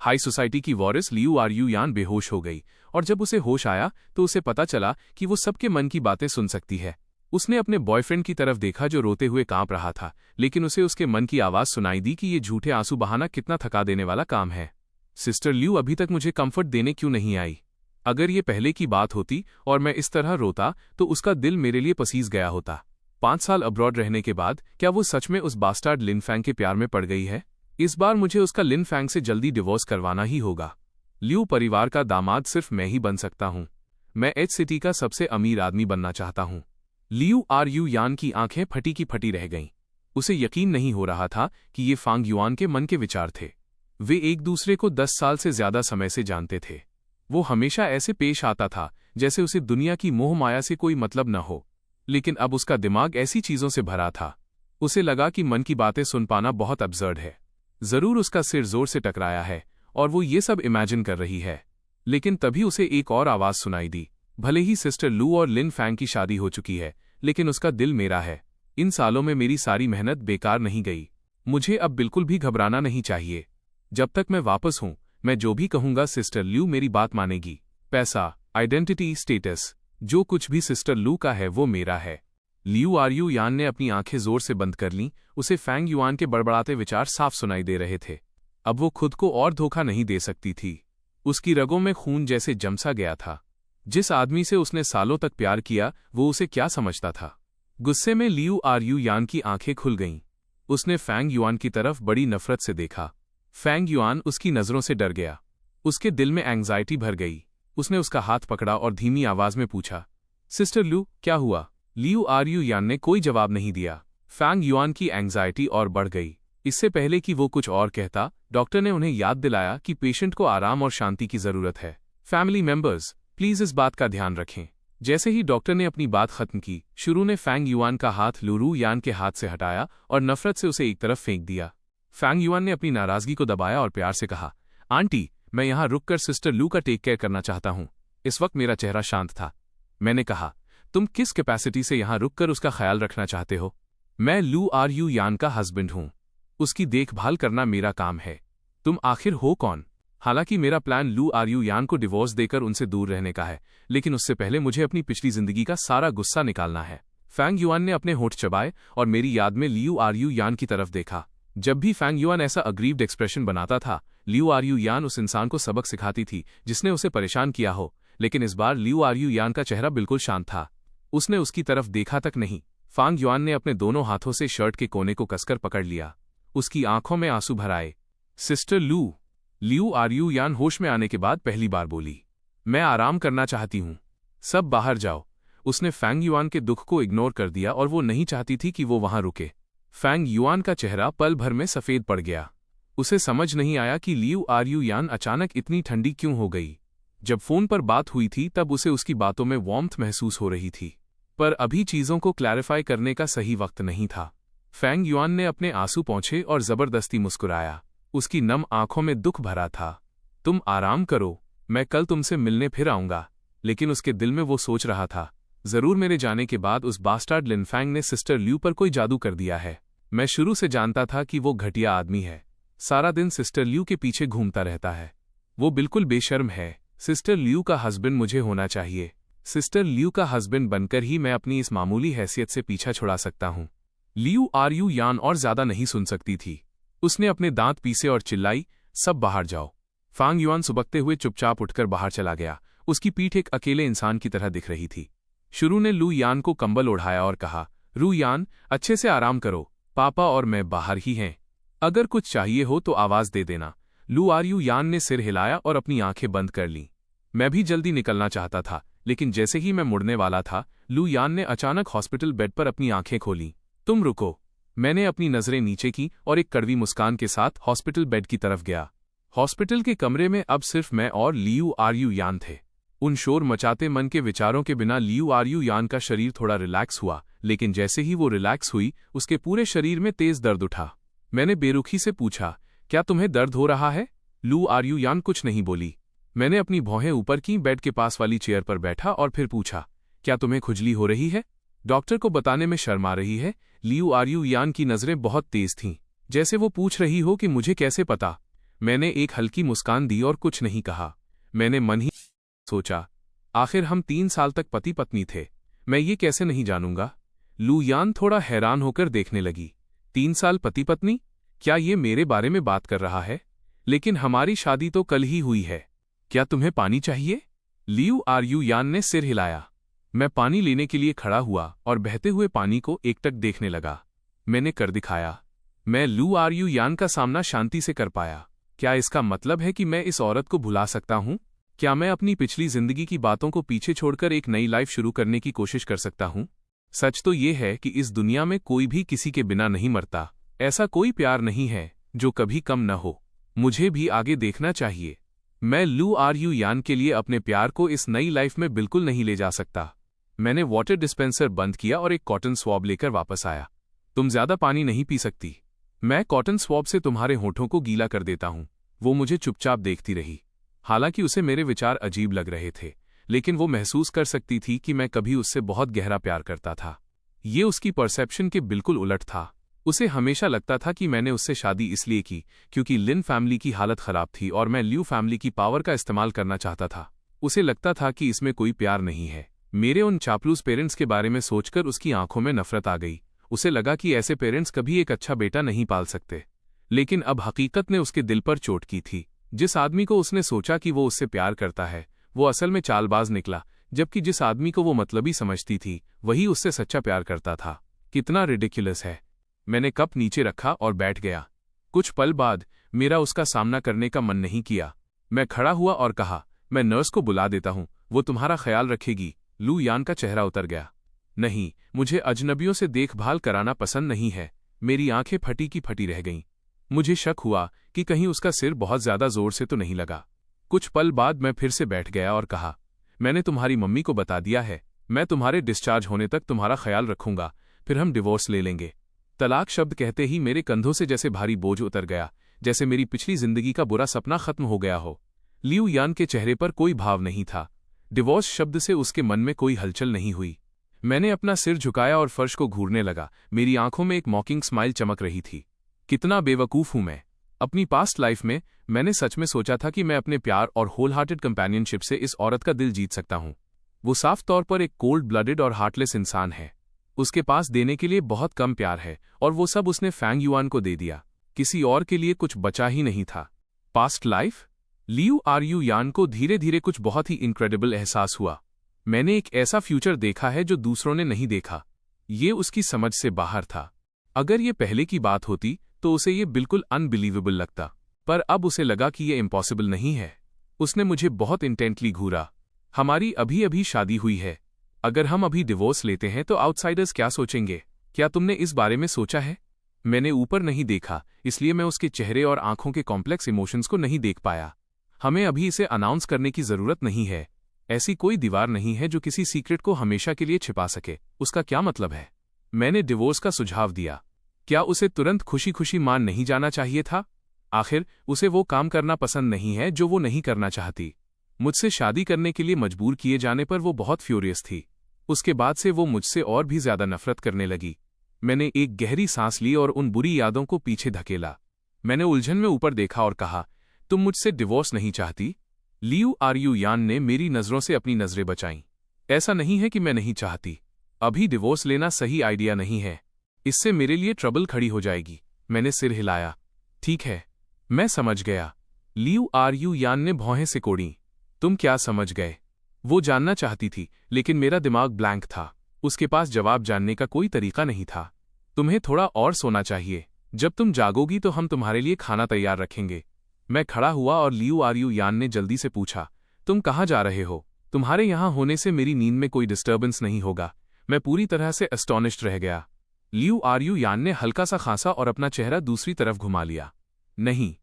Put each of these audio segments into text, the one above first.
High society की Boris Liu RU यान बेहोश हो गई, और जब उसे होश आया तो उसे पता चला कि वो सबके मन की बातें सुन सकती है। उसने अपने बॉयफ्रेंड की तरफ देखा जो रोते हुए कांप रहा था, लेकिन उसे उसके मन की आवाज सुनाई दी कि ये झूठे आंसू बहाना कितना थका देने वाला काम है। सिस्टर लियू अभी तक मुझे कंफर्ट देने क्यों नहीं आई? अगर ये पहले की बात होती और मैं इस तरह रोता तो उसका दिल मेरे लिए पसीज गया होता। 5 साल अब्रॉड रहने के बाद क्या वो सच में उस बास्टार्ड लिन फैंग के प्यार में पड़ गई है? इस बार मुझे उसका लिन फैंग से जल्दी डिवोर्स करवाना ही होगा। लियू परिवार का दामाद सिर्फ मैं ही बन सकता हूँ। मैं एच सिटी का सबसे अमीर आदमी बनना चाहता हूँ। लियू आरयू यान की आंखें फटी की फटी रह गईं। उसे यकीन नहीं हो रहा था कि ये फांग युआन के मन के विचार थे। वे एक दूसरे को 10 साल से ज्यादा समय से जानते थे। वो हमेशा ऐसे पेश आता था जैसे उसे दुनिया की मोह माया से कोई मतलब न हो, लेकिन अब उसका दिमाग ऐसी चीजों से भरा था। उसे लगा कि मन की बातें सुन पाना बहुत अब्सर्ड है। जरूर उसका सिर जोर से टकराया है और वो ये सब इमेजिन कर रही है। लेकिन तभी उसे एक और आवाज सुनाई दी। भले ही सिस्टर लू और लिन फैंग की शादी हो चुकी है, लेकिन उसका दिल मेरा है। इन सालों में मेरी सारी मेहनत बेकार नहीं गई। मुझे अब बिल्कुल भी घबराना नहीं चाहिए। जब तक मैं वापस हूं, मैं जो भी कहूंगा सिस्टर लू मेरी बात मानेगी। पैसा, आइडेंटिटी, स्टेटस, जो कुछ भी सिस्टर लू का है वो मेरा है। लियू आरयू यान ने अपनी आंखें जोर से बंद कर लीं। उसे फैंग युआन के बड़बड़ाते विचार साफ सुनाई दे रहे थे। अब वो खुद को और धोखा नहीं दे सकती थी। उसकी रगों में खून जैसे जमसा गया था। जिस आदमी से उसने सालों तक प्यार किया वो उसे क्या समझता था? गुस्से में लियू आरयू यान की आंखें खुल गईं। उसने फैंग युआन की तरफ बड़ी नफरत से देखा। फैंग युआन उसकी नजरों से डर गया। उसके दिल में एंग्जाइटी भर गई। उसने उसका हाथ पकड़ा और धीमी आवाज में पूछा, सिस्टर लू, क्या हुआ? लियू आरयू यान ने कोई जवाब नहीं दिया। फैंग युआन की एंग्जाइटी और बढ़ गई। इससे पहले कि वो कुछ और कहता, डॉक्टर ने उन्हें याद दिलाया कि पेशेंट को आराम और शांति की जरूरत है। फैमिली मेंबर्स, प्लीज इस बात का ध्यान रखें। जैसे ही डॉक्टर ने अपनी बात खत्म की, शुरू ने फैंग युआन का हाथ लूरू यान के हाथ से हटाया और नफरत से उसे एक तरफ फेंक दिया। फैंग युआन ने अपनी नाराजगी को दबाया और प्यार से कहा, आंटी, मैं यहां रुककर सिस्टर लू का टेक केयर करना चाहता हूं। इस वक्त मेरा चेहरा शांत था। मैंने कहा, तुम किस कैपेसिटी से यहां रुककर उसका ख्याल रखना चाहते हो? मैं लू आरयू यान का हस्बैंड हूं। उसकी देखभाल करना मेरा काम है। तुम आखिर हो कौन? हालांकि मेरा प्लान लू आरयू यान को डिवोर्स देकर उनसे दूर रहने का है, लेकिन उससे पहले मुझे अपनी पिछली जिंदगी का सारा गुस्सा निकालना है। फैंग युआन ने अपने होंठ चबाए और मेरी याद में लियू आरयू यान की तरफ देखा। जब भी फैंग युआन ऐसा अग्रीव्ड एक्सप्रेशन बनाता था, लियू आरयू यान उस इंसान को सबक सिखाती थी जिसने उसे परेशान किया हो। लेकिन इस बार लियू आरयू यान का चेहरा बिल्कुल शांत था। उसने उसकी तरफ देखा तक नहीं। फैंग युआन ने अपने दोनों हाथों से शर्ट के कोने को कसकर पकड़ लिया। उसकी आंखों में आंसू भर आए। सिस्टर लू, लियू आरयू यान होश में आने के बाद पहली बार बोली, मैं आराम करना चाहती हूं। सब बाहर जाओ। उसने फैंग युआन के दुख को इग्नोर कर दिया और वो नहीं चाहती थी कि वो वहां रुके। फैंग युआन का चेहरा पल भर में सफेद पड़ गया। उसे समझ नहीं आया कि लियू आरयू यान अचानक इतनी ठंडी क्यों हो गई। जब फोन पर बात हुई थी तब उसे उसकी बातों में वार्मथ महसूस हो रही थी, पर अभी चीजों को क्लैरिफाई करने का सही वक्त नहीं था। फैंग युआन ने अपने आंसू पोंछे और जबरदस्ती मुस्कुराया। उसकी नम आंखों में दुख भरा था। तुम आराम करो, मैं कल तुमसे मिलने फिर आऊंगा। लेकिन उसके दिल में वो सोच रहा था, जरूर मेरे जाने के बाद उस बास्टार्ड लिन फैंग ने सिस्टर ल्यू पर कोई जादू कर दिया है। मैं शुरू से जानता था कि वो घटिया आदमी है। सारा दिन सिस्टर ल्यू के पीछे घूमता रहता है। वो बिल्कुल बेशर्म है। सिस्टर ल्यू का हस्बैंड मुझे होना चाहिए। सिस्टर ल्यू का हस्बैंड बनकर ही मैं अपनी इस मामूली हैसियत से पीछा छुड़ा सकता हूं। लियू आरयू यान और ज्यादा नहीं सुन सकती थी। उसने अपने दांत पीसे और चिल्लाई, सब बाहर जाओ। फैंग युआन सुबकते हुए चुपचाप उठकर बाहर चला गया। उसकी पीठ एक अकेले इंसान की तरह दिख रही थी। शुरू ने लू यान को कंबल ओढ़ाया और कहा, रू यान, अच्छे से आराम करो, पापा और मैं बाहर ही हैं। अगर कुछ चाहिए हो तो आवाज दे देना। लू आरयू यान ने सिर हिलाया और अपनी आंखें बंद कर लीं। मैं भी जल्दी निकलना चाहता था, लेकिन जैसे ही मैं मुड़ने वाला था, लू यान ने अचानक हॉस्पिटल बेड पर अपनी आंखें खोलीं। तुम रुको। मैंने अपनी नजरें नीचे की और एक कड़वी मुस्कान के साथ हॉस्पिटल बेड की तरफ गया। हॉस्पिटल के कमरे में अब सिर्फ मैं और लियू आरयू यान थे। उन शोर मचाते मन के विचारों के बिना लियू आरयू यान का शरीर थोड़ा रिलैक्स हुआ, लेकिन जैसे ही वो रिलैक्स हुई, उसके पूरे शरीर में तेज दर्द उठा। मैंने बेरुखी से पूछा, क्या तुम्हें दर्द हो रहा है? लू आरयू यान कुछ नहीं बोली। मैंने अपनी भौहें ऊपर की, बेड के पास वाली चेयर पर बैठा और फिर पूछा, क्या तुम्हें खुजली हो रही है? डॉक्टर को बताने में शर्म आ रही है। लियू आरयू यान की नजरें बहुत तेज थीं, जैसे वो पूछ रही हो कि मुझे कैसे पता। मैंने एक हल्की मुस्कान दी और कुछ नहीं कहा। मैंने मन ही सोचा, आखिर हम 3 साल तक पति पत्नी थे, मैं ये कैसे नहीं जानूंगा। लू यान थोड़ा हैरान होकर देखने लगी। 3 साल पति पत्नी? क्या ये मेरे बारे में बात कर रहा है? लेकिन हमारी शादी तो कल ही हुई है। क्या तुम्हें पानी चाहिए? लियू आरयू यान ने सिर हिलाया। मैं पानी लेने के लिए खड़ा हुआ और बहते हुए पानी को एकटक देखने लगा। मैंने कर दिखाया। मैं लू आरयू यान का सामना शांति से कर पाया। क्या इसका मतलब है कि मैं इस औरत को भुला सकता हूं? क्या मैं अपनी पिछली जिंदगी की बातों को पीछे छोड़कर एक नई लाइफ शुरू करने की कोशिश कर सकता हूं? सच तो ये है कि इस दुनिया में कोई भी किसी के बिना नहीं मरता। ऐसा कोई प्यार नहीं है जो कभी कम न हो। मुझे भी आगे देखना चाहिए। मैं लू आरयू यान के लिए अपने प्यार को इस नई लाइफ में बिल्कुल नहीं ले जा सकता। मैंने वाटर डिस्पेंसर बंद किया और एक कॉटन स्वॉब लेकर वापस आया। तुम ज्यादा पानी नहीं पी सकती। मैं कॉटन स्वॉब से तुम्हारे होठों को गीला कर देता हूं। वो मुझे चुपचाप देखती रही। हालांकि उसे मेरे विचार अजीब लग रहे थे, लेकिन वो महसूस कर सकती थी कि मैं कभी उससे बहुत गहरा प्यार करता था। ये उसकी परसेप्शन के बिल्कुल उलट था। उसे हमेशा लगता था कि मैंने उससे शादी इसलिए की क्योंकि लिन फैमिली की हालत खराब थी और मैं ल्यू फैमिली की पावर का इस्तेमाल करना चाहता था। उसे लगता था कि इसमें कोई प्यार नहीं है। मेरे उन चापलूस पेरेंट्स के बारे में सोचकर उसकी आंखों में नफरत आ गई। उसे लगा कि ऐसे पेरेंट्स कभी एक अच्छा बेटा नहीं पाल सकते। लेकिन अब हकीकत ने उसके दिल पर चोट की थी। जिस आदमी को उसने सोचा कि वो उससे प्यार करता है, वो असल में चालबाज निकला, जबकि जिस आदमी को वो मतलबी समझती थी, वही उससे सच्चा प्यार करता था। कितना रिडिकुलस है। मैंने कप नीचे रखा और बैठ गया। कुछ पल बाद मेरा उसका सामना करने का मन नहीं किया। मैं खड़ा हुआ और कहा, मैं नर्स को बुला देता हूं, वो तुम्हारा ख्याल रखेगी। लू यान का चेहरा उतर गया। नहीं, मुझे अजनबियों से देखभाल कराना पसंद नहीं है। मेरी आंखें फटी की फटी रह गईं। मुझे शक हुआ कि कहीं उसका सिर बहुत ज्यादा जोर से तो नहीं लगा। कुछ पल बाद मैं फिर से बैठ गया और कहा, मैंने तुम्हारी मम्मी को बता दिया है। मैं तुम्हारे डिस्चार्ज होने तक तुम्हारा ख्याल रखूंगा, फिर हम डिवोर्स ले लेंगे। तलाक शब्द कहते ही मेरे कंधों से जैसे भारी बोझ उतर गया, जैसे मेरी पिछली जिंदगी का बुरा सपना खत्म हो गया हो। लियू यान के चेहरे पर कोई भाव नहीं था। डिवोर्स शब्द से उसके मन में कोई हलचल नहीं हुई। मैंने अपना सिर झुकाया और फर्श को घूरने लगा। मेरी आंखों में एक मॉकिंग स्माइल चमक रही थी। कितना बेवकूफ हूं मैं। अपनी पास्ट लाइफ में मैंने सच में सोचा था कि मैं अपने प्यार और होल हार्टेड कंपेनियनशिप से इस औरत का दिल जीत सकता हूं। वो साफ तौर पर एक कोल्ड ब्लडेड और हार्टलेस इंसान है। उसके पास देने के लिए बहुत कम प्यार है और वो सब उसने फैंग युआन को दे दिया। किसी और के लिए कुछ बचा ही नहीं था। Past life? लियू आरयू यान को धीरे धीरे कुछ बहुत ही इनक्रेडिबल एहसास हुआ। मैंने एक ऐसा फ्यूचर देखा है जो दूसरों ने नहीं देखा। ये उसकी समझ से बाहर था। अगर ये पहले की बात होती तो उसे ये बिल्कुल अनबिलीवेबल लगता, पर अब उसे लगा कि ये इम्पॉसिबल नहीं है। उसने मुझे बहुत इंटेंटली घूरा। हमारी अभी अभी शादी हुई है। अगर हम अभी डिवोर्स लेते हैं तो आउटसाइडर्स क्या सोचेंगे? क्या तुमने इस बारे में सोचा है? मैंने ऊपर नहीं देखा, इसलिए मैं उसके चेहरे और आंखों के कॉम्प्लेक्स इमोशंस को नहीं देख पाया। हमें अभी इसे अनाउंस करने की जरूरत नहीं है। ऐसी कोई दीवार नहीं है जो किसी सीक्रेट को हमेशा के लिए छिपा सके। उसका क्या मतलब है? मैंने डिवोर्स का सुझाव दिया। क्या उसे तुरंत खुशी खुशी मान नहीं जाना चाहिए था? आखिर उसे वो काम करना पसंद नहीं है जो वो नहीं करना चाहती। मुझसे शादी करने के लिए मजबूर किए जाने पर वो बहुत फ्यूरियस थी। उसके बाद से वो मुझसे और भी ज्यादा नफरत करने लगी। मैंने एक गहरी सांस ली और उन बुरी यादों को पीछे धकेला। मैंने उलझन में ऊपर देखा और कहा, तुम मुझसे डिवोर्स नहीं चाहती? लियू आरयू यान ने मेरी नजरों से अपनी नजरें बचाईं। ऐसा नहीं है कि मैं नहीं चाहती। अभी डिवोर्स लेना सही आइडिया नहीं है। इससे मेरे लिए ट्रबल खड़ी हो जाएगी। मैंने सिर हिलाया। ठीक है, मैं समझ गया। लियू आरयू यान ने भौहें सिकोड़ी। तुम क्या समझ गए? वो जानना चाहती थी, लेकिन मेरा दिमाग ब्लैंक था। उसके पास जवाब जानने का कोई तरीका नहीं था। तुम्हें थोड़ा और सोना चाहिए। जब तुम जागोगी तो हम तुम्हारे लिए खाना तैयार रखेंगे। मैं खड़ा हुआ और लियू आरयू यान ने जल्दी से पूछा, तुम कहाँ जा रहे हो? तुम्हारे यहां होने से मेरी नींद में कोई डिस्टर्बेंस नहीं होगा। मैं पूरी तरह से एस्टॉनिश्ड रह गया। लियू आरयू यान ने हल्का सा खांसा और अपना चेहरा दूसरी तरफ घुमा लिया। नहीं,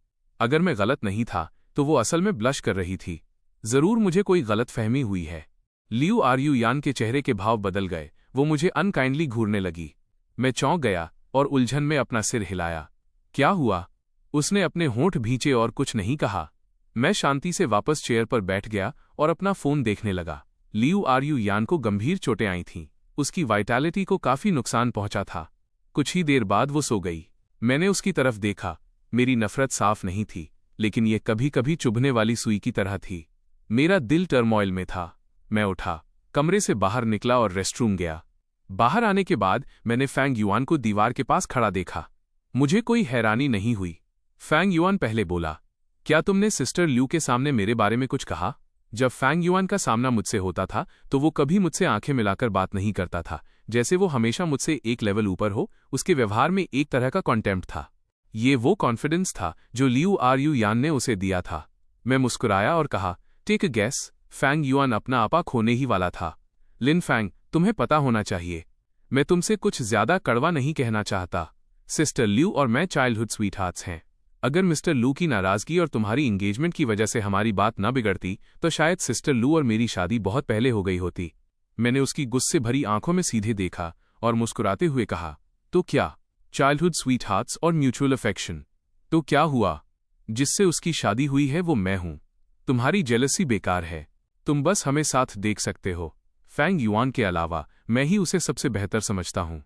अगर मैं गलत नहीं था तो वो असल में ब्लश कर रही थी। जरूर मुझे कोई गलत फहमी हुई है। लियू आरयू यान के चेहरे के भाव बदल गए। वो मुझे अनकाइंडली घूरने लगी। मैं चौंक गया और उलझन में अपना सिर हिलाया। क्या हुआ? उसने अपने होंठ भींचे और कुछ नहीं कहा। मैं शांति से वापस चेयर पर बैठ गया और अपना फोन देखने लगा। लियू आरयू यान को गंभीर चोटें आई थीं। उसकी वाइटैलिटी को काफी नुकसान पहुंचा था। कुछ ही देर बाद वो सो गई। मैंने उसकी तरफ देखा। मेरी नफरत साफ नहीं थी, लेकिन ये कभी कभी चुभने वाली सुई की तरह थी। मेरा दिल टर्मोइल में था। मैं उठा, कमरे से बाहर निकला और रेस्टरूम गया। बाहर आने के बाद मैंने फैंग युआन को दीवार के पास खड़ा देखा। मुझे कोई हैरानी नहीं हुई। फैंग युआन पहले बोला, क्या तुमने सिस्टर ल्यू के सामने मेरे बारे में कुछ कहा? जब फैंग युआन का सामना मुझसे होता था तो वो कभी मुझसे आंखें मिलाकर बात नहीं करता था, जैसे वो हमेशा मुझसे एक लेवल ऊपर हो। उसके व्यवहार में एक तरह का कॉन्टेम्प्ट था। ये वो कॉन्फिडेंस था जो लियू यान ने उसे दिया था। मैं मुस्कुराया और कहा, take a guess. Fang Yuan अपना आपा खोने ही वाला था। लिन फैंग, तुम्हें पता होना चाहिए, मैं तुमसे कुछ ज्यादा कड़वा नहीं कहना चाहता। सिस्टर ल्यू और मैं चाइल्डहुड स्वीटहार्ट्स हैं। अगर मिस्टर लू की नाराजगी और तुम्हारी इंगेजमेंट की वजह से हमारी बात न बिगड़ती तो शायद सिस्टर लू और मेरी शादी बहुत पहले हो गई होती। मैंने उसकी गुस्से भरी आंखों में सीधे देखा और मुस्कुराते हुए कहा, तो क्या? चाइल्डहुड स्वीटहार्ट्स और म्यूचुअल अफेक्शन, तो क्या हुआ? जिससे उसकी शादी हुई है वो मैं हूं। तुम्हारी जेलसी बेकार है। तुम बस हमें साथ देख सकते हो। फैंग युआन के अलावा मैं ही उसे सबसे बेहतर समझता हूं।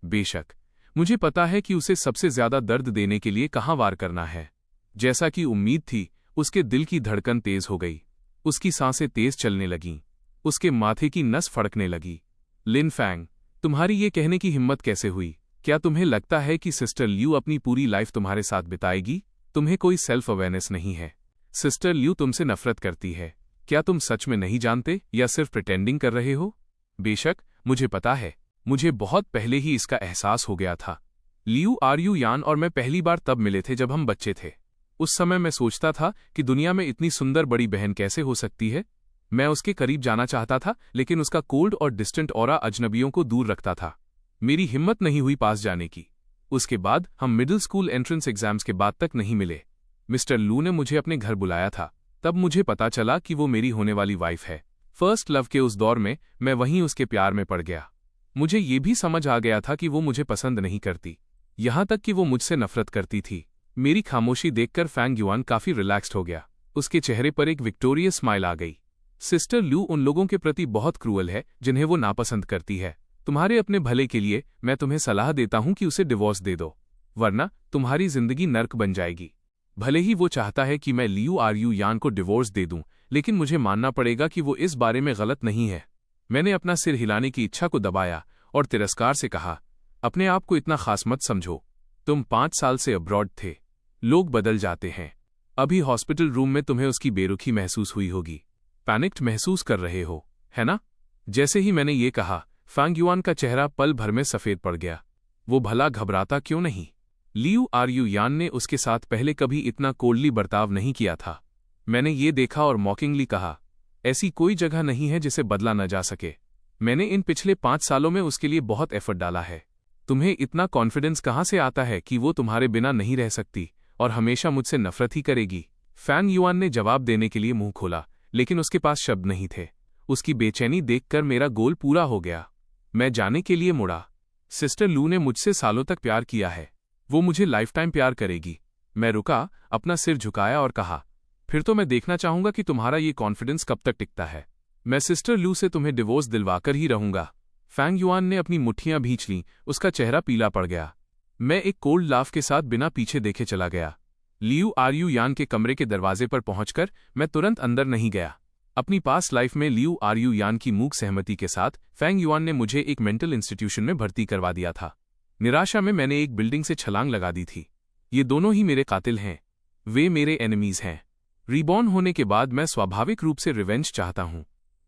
बेशक मुझे पता है कि उसे सबसे ज्यादा दर्द देने के लिए कहां वार करना है। जैसा कि उम्मीद थी, उसके दिल की धड़कन तेज हो गई। उसकी सांसें तेज चलने लगीं। उसके माथे की नस फड़कने लगी। लिन फैंग, तुम्हारी ये कहने की हिम्मत कैसे हुई? क्या तुम्हें लगता है कि सिस्टर ल्यू अपनी पूरी लाइफ तुम्हारे साथ बिताएगी? तुम्हें कोई सेल्फ अवेयरनेस नहीं है। सिस्टर ल्यू तुमसे नफरत करती है। क्या तुम सच में नहीं जानते या सिर्फ प्रिटेंडिंग कर रहे हो? बेशक मुझे पता है। मुझे बहुत पहले ही इसका एहसास हो गया था। लियू यान और मैं पहली बार तब मिले थे जब हम बच्चे थे। उस समय मैं सोचता था कि दुनिया में इतनी सुंदर बड़ी बहन कैसे हो सकती है। मैं उसके करीब जाना चाहता था, लेकिन उसका कोल्ड और डिस्टेंट ऑरा अजनबियों को दूर रखता था। मेरी हिम्मत नहीं हुई पास जाने की। उसके बाद हम मिडिल स्कूल एंट्रेंस एग्जाम्स के बाद तक नहीं मिले। मिस्टर लू ने मुझे अपने घर बुलाया था। तब मुझे पता चला कि वो मेरी होने वाली वाइफ है। फर्स्ट लव के उस दौर में मैं वहीं उसके प्यार में पड़ गया। मुझे ये भी समझ आ गया था कि वो मुझे पसंद नहीं करती, यहां तक कि वो मुझसे नफरत करती थी। मेरी खामोशी देखकर फैंग युआन काफी रिलैक्स्ड हो गया। उसके चेहरे पर एक विक्टोरियस स्माइल आ गई। सिस्टर ल्यू उन लोगों के प्रति बहुत क्रूअल है जिन्हें वो नापसंद करती है। तुम्हारे अपने भले के लिए मैं तुम्हें सलाह देता हूं कि उसे डिवोर्स दे दो, वरना तुम्हारी जिंदगी नर्क बन जाएगी। भले ही वो चाहता है कि मैं लियू यान को डिवोर्स दे दूं, लेकिन मुझे मानना पड़ेगा कि वो इस बारे में गलत नहीं है। मैंने अपना सिर हिलाने की इच्छा को दबाया और तिरस्कार से कहा, अपने आप को इतना खास मत समझो। तुम 5 साल से अब्रॉड थे। लोग बदल जाते हैं। अभी हॉस्पिटल रूम में तुम्हें उसकी बेरुखी महसूस हुई होगी। पैनिक्ड महसूस कर रहे हो, है ना? जैसे ही मैंने ये कहा, फैंग युआन का चेहरा पल भर में सफेद पड़ गया। वो भला घबराता क्यों नहीं? लियू यान ने उसके साथ पहले कभी इतना कोल्डली बर्ताव नहीं किया था। मैंने ये देखा और मॉकिंगली कहा, ऐसी कोई जगह नहीं है जिसे बदला न जा सके। मैंने इन पिछले 5 सालों में उसके लिए बहुत एफर्ट डाला है। तुम्हें इतना कॉन्फिडेंस कहाँ से आता है कि वो तुम्हारे बिना नहीं रह सकती और हमेशा मुझसे नफरत ही करेगी? फैंग युआन ने जवाब देने के लिए मुंह खोला, लेकिन उसके पास शब्द नहीं थे। उसकी बेचैनी देखकर मेरा गोल पूरा हो गया। मैं जाने के लिए मुड़ा। सिस्टर लू ने मुझसे सालों तक प्यार किया है। वो मुझे लाइफ टाइम प्यार करेगी। मैं रुका, अपना सिर झुकाया और कहा, फिर तो मैं देखना चाहूंगा कि तुम्हारा ये कॉन्फिडेंस कब तक टिकता है। मैं सिस्टर लू से तुम्हें डिवोर्स दिलवाकर ही रहूंगा। फैंग युआन ने अपनी मुट्ठियां भींच लीं। उसका चेहरा पीला पड़ गया। मैं एक कोल्ड लाफ के साथ बिना पीछे देखे चला गया। लियू यान के कमरे के दरवाजे पर पहुंचकर मैं तुरंत अंदर नहीं गया। अपनी पास्ट लाइफ में लियू यान की मूक सहमति के साथ फैंग युआन ने मुझे एक मेंटल इंस्टीट्यूशन में भर्ती करवा दिया था। निराशा में मैंने एक बिल्डिंग से छलांग लगा दी थी। ये दोनों ही मेरे कातिल हैं। वे मेरे एनिमीज हैं। रीबॉर्न होने के बाद मैं स्वाभाविक रूप से रिवेंज चाहता हूं,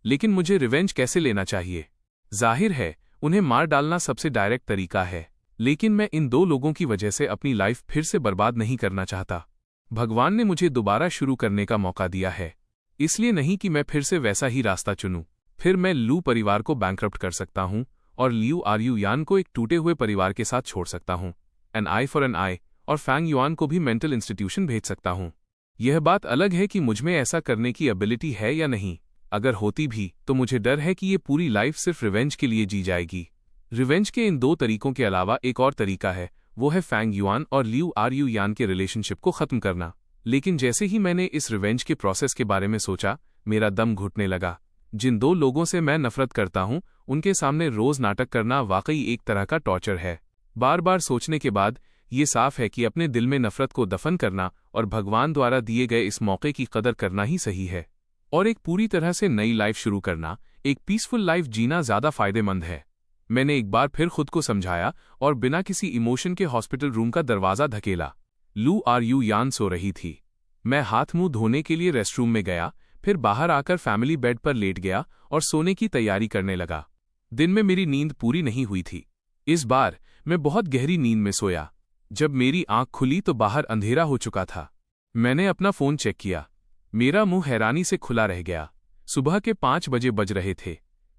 लेकिन मुझे रिवेंज कैसे लेना चाहिए? जाहिर है, उन्हें मार डालना सबसे डायरेक्ट तरीका है, लेकिन मैं इन 2 लोगों की वजह से अपनी लाइफ फिर से बर्बाद नहीं करना चाहता। भगवान ने मुझे दोबारा शुरू करने का मौका दिया है, इसलिए नहीं कि मैं फिर से वैसा ही रास्ता चुनूं। फिर मैं लू परिवार को बैंकरप्ट कर सकता हूं और लियू यान को एक टूटे हुए परिवार के साथ छोड़ सकता हूं। एन आई फॉर एन आई, और फैंग युआन को भी मेंटल इंस्टीट्यूशन भेज सकता हूं। यह बात अलग है कि मुझमें ऐसा करने की एबिलिटी है या नहीं। अगर होती भी तो मुझे डर है कि ये पूरी लाइफ सिर्फ रिवेंज के लिए जी जाएगी। रिवेंज के इन 2 तरीकों के अलावा एक और तरीका है, वो है फैंग युआन और लियू यान के रिलेशनशिप को खत्म करना। लेकिन जैसे ही मैंने इस रिवेंज के प्रोसेस के बारे में सोचा, मेरा दम घुटने लगा। जिन 2 लोगों से मैं नफरत करता हूं, उनके सामने रोज नाटक करना वाकई एक तरह का टॉर्चर है। बार बार सोचने के बाद ये साफ है कि अपने दिल में नफरत को दफन करना और भगवान द्वारा दिए गए इस मौके की कदर करना ही सही है। और एक पूरी तरह से नई लाइफ शुरू करना, एक पीसफुल लाइफ जीना ज़्यादा फायदेमंद है। मैंने एक बार फिर खुद को समझाया और बिना किसी इमोशन के हॉस्पिटल रूम का दरवाज़ा धकेला। लू आर यू यान सो रही थी। मैं हाथ मुंह धोने के लिए रेस्टरूम में गया, फिर बाहर आकर फैमिली बेड पर लेट गया और सोने की तैयारी करने लगा। दिन में मेरी नींद पूरी नहीं हुई थी। इस बार मैं बहुत गहरी नींद में सोया। जब मेरी आंख खुली तो बाहर अंधेरा हो चुका था। मैंने अपना फ़ोन चेक किया। मेरा मुंह हैरानी से खुला रह गया। सुबह के 5 बजे बज रहे थे।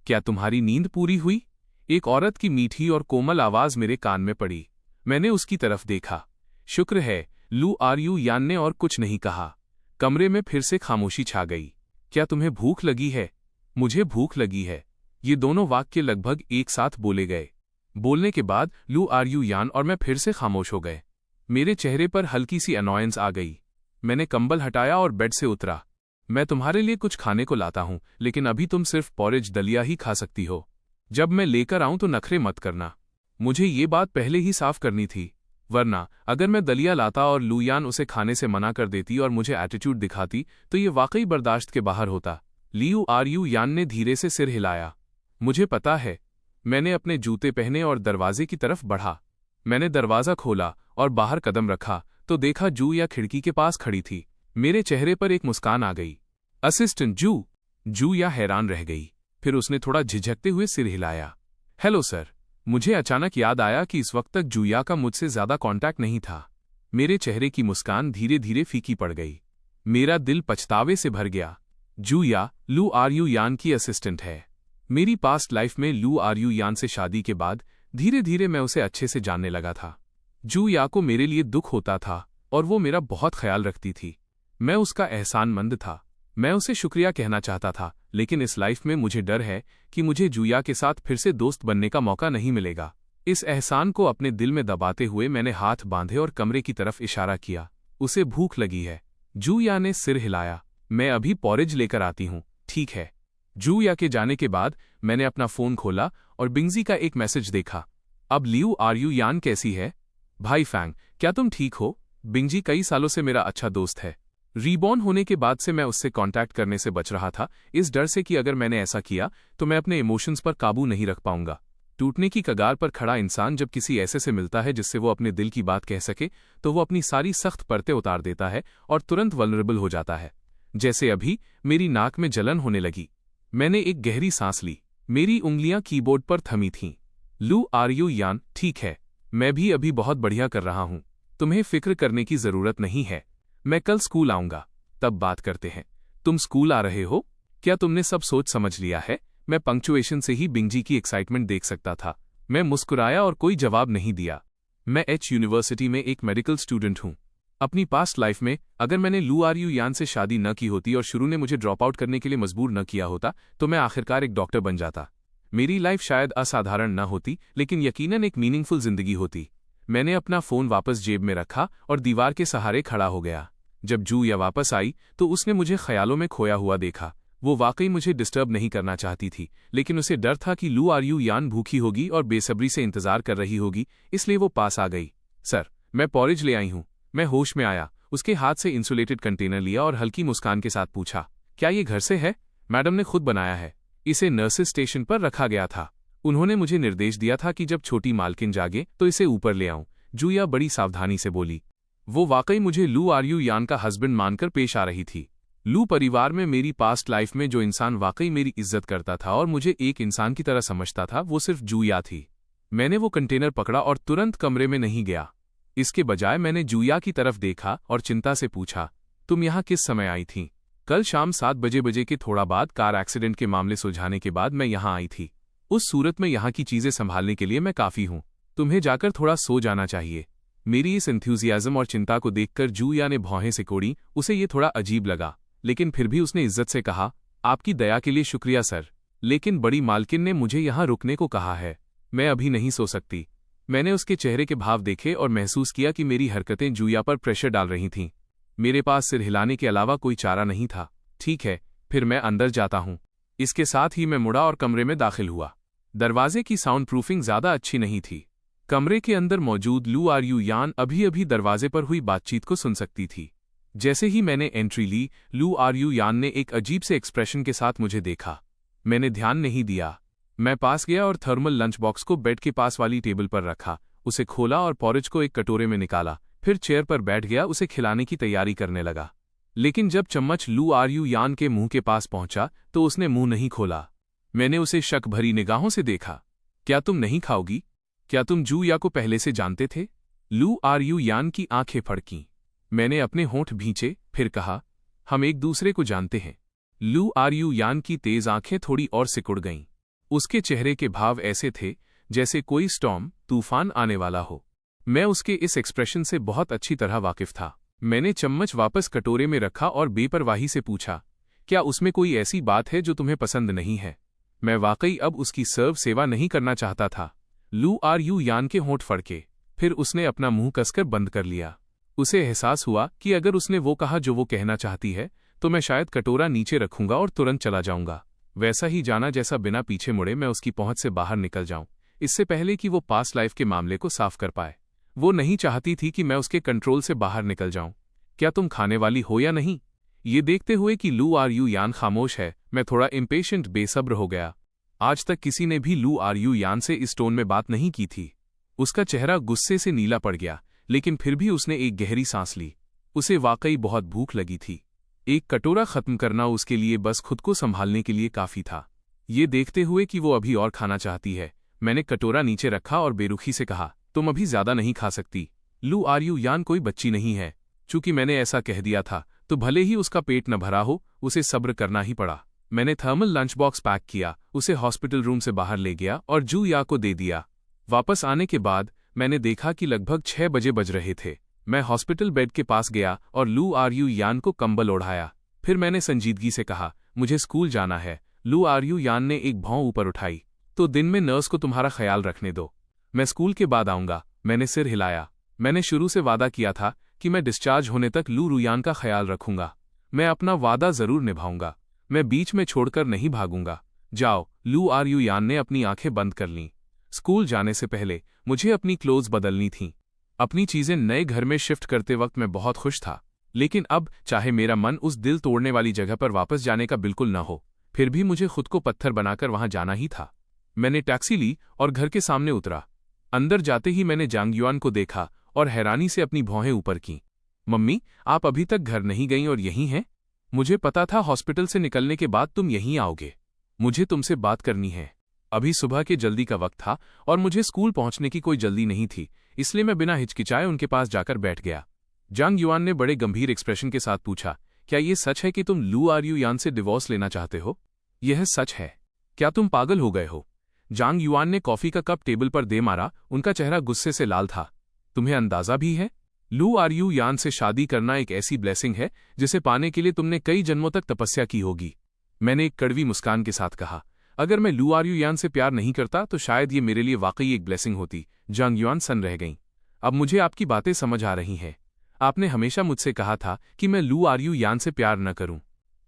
क्या तुम्हारी नींद पूरी हुई? एक औरत की मीठी और कोमल आवाज़ मेरे कान में पड़ी। मैंने उसकी तरफ देखा। शुक्र है, लू आर यू यान ने और कुछ नहीं कहा। कमरे में फिर से खामोशी छा गई। क्या तुम्हें भूख लगी है? मुझे भूख लगी है। ये दोनों वाक्य लगभग एक साथ बोले गए। बोलने के बाद लू आर यू यान और मैं फिर से खामोश हो गए। मेरे चेहरे पर हल्की सी अनॉयंस आ गई। मैंने कंबल हटाया और बेड से उतरा। मैं तुम्हारे लिए कुछ खाने को लाता हूं, लेकिन अभी तुम सिर्फ पॉरेज दलिया ही खा सकती हो। जब मैं लेकर आऊं तो नखरे मत करना। मुझे ये बात पहले ही साफ करनी थी, वरना अगर मैं दलिया लाता और लू यान उसे खाने से मना कर देती और मुझे एटीट्यूड दिखाती तो ये वाकई बर्दाश्त के बाहर होता। लियू आर यू यान ने धीरे से सिर हिलाया। मुझे पता है। मैंने अपने जूते पहने और दरवाजे की तरफ बढ़ा। मैंने दरवाज़ा खोला और बाहर कदम रखा तो देखा जू या खिड़की के पास खड़ी थी। मेरे चेहरे पर एक मुस्कान आ गई। असिस्टेंट जू। जू या हैरान रह गई। फिर उसने थोड़ा झिझकते हुए सिर हिलाया। Hello sir. मुझे अचानक याद आया कि इस वक्त तक जूया का मुझसे ज्यादा कांटेक्ट नहीं था। मेरे चेहरे की मुस्कान धीरे धीरे फीकी पड़ गई। मेरा दिल पछतावे से भर गया। जूया लू आर यू यान की असिस्टेंट है। मेरी पास्ट लाइफ में लू आर यू यान से शादी के बाद धीरे धीरे मैं उसे अच्छे से जानने लगा था। जूया को मेरे लिए दुख होता था और वो मेरा बहुत ख्याल रखती थी। मैं उसका एहसानमंद था। मैं उसे शुक्रिया कहना चाहता था, लेकिन इस लाइफ में मुझे डर है कि मुझे जूया के साथ फिर से दोस्त बनने का मौका नहीं मिलेगा। इस एहसान को अपने दिल में दबाते हुए मैंने हाथ बांधे और कमरे की तरफ इशारा किया। उसे भूख लगी है। जूया ने सिर हिलाया। मैं अभी पॉरेज लेकर आती हूँ, ठीक है। जूया के जाने के बाद मैंने अपना फ़ोन खोला और बिंगजी का एक मैसेज देखा। अब लियू आर यू यान कैसी है? भाई फैंग, क्या तुम ठीक हो? बिंगजी कई सालों से मेरा अच्छा दोस्त है। रीबॉर्न होने के बाद से मैं उससे कांटेक्ट करने से बच रहा था, इस डर से कि अगर मैंने ऐसा किया तो मैं अपने इमोशंस पर काबू नहीं रख पाऊंगा। टूटने की कगार पर खड़ा इंसान जब किसी ऐसे से मिलता है जिससे वो अपने दिल की बात कह सके तो वो अपनी सारी सख्त परतें उतार देता है और तुरंत वल्नरेबल हो जाता है। जैसे अभी मेरी नाक में जलन होने लगी। मैंने एक गहरी सांस ली। मेरी उंगलियां कीबोर्ड पर थमी थीं। लू आर यू यान, ठीक है, मैं भी अभी बहुत बढ़िया कर रहा हूं। तुम्हें फिक्र करने की जरूरत नहीं है। मैं कल स्कूल आऊंगा, तब बात करते हैं। तुम स्कूल आ रहे हो? क्या तुमने सब सोच समझ लिया है? मैं पंक्चुएशन से ही बिंगजी की एक्साइटमेंट देख सकता था। मैं मुस्कुराया और कोई जवाब नहीं दिया। मैं एच यूनिवर्सिटी में एक मेडिकल स्टूडेंट हूं। अपनी पास्ट लाइफ में अगर मैंने लू आर यू यान से शादी न की होती और शुरू ने मुझे ड्रॉप आउट करने के लिए मजबूर न किया होता तो मैं आखिरकार एक डॉक्टर बन जाता। मेरी लाइफ शायद असाधारण न होती, लेकिन यकीनन एक मीनिंगफुल जिंदगी होती। मैंने अपना फ़ोन वापस जेब में रखा और दीवार के सहारे खड़ा हो गया। जब जूया वापस आई तो उसने मुझे ख्यालों में खोया हुआ देखा। वो वाकई मुझे डिस्टर्ब नहीं करना चाहती थी, लेकिन उसे डर था कि लू आर यू यान भूखी होगी और बेसब्री से इंतजार कर रही होगी, इसलिए वो पास आ गई। सर, मैं पॉरेज ले आई हूँ। मैं होश में आया, उसके हाथ से इंसुलेटेड कंटेनर लिया और हल्की मुस्कान के साथ पूछा, क्या ये घर से है? मैडम ने खुद बनाया है। इसे नर्सेस स्टेशन पर रखा गया था। उन्होंने मुझे निर्देश दिया था कि जब छोटी मालकिन जागे तो इसे ऊपर ले आऊं। जूया बड़ी सावधानी से बोली। वो वाकई मुझे लू आर यू यान का हस्बैंड मानकर पेश आ रही थी। लू परिवार में मेरी पास्ट लाइफ में जो इंसान वाकई मेरी इज्जत करता था और मुझे एक इंसान की तरह समझता था, वो सिर्फ जूया थी। मैंने वो कंटेनर पकड़ा और तुरंत कमरे में नहीं गया। इसके बजाय मैंने जूया की तरफ देखा और चिंता से पूछा, तुम यहाँ किस समय आई थी? कल शाम 7 बजे के थोड़ा बाद कार एक्सीडेंट के मामले सुलझाने के बाद मैं यहाँ आई थी। उस सूरत में यहाँ की चीजें संभालने के लिए मैं काफी हूँ। तुम्हें जाकर थोड़ा सो जाना चाहिए। मेरी इस एंथुसियाज्म और चिंता को देखकर जूया ने भौहें सिकोड़ी। उसे ये थोड़ा अजीब लगा, लेकिन फिर भी उसने इज्जत से कहा, आपकी दया के लिए शुक्रिया सर, लेकिन बड़ी मालकिन ने मुझे यहाँ रुकने को कहा है। मैं अभी नहीं सो सकती। मैंने उसके चेहरे के भाव देखे और महसूस किया कि मेरी हरकतें जूया पर प्रेशर डाल रही थीं। मेरे पास सिर हिलाने के अलावा कोई चारा नहीं था। ठीक है, फिर मैं अंदर जाता हूँ। इसके साथ ही मैं मुड़ा और कमरे में दाखिल हुआ। दरवाजे की साउंड प्रूफिंग ज्यादा अच्छी नहीं थी। कमरे के अंदर मौजूद लू आर यान अभी अभी दरवाजे पर हुई बातचीत को सुन सकती थी। जैसे ही मैंने एंट्री ली, लू आर यान ने एक अजीब से एक्सप्रेशन के साथ मुझे देखा। मैंने ध्यान नहीं दिया। मैं पास गया और थर्मल लंच बॉक्स को बेड के पास वाली टेबल पर रखा, उसे खोला और पॉरेज को एक कटोरे में निकाला, फिर चेयर पर बैठ गया, उसे खिलाने की तैयारी करने लगा। लेकिन जब चम्मच लू आर यान के मुंह के पास पहुंचा तो उसने मुंह नहीं खोला। मैंने उसे शक भरी निगाहों से देखा। क्या तुम नहीं खाओगी? क्या तुम जू या को पहले से जानते थे? लू आर यान की आंखें फड़कीं। मैंने अपने होंठ भींचे, फिर कहा, हम एक दूसरे को जानते हैं। लू आर यान की तेज आंखें थोड़ी और सिकुड़ गईं। उसके चेहरे के भाव ऐसे थे जैसे कोई स्टॉर्म, तूफान आने वाला हो। मैं उसके इस एक्सप्रेशन से बहुत अच्छी तरह वाकिफ था। मैंने चम्मच वापस कटोरे में रखा और बेपरवाही से पूछा, क्या उसमें कोई ऐसी बात है जो तुम्हें पसंद नहीं है? मैं वाकई अब उसकी सर्व सेवा नहीं करना चाहता था। लू आर यान के होंठ फड़के, फिर उसने अपना मुंह कसकर बंद कर लिया। उसे एहसास हुआ कि अगर उसने वो कहा जो वो कहना चाहती है तो मैं शायद कटोरा नीचे रखूंगा और तुरंत चला जाऊंगा। वैसा ही जाना जैसा बिना पीछे मुड़े मैं उसकी पहुंच से बाहर निकल जाऊं, इससे पहले कि वो पास्ट लाइफ के मामले को साफ कर पाए। वो नहीं चाहती थी कि मैं उसके कंट्रोल से बाहर निकल जाऊं। क्या तुम खाने वाली हो या नहीं? ये देखते हुए कि लू आर यान खामोश है, मैं थोड़ा इम्पेशेंट, बेसब्र हो गया। आज तक किसी ने भी लू आर यान से इस टोन में बात नहीं की थी। उसका चेहरा गुस्से से नीला पड़ गया, लेकिन फिर भी उसने एक गहरी सांस ली। उसे वाकई बहुत भूख लगी थी। एक कटोरा खत्म करना उसके लिए बस खुद को संभालने के लिए काफी था। ये देखते हुए कि वो अभी और खाना चाहती है, मैंने कटोरा नीचे रखा और बेरुखी से कहा, तुम अभी ज्यादा नहीं खा सकती। लू आर यान कोई बच्ची नहीं है। चूंकि मैंने ऐसा कह दिया था तो भले ही उसका पेट न भरा हो, उसे सब्र करना ही पड़ा। मैंने थर्मल लंच बॉक्स पैक किया, उसे हॉस्पिटल रूम से बाहर ले गया और जू या को दे दिया। वापस आने के बाद मैंने देखा कि लगभग 6 बजे बज रहे थे। मैं हॉस्पिटल बेड के पास गया और लू आर यान को कंबल ओढ़ाया। फिर मैंने संजीदगी से कहा, मुझे स्कूल जाना है। लू आर यान ने एक भौं ऊपर उठाई। तो दिन में नर्स को तुम्हारा ख्याल रखने दो, मैं स्कूल के बाद आऊंगा। मैंने सिर हिलाया। मैंने शुरू से वादा किया था कि मैं डिस्चार्ज होने तक लू यान का ख्याल रखूंगा। मैं अपना वादा जरूर निभाऊंगा। मैं बीच में छोड़कर नहीं भागूंगा। जाओ। लू आर यान ने अपनी आंखें बंद कर लीं। स्कूल जाने से पहले मुझे अपनी क्लोज बदलनी थीं। अपनी चीजें नए घर में शिफ्ट करते वक्त मैं बहुत खुश था, लेकिन अब चाहे मेरा मन उस दिल तोड़ने वाली जगह पर वापस जाने का बिल्कुल न हो, फिर भी मुझे खुद को पत्थर बनाकर वहां जाना ही था। मैंने टैक्सी ली और घर के सामने उतरा। अंदर जाते ही मैंने जांग युआन को देखा और हैरानी से अपनी भौहें ऊपर कीं। मम्मी, आप अभी तक घर नहीं गईं और यहीं हैं? मुझे पता था हॉस्पिटल से निकलने के बाद तुम यहीं आओगे। मुझे तुमसे बात करनी है। अभी सुबह के जल्दी का वक्त था और मुझे स्कूल पहुंचने की कोई जल्दी नहीं थी, इसलिए मैं बिना हिचकिचाए उनके पास जाकर बैठ गया। जांग युआन ने बड़े गंभीर एक्सप्रेशन के साथ पूछा, क्या ये सच है कि तुम लू आर यान से डिवोर्स लेना चाहते हो? यह सच है। क्या तुम पागल हो गए हो? जांग युआन ने कॉफी का कप टेबल पर दे मारा, उनका चेहरा गुस्से से लाल था। तुम्हें अंदाजा भी है? लू आर यान से शादी करना एक ऐसी ब्लेसिंग है जिसे पाने के लिए तुमने कई जन्मों तक तपस्या की होगी। मैंने एक कड़वी मुस्कान के साथ कहा, अगर मैं लू आर यान से प्यार नहीं करता तो शायद ये मेरे लिए वाकई एक ब्लेसिंग होती। जांग युआन सन रह गईं। अब मुझे आपकी बातें समझ आ रही हैं। आपने हमेशा मुझसे कहा था कि मैं लू आर यान से प्यार न करूं।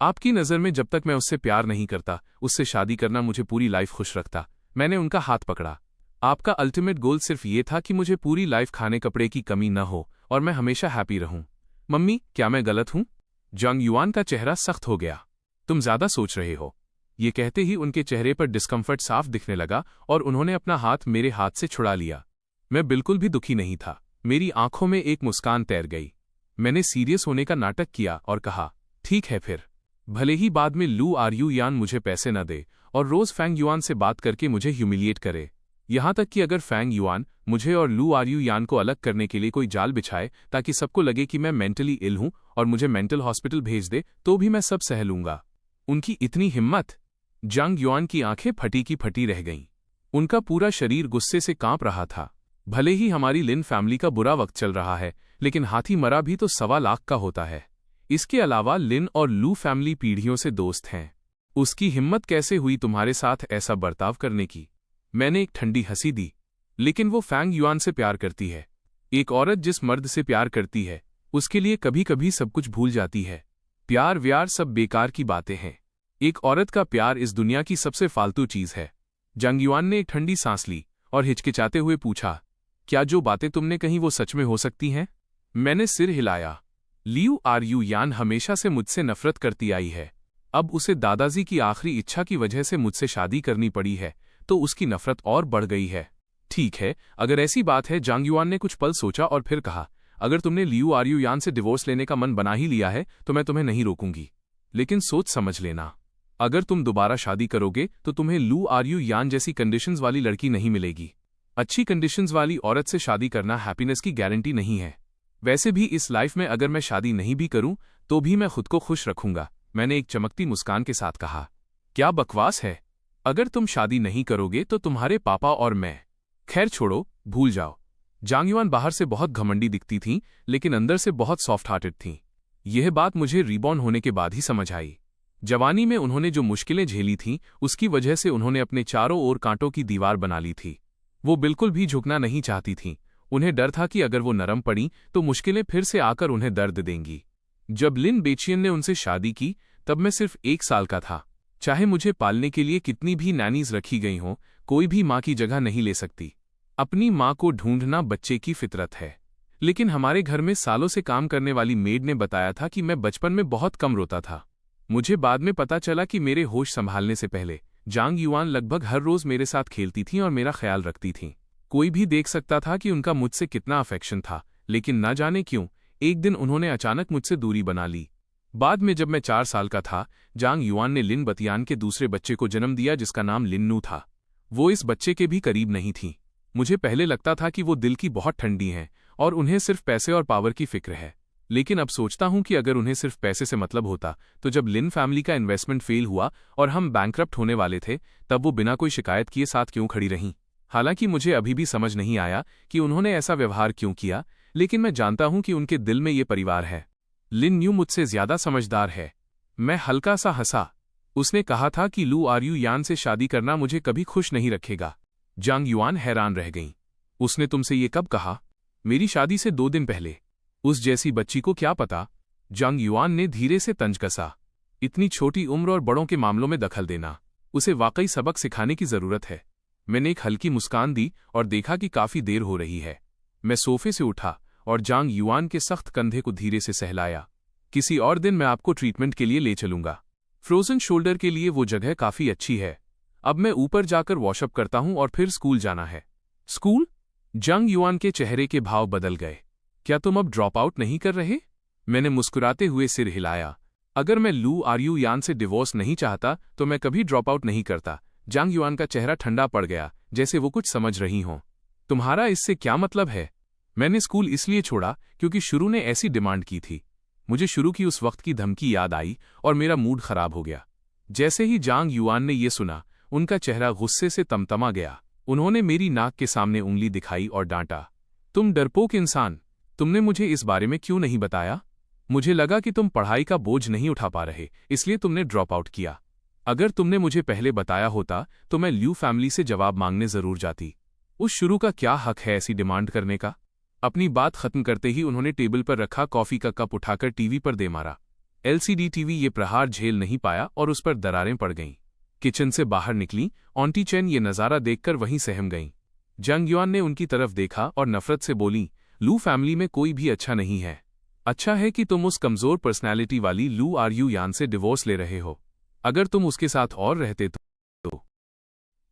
आपकी नज़र में जब तक मैं उससे प्यार नहीं करता, उससे शादी करना मुझे पूरी लाइफ खुश रखता। मैंने उनका हाथ पकड़ा। आपका अल्टीमेट गोल सिर्फ ये था कि मुझे पूरी लाइफ खाने कपड़े की कमी न हो और मैं हमेशा हैप्पी रहूं। मम्मी, क्या मैं गलत हूं? जांग युआन का चेहरा सख्त हो गया। तुम ज्यादा सोच रहे हो। ये कहते ही उनके चेहरे पर डिस्कम्फर्ट साफ दिखने लगा और उन्होंने अपना हाथ मेरे हाथ से छुड़ा लिया। मैं बिल्कुल भी दुखी नहीं था। मेरी आंखों में एक मुस्कान तैर गई। मैंने सीरियस होने का नाटक किया और कहा, ठीक है फिर। भले ही बाद में लू आर यान मुझे पैसे न दे और रोज फैंग युआन से बात करके मुझे ह्यूमिलिएट करे, यहां तक कि अगर फैंग युआन मुझे और लू आर यान को अलग करने के लिए कोई जाल बिछाए ताकि सबको लगे कि मैं मेंटली इल हूं और मुझे मेंटल हॉस्पिटल भेज दे, तो भी मैं सब सह लूंगा। उनकी इतनी हिम्मत! जांग युआन की आंखें फटी की फटी रह गईं। उनका पूरा शरीर गुस्से से कांप रहा था। भले ही हमारी लिन फैमिली का बुरा वक्त चल रहा है, लेकिन हाथी मरा भी तो 1.25 लाख का होता है। इसके अलावा लिन और लू फैमिली पीढ़ियों से दोस्त हैं। उसकी हिम्मत कैसे हुई तुम्हारे साथ ऐसा बर्ताव करने की? मैंने एक ठंडी हंसी दी। लेकिन वो फैंग युआन से प्यार करती है। एक औरत जिस मर्द से प्यार करती है, उसके लिए कभी कभी सब कुछ भूल जाती है। प्यार व्यार सब बेकार की बातें हैं। एक औरत का प्यार इस दुनिया की सबसे फालतू चीज है। जांग युआन ने एक ठंडी सांस ली और हिचकिचाते हुए पूछा, क्या जो बातें तुमने कही वो सच में हो सकती हैं? मैंने सिर हिलाया। लियू आरयू यान हमेशा से मुझसे नफरत करती आई है। अब उसे दादाजी की आखिरी इच्छा की वजह से मुझसे शादी करनी पड़ी है, तो उसकी नफरत और बढ़ गई है। ठीक है, अगर ऐसी बात है। जांग युआन ने कुछ पल सोचा और फिर कहा, अगर तुमने लियू आरयू यान से डिवोर्स लेने का मन बना ही लिया है तो मैं तुम्हें नहीं रोकूंगी। लेकिन सोच समझ लेना, अगर तुम दोबारा शादी करोगे तो तुम्हें लू आरयू यान जैसी कंडीशंस वाली लड़की नहीं मिलेगी। अच्छी कंडीशंस वाली औरत से शादी करना हैप्पीनेस की गारंटी नहीं है। वैसे भी इस लाइफ में अगर मैं शादी नहीं भी करूं तो भी मैं खुद को खुश रखूंगा, मैंने एक चमकती मुस्कान के साथ कहा। क्या बकवास है? अगर तुम शादी नहीं करोगे तो तुम्हारे पापा और मैं। खैर छोड़ो, भूल जाओ। जांग युआन बाहर से बहुत घमंडी दिखती थीं, लेकिन अंदर से बहुत सॉफ्ट हार्टेड थीं। यह बात मुझे रीबॉर्न होने के बाद ही समझ आई। जवानी में उन्होंने जो मुश्किलें झेली थीं, उसकी वजह से उन्होंने अपने चारों ओर कांटों की दीवार बना ली थी। वो बिल्कुल भी झुकना नहीं चाहती थीं। उन्हें डर था कि अगर वो नरम पड़ी तो मुश्किलें फिर से आकर उन्हें दर्द देंगी। जब लिन बेचियन ने उनसे शादी की तब मैं सिर्फ 1 साल का था। चाहे मुझे पालने के लिए कितनी भी नैनीज रखी गई हों, कोई भी माँ की जगह नहीं ले सकती। अपनी माँ को ढूंढना बच्चे की फितरत है। लेकिन हमारे घर में सालों से काम करने वाली मेड ने बताया था कि मैं बचपन में बहुत कम रोता था। मुझे बाद में पता चला कि मेरे होश संभालने से पहले जांग युआन लगभग हर रोज मेरे साथ खेलती थीं और मेरा ख्याल रखती थीं। कोई भी देख सकता था कि उनका मुझसे कितना अफेक्शन था, लेकिन न जाने क्यों एक दिन उन्होंने अचानक मुझसे दूरी बना ली। बाद में जब मैं 4 साल का था, जांग युआन ने लिन बतियान के दूसरे बच्चे को जन्म दिया जिसका नाम लिन्नू था। वो इस बच्चे के भी करीब नहीं थी। मुझे पहले लगता था कि वो दिल की बहुत ठंडी हैं और उन्हें सिर्फ पैसे और पावर की फिक्र है। लेकिन अब सोचता हूं कि अगर उन्हें सिर्फ पैसे से मतलब होता तो जब लिन फैमिली का इन्वेस्टमेंट फेल हुआ और हम बैंकरप्ट होने वाले थे तब वो बिना कोई शिकायत किए साथ क्यों खड़ी रहीं। हालांकि मुझे अभी भी समझ नहीं आया कि उन्होंने ऐसा व्यवहार क्यों किया, लेकिन मैं जानता हूं कि उनके दिल में ये परिवार है। लिन न्यू मुझसे ज्यादा समझदार है। मैं हल्का सा हंसा। उसने कहा था कि लू आरयू यान से शादी करना मुझे कभी खुश नहीं रखेगा। जांग युआन हैरान रह गईं। उसने तुमसे ये कब कहा? मेरी शादी से 2 दिन पहले। उस जैसी बच्ची को क्या पता? जांग युआन ने धीरे से तंज कसा। इतनी छोटी उम्र और बड़ों के मामलों में दखल देना, उसे वाकई सबक सिखाने की जरूरत है। मैंने एक हल्की मुस्कान दी और देखा कि काफी देर हो रही है। मैं सोफे से उठा और जांग युआन के सख्त कंधे को धीरे से सहलाया। किसी और दिन मैं आपको ट्रीटमेंट के लिए ले चलूंगा। फ्रोजन शोल्डर के लिए वो जगह काफी अच्छी है। अब मैं ऊपर जाकर वॉशअप करता हूं और फिर स्कूल जाना है। स्कूल? जांग युआन के चेहरे के भाव बदल गए। क्या तुम अब ड्रॉप आउट नहीं कर रहे? मैंने मुस्कुराते हुए सिर हिलाया। अगर मैं लू आरयू यान से डिवोर्स नहीं चाहता तो मैं कभी ड्रॉप आउट नहीं करता। जांग युआन का चेहरा ठंडा पड़ गया, जैसे वो कुछ समझ रही हों। तुम्हारा इससे क्या मतलब है? मैंने स्कूल इसलिए छोड़ा क्योंकि शुरू ने ऐसी डिमांड की थी। मुझे शुरू की उस वक्त की धमकी याद आई और मेरा मूड खराब हो गया। जैसे ही जांग युआन ने यह सुना, उनका चेहरा गुस्से से तमतमा गया। उन्होंने मेरी नाक के सामने उंगली दिखाई और डांटा, तुम डरपोक इंसान, तुमने मुझे इस बारे में क्यों नहीं बताया? मुझे लगा कि तुम पढ़ाई का बोझ नहीं उठा पा रहे, इसलिए तुमने ड्रॉप आउट किया। अगर तुमने मुझे पहले बताया होता तो मैं ल्यू फैमिली से जवाब मांगने जरूर जाती। उस शुरू का क्या हक है ऐसी डिमांड करने का? अपनी बात खत्म करते ही उन्होंने टेबल पर रखा कॉफी का कप उठाकर टीवी पर दे मारा। एलसीडी टीवी ये प्रहार झेल नहीं पाया और उस पर दरारें पड़ गईं। किचन से बाहर निकली ऑन्टी चेन ये नज़ारा देखकर वहीं सहम गईं। जांग युआन ने उनकी तरफ देखा और नफरत से बोली, लू फैमिली में कोई भी अच्छा नहीं है। अच्छा है कि तुम उस कमजोर पर्सनैलिटी वाली लू आरयू यान से डिवोर्स ले रहे हो। अगर तुम उसके साथ और रहते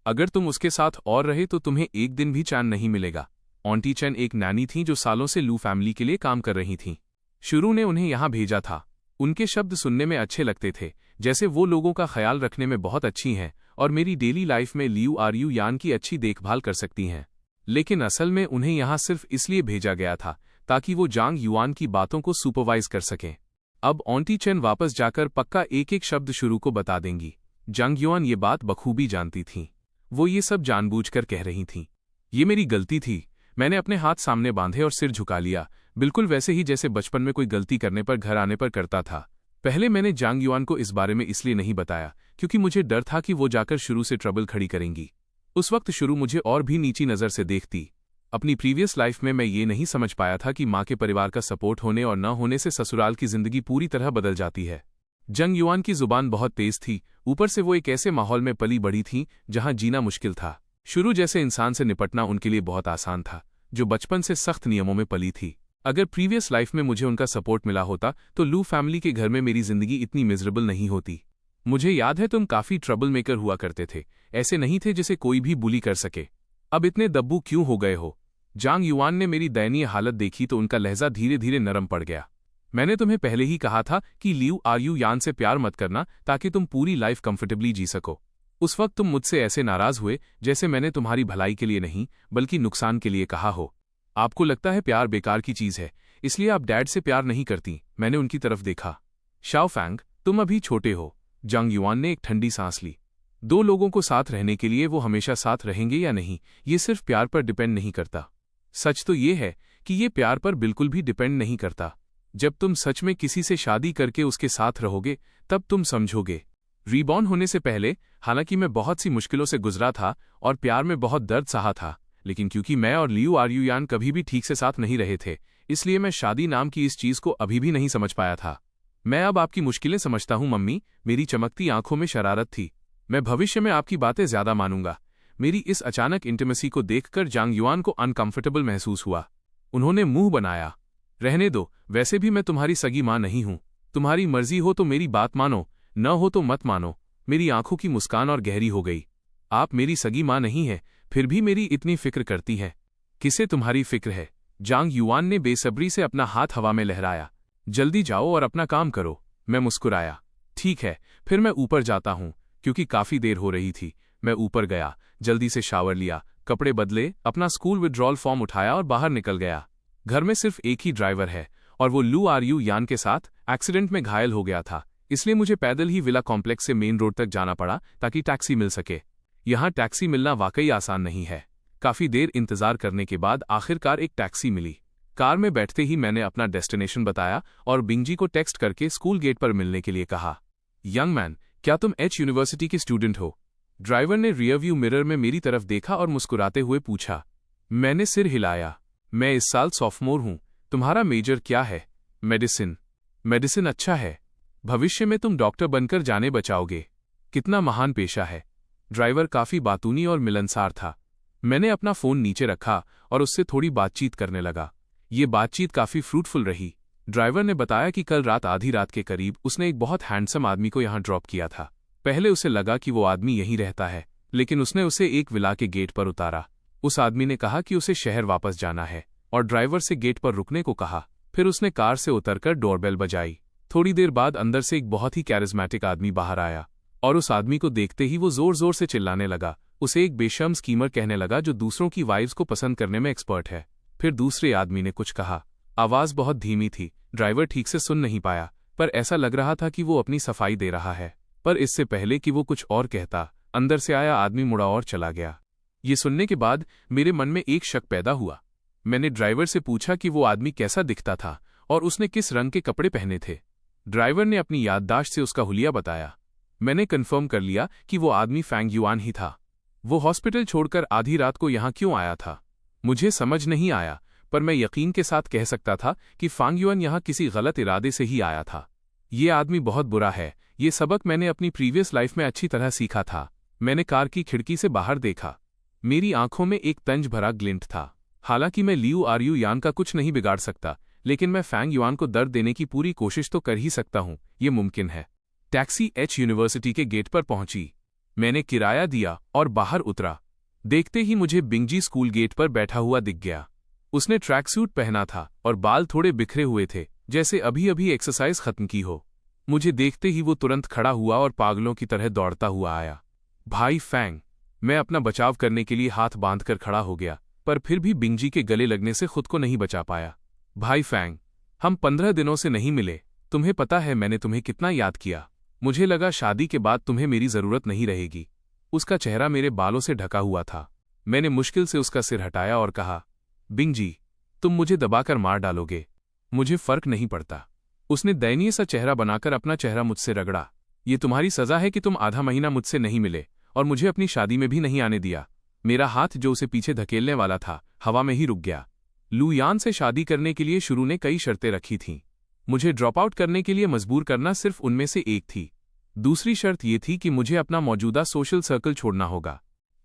अगर तुम उसके साथ और रहे तो तुम्हें एक दिन भी चैन नहीं मिलेगा। ऑन्टी चेन एक नैनी थीं जो सालों से लू फैमिली के लिए काम कर रही थीं। शुरू ने उन्हें यहां भेजा था। उनके शब्द सुनने में अच्छे लगते थे, जैसे वो लोगों का ख्याल रखने में बहुत अच्छी हैं और मेरी डेली लाइफ में लू आरयू यान की अच्छी देखभाल कर सकती हैं। लेकिन असल में उन्हें यहां सिर्फ इसलिए भेजा गया था ताकि वो जांग युआन की बातों को सुपरवाइज कर सकें। अब ऑन्टी चेन वापस जाकर पक्का एक एक शब्द शुरू को बता देंगी। जांग युआन ये बात बखूबी जानती थीं। वो ये सब जानबूझकर कह रही थीं। ये मेरी गलती थी। मैंने अपने हाथ सामने बांधे और सिर झुका लिया, बिल्कुल वैसे ही जैसे बचपन में कोई गलती करने पर घर आने पर करता था। पहले मैंने जांग युआन को इस बारे में इसलिए नहीं बताया क्योंकि मुझे डर था कि वो जाकर शुरू से ट्रबल खड़ी करेंगी। उस वक्त शुरू मुझे और भी नीची नज़र से देखती। अपनी प्रीवियस लाइफ में मैं ये नहीं समझ पाया था कि माँ के परिवार का सपोर्ट होने और न होने से ससुराल की जिंदगी पूरी तरह बदल जाती है। जांग युआन की जुबान बहुत तेज थी, ऊपर से वो एक ऐसे माहौल में पली बढ़ी थी जहां जीना मुश्किल था। शुरू जैसे इंसान से निपटना उनके लिए बहुत आसान था, जो बचपन से सख्त नियमों में पली थी। अगर प्रीवियस लाइफ में मुझे उनका सपोर्ट मिला होता तो लू फैमिली के घर में मेरी जिंदगी इतनी मिजरेबल नहीं होती। मुझे याद है तुम काफी ट्रबल मेकर हुआ करते थे, ऐसे नहीं थे जिसे कोई भी बुली कर सके। अब इतने दब्बू क्यों हो गए हो? जांग युआन ने मेरी दयनीय हालत देखी तो उनका लहजा धीरे धीरे नरम पड़ गया। मैंने तुम्हें पहले ही कहा था कि लियू आर्यू यान से प्यार मत करना ताकि तुम पूरी लाइफ कंफर्टेबली जी सको। उस वक्त तुम मुझसे ऐसे नाराज हुए जैसे मैंने तुम्हारी भलाई के लिए नहीं बल्कि नुकसान के लिए कहा हो। आपको लगता है प्यार बेकार की चीज है, इसलिए आप डैड से प्यार नहीं करती। मैंने उनकी तरफ देखा। शाओफैंग, तुम अभी छोटे हो। जांग युआन ने एक ठंडी सांस ली। दो लोगों को साथ रहने के लिए वो हमेशा साथ रहेंगे या नहीं, ये सिर्फ प्यार पर डिपेंड नहीं करता। सच तो ये है कि ये प्यार पर बिल्कुल भी डिपेंड नहीं करता। जब तुम सच में किसी से शादी करके उसके साथ रहोगे तब तुम समझोगे। रीबॉर्न होने से पहले हालांकि मैं बहुत सी मुश्किलों से गुजरा था और प्यार में बहुत दर्द सहा था, लेकिन क्योंकि मैं और लियू आर्यू यान कभी भी ठीक से साथ नहीं रहे थे, इसलिए मैं शादी नाम की इस चीज को अभी भी नहीं समझ पाया था। मैं अब आपकी मुश्किलें समझता हूं मम्मी। मेरी चमकती आंखों में शरारत थी। मैं भविष्य में आपकी बातें ज्यादा मानूंगा। मेरी इस अचानक इंटीमेसी को देखकर जांग युआन को अनकंफर्टेबल महसूस हुआ। उन्होंने मुंह बनाया। रहने दो, वैसे भी मैं तुम्हारी सगी मां नहीं हूं। तुम्हारी मर्जी हो तो मेरी बात मानो, न हो तो मत मानो। मेरी आंखों की मुस्कान और गहरी हो गई। आप मेरी सगी मां नहीं है, फिर भी मेरी इतनी फिक्र करती है। किसे तुम्हारी फिक्र है? जांग युआन ने बेसब्री से अपना हाथ हवा में लहराया। जल्दी जाओ और अपना काम करो। मैं मुस्कुराया। ठीक है, फिर मैं ऊपर जाता हूं। क्योंकि काफी देर हो रही थी, मैं ऊपर गया, जल्दी से शावर लिया, कपड़े बदले, अपना स्कूल विड्रॉल फॉर्म उठाया और बाहर निकल गया। घर में सिर्फ एक ही ड्राइवर है और वो लू आर्यू यान के साथ एक्सीडेंट में घायल हो गया था, इसलिए मुझे पैदल ही विला कॉम्प्लेक्स से मेन रोड तक जाना पड़ा ताकि टैक्सी मिल सके। यहाँ टैक्सी मिलना वाकई आसान नहीं है। काफी देर इंतजार करने के बाद आखिरकार एक टैक्सी मिली। कार में बैठते ही मैंने अपना डेस्टिनेशन बताया और बिंगजी को टेक्स्ट करके स्कूल गेट पर मिलने के लिए कहा। यंग मैन, क्या तुम एच यूनिवर्सिटी के स्टूडेंट हो? ड्राइवर ने रियरव्यू मिरर में मेरी तरफ देखा और मुस्कुराते हुए पूछा। मैंने सिर हिलाया। मैं इस साल सॉफ्टमोर हूं। तुम्हारा मेजर क्या है? मेडिसिन। मेडिसिन अच्छा है। भविष्य में तुम डॉक्टर बनकर जाने बचाओगे। कितना महान पेशा है। ड्राइवर काफी बातूनी और मिलनसार था। मैंने अपना फोन नीचे रखा और उससे थोड़ी बातचीत करने लगा। ये बातचीत काफी फ्रूटफुल रही। ड्राइवर ने बताया कि कल रात आधी रात के करीब उसने एक बहुत हैंडसम आदमी को यहाँ ड्रॉप किया था। पहले उसे लगा कि वो आदमी यहीं रहता है, लेकिन उसने उसे एक विला के गेट पर उतारा। उस आदमी ने कहा कि उसे शहर वापस जाना है और ड्राइवर से गेट पर रुकने को कहा। फिर उसने कार से उतरकर डोरबेल बजाई। थोड़ी देर बाद अंदर से एक बहुत ही कैरिज्मेटिक आदमी बाहर आया और उस आदमी को देखते ही वो जोर जोर से चिल्लाने लगा। उसे एक बेशर्म स्कीमर कहने लगा जो दूसरों की वाइफ्स को पसंद करने में एक्सपर्ट है। फिर दूसरे आदमी ने कुछ कहा। आवाज बहुत धीमी थी, ड्राइवर ठीक से सुन नहीं पाया, पर ऐसा लग रहा था कि वो अपनी सफाई दे रहा है। पर इससे पहले कि वो कुछ और कहता, अंदर से आया आदमी मुड़ा और चला गया। ये सुनने के बाद मेरे मन में एक शक पैदा हुआ। मैंने ड्राइवर से पूछा कि वो आदमी कैसा दिखता था और उसने किस रंग के कपड़े पहने थे। ड्राइवर ने अपनी याददाश्त से उसका हुलिया बताया। मैंने कन्फर्म कर लिया कि वो आदमी फैंग युआन ही था। वो हॉस्पिटल छोड़कर आधी रात को यहाँ क्यों आया था, मुझे समझ नहीं आया, पर मैं यकीन के साथ कह सकता था कि फांग युआन यहाँ किसी गलत इरादे से ही आया था। ये आदमी बहुत बुरा है। ये सबक मैंने अपनी प्रीवियस लाइफ में अच्छी तरह सीखा था। मैंने कार की खिड़की से बाहर देखा। मेरी आंखों में एक तंज भरा ग्लिंट था। हालांकि मैं लियू आर्यू यान का कुछ नहीं बिगाड़ सकता, लेकिन मैं फैंग युआन को दर्द देने की पूरी कोशिश तो कर ही सकता हूं। ये मुमकिन है। टैक्सी एच यूनिवर्सिटी के गेट पर पहुंची। मैंने किराया दिया और बाहर उतरा। देखते ही मुझे बिंगजी स्कूल गेट पर बैठा हुआ दिख गया। उसने ट्रैक सूट पहना था और बाल थोड़े बिखरे हुए थे, जैसे अभी अभी एक्सरसाइज खत्म की हो। मुझे देखते ही वो तुरंत खड़ा हुआ और पागलों की तरह दौड़ता हुआ आया। भाई फैंग। मैं अपना बचाव करने के लिए हाथ बांधकर खड़ा हो गया, पर फिर भी बिंगजी के गले लगने से खुद को नहीं बचा पाया। भाई फैंग, हम 15 दिनों से नहीं मिले। तुम्हें पता है मैंने तुम्हें कितना याद किया। मुझे लगा शादी के बाद तुम्हें मेरी जरूरत नहीं रहेगी। उसका चेहरा मेरे बालों से ढका हुआ था। मैंने मुश्किल से उसका सिर हटाया और कहा, बिंगजी, तुम मुझे दबाकर मार डालोगे, मुझे फर्क नहीं पड़ता। उसने दयनीय सा चेहरा बनाकर अपना चेहरा मुझसे रगड़ा। ये तुम्हारी सजा है कि तुम आधा महीना मुझसे नहीं मिले और मुझे अपनी शादी में भी नहीं आने दिया। मेरा हाथ जो उसे पीछे धकेलने वाला था, हवा में ही रुक गया। लू यान से शादी करने के लिए शुरू ने कई शर्तें रखी थीं। मुझे ड्रॉप आउट करने के लिए मजबूर करना सिर्फ उनमें से एक थी। दूसरी शर्त ये थी कि मुझे अपना मौजूदा सोशल सर्कल छोड़ना होगा।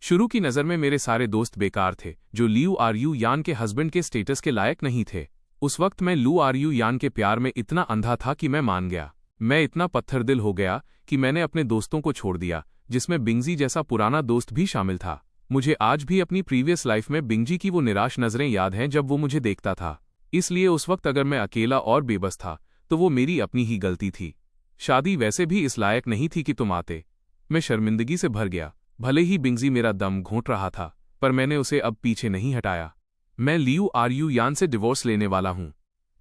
शुरू की नज़र में मेरे सारे दोस्त बेकार थे जो लियू आरयू यान के हस्बैंड के स्टेटस के लायक नहीं थे। उस वक्त मैं लू आरयू यान के प्यार में इतना अंधा था कि मैं मान गया। मैं इतना पत्थरदिल हो गया कि मैंने अपने दोस्तों को छोड़ दिया, जिसमें बिंगजी जैसा पुराना दोस्त भी शामिल था। मुझे आज भी अपनी प्रीवियस लाइफ में बिंगजी की वो निराश नज़रें याद हैं जब वो मुझे देखता था। इसलिए उस वक्त अगर मैं अकेला और बेबस था तो वो मेरी अपनी ही गलती थी। शादी वैसे भी इस लायक नहीं थी कि तुम आते। मैं शर्मिंदगी से भर गया। भले ही बिंगजी मेरा दम घोंट रहा था, पर मैंने उसे अब पीछे नहीं हटाया। मैं लियू आरयू यान से डिवोर्स लेने वाला हूं।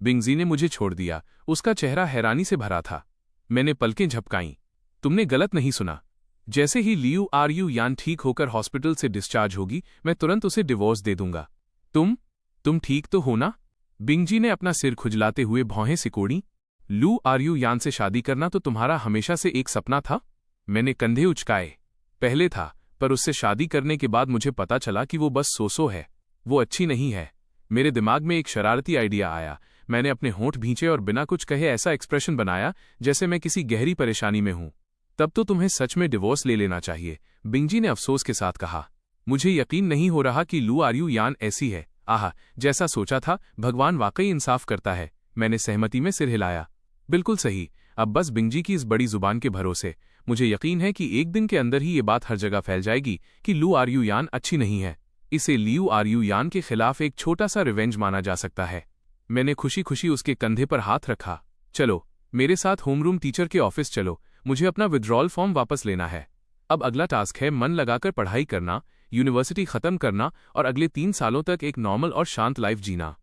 बिंगजी ने मुझे छोड़ दिया। उसका चेहरा हैरानी से भरा था। मैंने पलकें झपकाईं। तुमने गलत नहीं सुना। जैसे ही लियू आरयू यान ठीक होकर हॉस्पिटल से डिस्चार्ज होगी, मैं तुरंत उसे डिवोर्स दे दूंगा। तुम ठीक तो हो ना? बिंगजी ने अपना सिर खुजलाते हुए भौहें सिकोड़ी। लू आरयू यान से शादी करना तो तुम्हारा हमेशा से एक सपना था? मैंने कंधे उचकाए। पहले था, पर उससे शादी करने के बाद मुझे पता चला कि वो बस सो है। वो अच्छी नहीं है। मेरे दिमाग में एक शरारती आइडिया आया। मैंने अपने होंठ भींचे और बिना कुछ कहे ऐसा एक्सप्रेशन बनाया जैसे मैं किसी गहरी परेशानी में हूं। तब तो तुम्हें सच में डिवोर्स ले लेना चाहिए, बिंगजी ने अफसोस के साथ कहा। मुझे यकीन नहीं हो रहा कि लू आरयू यान ऐसी है। आहा, जैसा सोचा था, भगवान वाकई इंसाफ करता है। मैंने सहमति में सिर हिलाया। बिल्कुल सही। अब बस बिंगजी की इस बड़ी जुबान के भरोसे। मुझे यकीन है कि एक दिन के अंदर ही ये बात हर जगह फैल जाएगी कि लू आरयू यान अच्छी नहीं है। इसे लियू आरयू यान के खिलाफ एक छोटा सा रिवेंज माना जा सकता है। मैंने खुशी खुशी उसके कंधे पर हाथ रखा। चलो मेरे साथ होमरूम टीचर के ऑफिस चलो, मुझे अपना विड्रॉल फॉर्म वापस लेना है। अब अगला टास्क है मन लगाकर पढ़ाई करना, यूनिवर्सिटी खत्म करना और अगले 3 सालों तक एक नॉर्मल और शांत लाइफ जीना।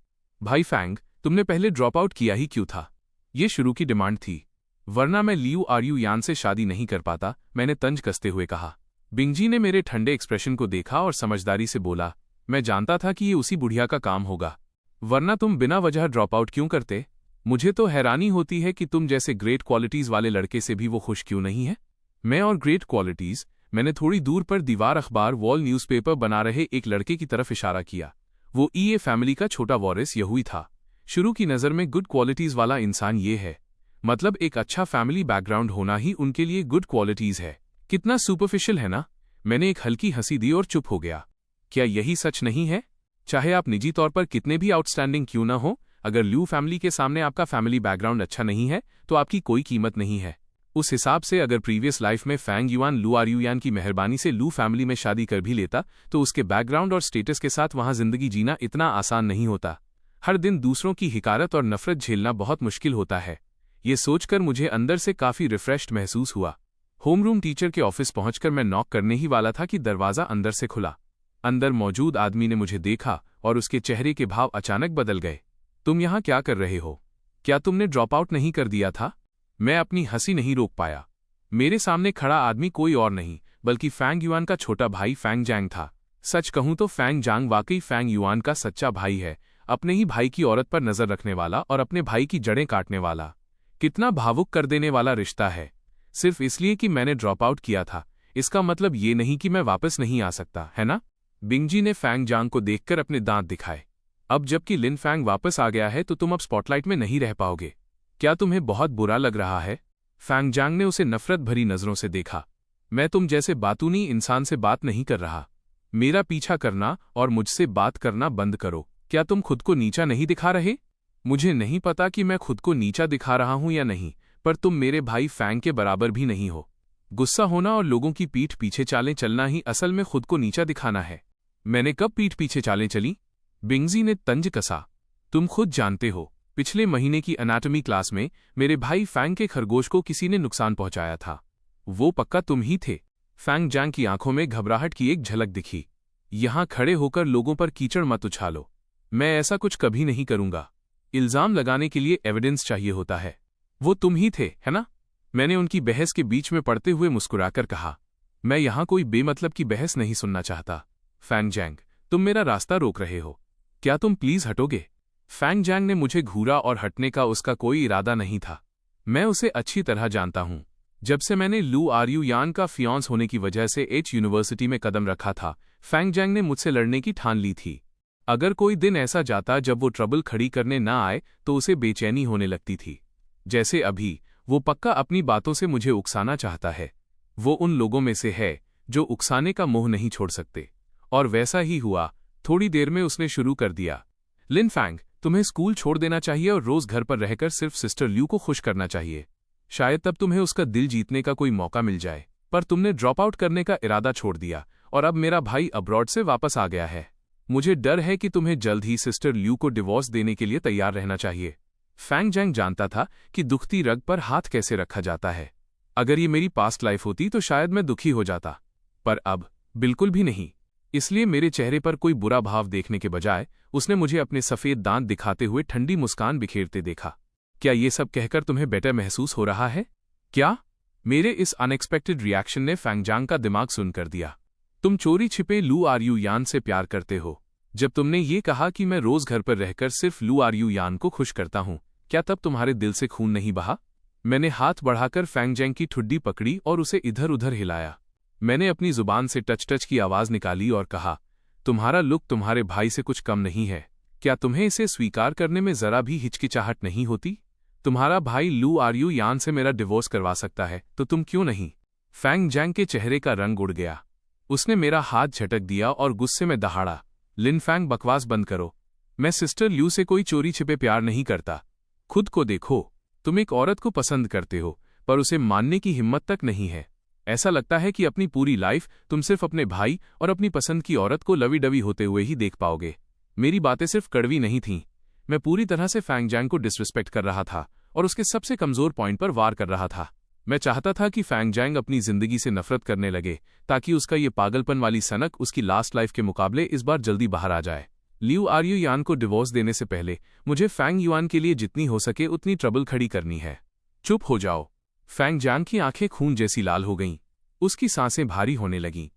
भाई फैंग, तुमने पहले ड्रॉप आउट किया ही क्यों था? ये शुरू की डिमांड थी, वरना मैं लियू आरयू यान से शादी नहीं कर पाता, मैंने तंज कसते हुए कहा। बिंगजी ने मेरे ठंडे एक्सप्रेशन को देखा और समझदारी से बोला, मैं जानता था कि ये उसी बुढ़िया का काम होगा, वरना तुम बिना वजह ड्रॉप आउट क्यों करते? मुझे तो हैरानी होती है कि तुम जैसे ग्रेट क्वालिटीज वाले लड़के से भी वो खुश क्यों नहीं है। मैं और ग्रेट क्वालिटीज, मैंने थोड़ी दूर पर दीवार अखबार वॉल न्यूज़पेपर बना रहे एक लड़के की तरफ इशारा किया। वो ईए फैमिली का छोटा वॉरिस यहूई था। शुरू की नज़र में गुड क्वालिटीज वाला इंसान ये है, मतलब एक अच्छा फैमिली बैकग्राउंड होना ही उनके लिए गुड क्वालिटीज है। कितना सुपरफिशियल है ना? मैंने एक हल्की हंसी दी और चुप हो गया। क्या यही सच नहीं है? चाहे आप निजी तौर पर कितने भी आउटस्टैंडिंग क्यों ना हो, अगर लू फैमिली के सामने आपका फैमिली बैकग्राउंड अच्छा नहीं है तो आपकी कोई कीमत नहीं है। उस हिसाब से अगर प्रीवियस लाइफ में फैंग युआन लू आरयू यान की मेहरबानी से लू फैमिली में शादी कर भी लेता तो उसके बैकग्राउंड और स्टेटस के साथ वहां जिंदगी जीना इतना आसान नहीं होता। हर दिन दूसरों की हिकारत और नफरत झेलना बहुत मुश्किल होता है। ये सोचकर मुझे अंदर से काफी रिफ्रेश्ड महसूस हुआ। होमरूम टीचर के ऑफिस पहुंचकर मैं नॉक करने ही वाला था कि दरवाजा अंदर से खुला। अंदर मौजूद आदमी ने मुझे देखा और उसके चेहरे के भाव अचानक बदल गए। तुम यहाँ क्या कर रहे हो? क्या तुमने ड्रॉप आउट नहीं कर दिया था? मैं अपनी हंसी नहीं रोक पाया। मेरे सामने खड़ा आदमी कोई और नहीं बल्कि फैंग युआन का छोटा भाई फैंग जैंग था। सच कहूं तो फैंग जैंग वाकई फैंग युआन का सच्चा भाई है, अपने ही भाई की औरत पर नजर रखने वाला और अपने भाई की जड़ें काटने वाला। कितना भावुक कर देने वाला रिश्ता है। सिर्फ इसलिए कि मैंने ड्रॉप आउट किया था, इसका मतलब ये नहीं कि मैं वापस नहीं आ सकता, है ना? बिंगजी ने फैंग जैंग को देखकर अपने दांत दिखाए। अब जबकि लिन फैंग वापस आ गया है तो तुम अब स्पॉटलाइट में नहीं रह पाओगे। क्या तुम्हें बहुत बुरा लग रहा है? फैंग जैंग ने उसे नफरत भरी नजरों से देखा। मैं तुम जैसे बातूनी इंसान से बात नहीं कर रहा। मेरा पीछा करना और मुझसे बात करना बंद करो। क्या तुम खुद को नीचा नहीं दिखा रहे? मुझे नहीं पता कि मैं खुद को नीचा दिखा रहा हूं या नहीं, पर तुम मेरे भाई फैंग के बराबर भी नहीं हो। गुस्सा होना और लोगों की पीठ पीछे चालें चलना ही असल में खुद को नीचा दिखाना है। मैंने कब पीठ पीछे चालें चली? बिंगजी ने तंज कसा। तुम खुद जानते हो, पिछले महीने की एनाटॉमी क्लास में मेरे भाई फैंग के खरगोश को किसी ने नुकसान पहुंचाया था। वो पक्का तुम ही थे। फैंग जैंग की आंखों में घबराहट की एक झलक दिखी। यहां खड़े होकर लोगों पर कीचड़ मत उछालो। मैं ऐसा कुछ कभी नहीं करूंगा। इल्जाम लगाने के लिए एविडेंस चाहिए होता है। वो तुम ही थे, है ना? मैंने उनकी बहस के बीच में पड़ते हुए मुस्कुराकर कहा। मैं यहां कोई बेमतलब की बहस नहीं सुनना चाहता। फैंग जैंग, तुम मेरा रास्ता रोक रहे हो। क्या तुम प्लीज हटोगे? फैंग जैंग ने मुझे घूरा और हटने का उसका कोई इरादा नहीं था। मैं उसे अच्छी तरह जानता हूं। जब से मैंने लू आरयू यान का फियांस होने की वजह से एच यूनिवर्सिटी में कदम रखा था, फैंग जैंग ने मुझसे लड़ने की ठान ली थी। अगर कोई दिन ऐसा जाता जब वो ट्रबल खड़ी करने ना आए तो उसे बेचैनी होने लगती थी। जैसे अभी, वो पक्का अपनी बातों से मुझे उकसाना चाहता है। वो उन लोगों में से है जो उकसाने का मोह नहीं छोड़ सकते। और वैसा ही हुआ। थोड़ी देर में उसने शुरू कर दिया। लिन फैंग, तुम्हें स्कूल छोड़ देना चाहिए और रोज घर पर रहकर सिर्फ सिस्टर ल्यू को खुश करना चाहिए। शायद तब तुम्हें उसका दिल जीतने का कोई मौका मिल जाए। पर तुमने ड्रॉप आउट करने का इरादा छोड़ दिया और अब मेरा भाई अब्रॉड से वापस आ गया है। मुझे डर है कि तुम्हें जल्द ही सिस्टर ल्यू को डिवोर्स देने के लिए तैयार रहना चाहिए। फैंग जैंग जानता था कि दुखती रग पर हाथ कैसे रखा जाता है। अगर ये मेरी पास्ट लाइफ होती तो शायद मैं दुखी हो जाता, पर अब बिल्कुल भी नहीं। इसलिए मेरे चेहरे पर कोई बुरा भाव देखने के बजाय उसने मुझे अपने सफेद दांत दिखाते हुए ठंडी मुस्कान बिखेरते देखा। क्या ये सब कहकर तुम्हें बेटर महसूस हो रहा है? क्या? मेरे इस अनएक्सपेक्टेड रिएक्शन ने फैंग जैंग का दिमाग सुन कर दिया। तुम चोरी छिपे लू आरयू यान से प्यार करते हो। जब तुमने ये कहा कि मैं रोज घर पर रहकर सिर्फ लू आरयू यान को खुश करता हूं, क्या तब तुम्हारे दिल से खून नहीं बहा? मैंने हाथ बढ़ाकर फैंग जैंग की ठुड्डी पकड़ी और उसे इधर उधर हिलाया। मैंने अपनी जुबान से टच टच की आवाज निकाली और कहा, तुम्हारा लुक तुम्हारे भाई से कुछ कम नहीं है। क्या तुम्हें इसे स्वीकार करने में जरा भी हिचकिचाहट नहीं होती? तुम्हारा भाई लू आरयू यान से मेरा डिवोर्स करवा सकता है, तो तुम क्यों नहीं? फैंग जैंग के चेहरे का रंग उड़ गया। उसने मेरा हाथ झटक दिया और गुस्से में दहाड़ा, लिन फैंग, बकवास बंद करो। मैं सिस्टर ल्यू से कोई चोरी छिपे प्यार नहीं करता। खुद को देखो। तुम एक औरत को पसंद करते हो, पर उसे मानने की हिम्मत तक नहीं है। ऐसा लगता है कि अपनी पूरी लाइफ तुम सिर्फ अपने भाई और अपनी पसंद की औरत को लवी डवी होते हुए ही देख पाओगे। मेरी बातें सिर्फ कड़वी नहीं थीं। मैं पूरी तरह से फैंग जैंग को डिसरिस्पेक्ट कर रहा था और उसके सबसे कमजोर पॉइंट पर वार कर रहा था। मैं चाहता था कि फैंग जैंग अपनी जिंदगी से नफरत करने लगे, ताकि उसका ये पागलपन वाली सनक उसकी लास्ट लाइफ के मुकाबले इस बार जल्दी बाहर आ जाए। ल्यू आरयू यान को डिवोर्स देने से पहले मुझे फैंग युआन के लिए जितनी हो सके उतनी ट्रबल खड़ी करनी है। चुप हो जाओ। फैंग जैंग की आंखें खून जैसी लाल हो गईं। उसकी सांसें भारी होने लगीं।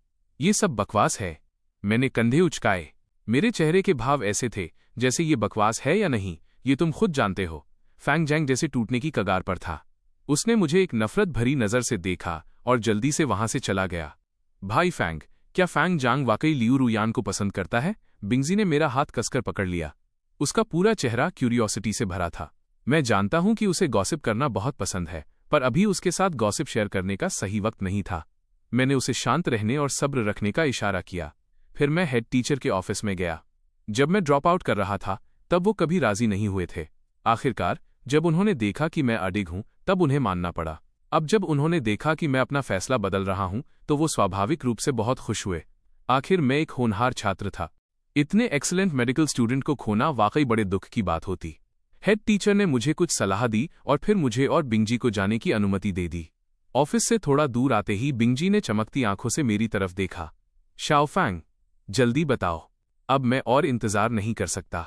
ये सब बकवास है। मैंने कंधे उचकाए। मेरे चेहरे के भाव ऐसे थे जैसे ये बकवास है या नहीं, ये तुम खुद जानते हो। फैंग जैंग जैसे टूटने की कगार पर था। उसने मुझे एक नफरत भरी नजर से देखा और जल्दी से वहां से चला गया। भाई फैंग, क्या फैंग जैंग वाकई लियू रुयान को पसंद करता है? बिंगजी ने मेरा हाथ कसकर पकड़ लिया। उसका पूरा चेहरा क्यूरियोसिटी से भरा था। मैं जानता हूं कि उसे गॉसिप करना बहुत पसंद है, पर अभी उसके साथ गॉसिप शेयर करने का सही वक्त नहीं था। मैंने उसे शांत रहने और सब्र रखने का इशारा किया। फिर मैं हेड टीचर के ऑफिस में गया। जब मैं ड्रॉप आउट कर रहा था तब वो कभी राजी नहीं हुए थे। आखिरकार जब उन्होंने देखा कि मैं अडिग हूं तब उन्हें मानना पड़ा। अब जब उन्होंने देखा कि मैं अपना फैसला बदल रहा हूं तो वो स्वाभाविक रूप से बहुत खुश हुए। आखिर मैं एक होनहार छात्र था। इतने एक्सीलेंट मेडिकल स्टूडेंट को खोना वाकई बड़े दुख की बात होती। हेड टीचर ने मुझे कुछ सलाह दी और फिर मुझे और बिंगजी को जाने की अनुमति दे दी। ऑफिस से थोड़ा दूर आते ही बिंगजी ने चमकती आंखों से मेरी तरफ देखा। शाओफैंग, जल्दी बताओ। अब मैं और इंतजार नहीं कर सकता।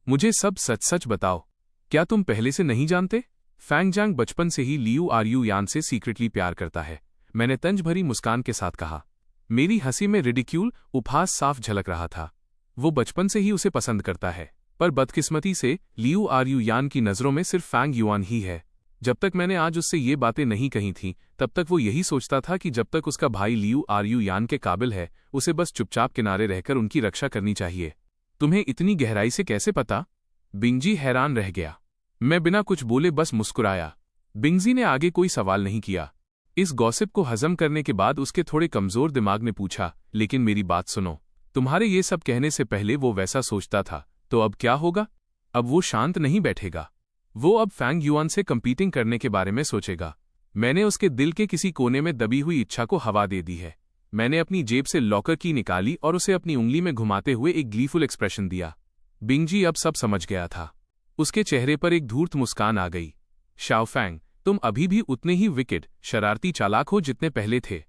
मुझे सब सच सच बताओ। क्या तुम पहले से नहीं जानते? फैंग जैंग बचपन से ही लियू आरयू यान से सीक्रेटली प्यार करता है, मैंने तंज भरी मुस्कान के साथ कहा। मेरी हंसी में रिडिक्यूल उपहास साफ झलक रहा था। वो बचपन से ही उसे पसंद करता है, पर बदकिस्मती से लियू आरयू यान की नज़रों में सिर्फ फैंग युआन ही है। जब तक मैंने आज उससे ये बातें नहीं कही थीं, तब तक वो यही सोचता था कि जब तक उसका भाई लियू आरयू यान के काबिल है, उसे बस चुपचाप किनारे रहकर उनकी रक्षा करनी चाहिए। तुम्हें इतनी गहराई से कैसे पता? बिंगजी हैरान रह गया। मैं बिना कुछ बोले बस मुस्कुराया। बिंगजी ने आगे कोई सवाल नहीं किया। इस गॉसिप को हजम करने के बाद उसके थोड़े कमजोर दिमाग ने पूछा, लेकिन मेरी बात सुनो। तुम्हारे ये सब कहने से पहले वो वैसा सोचता था, तो अब क्या होगा? अब वो शांत नहीं बैठेगा। वो अब फैंग युआन से कंपीटिंग करने के बारे में सोचेगा। मैंने उसके दिल के किसी कोने में दबी हुई इच्छा को हवा दे दी है। मैंने अपनी जेब से लॉकर की निकाली और उसे अपनी उंगली में घुमाते हुए एक ग्लीफुल एक्सप्रेशन दिया। बिंगजी अब सब समझ गया था। उसके चेहरे पर एक धूर्त मुस्कान आ गई। शाओफैंग, तुम अभी भी उतने ही विकेट, शरारती चालाक हो जितने पहले थे।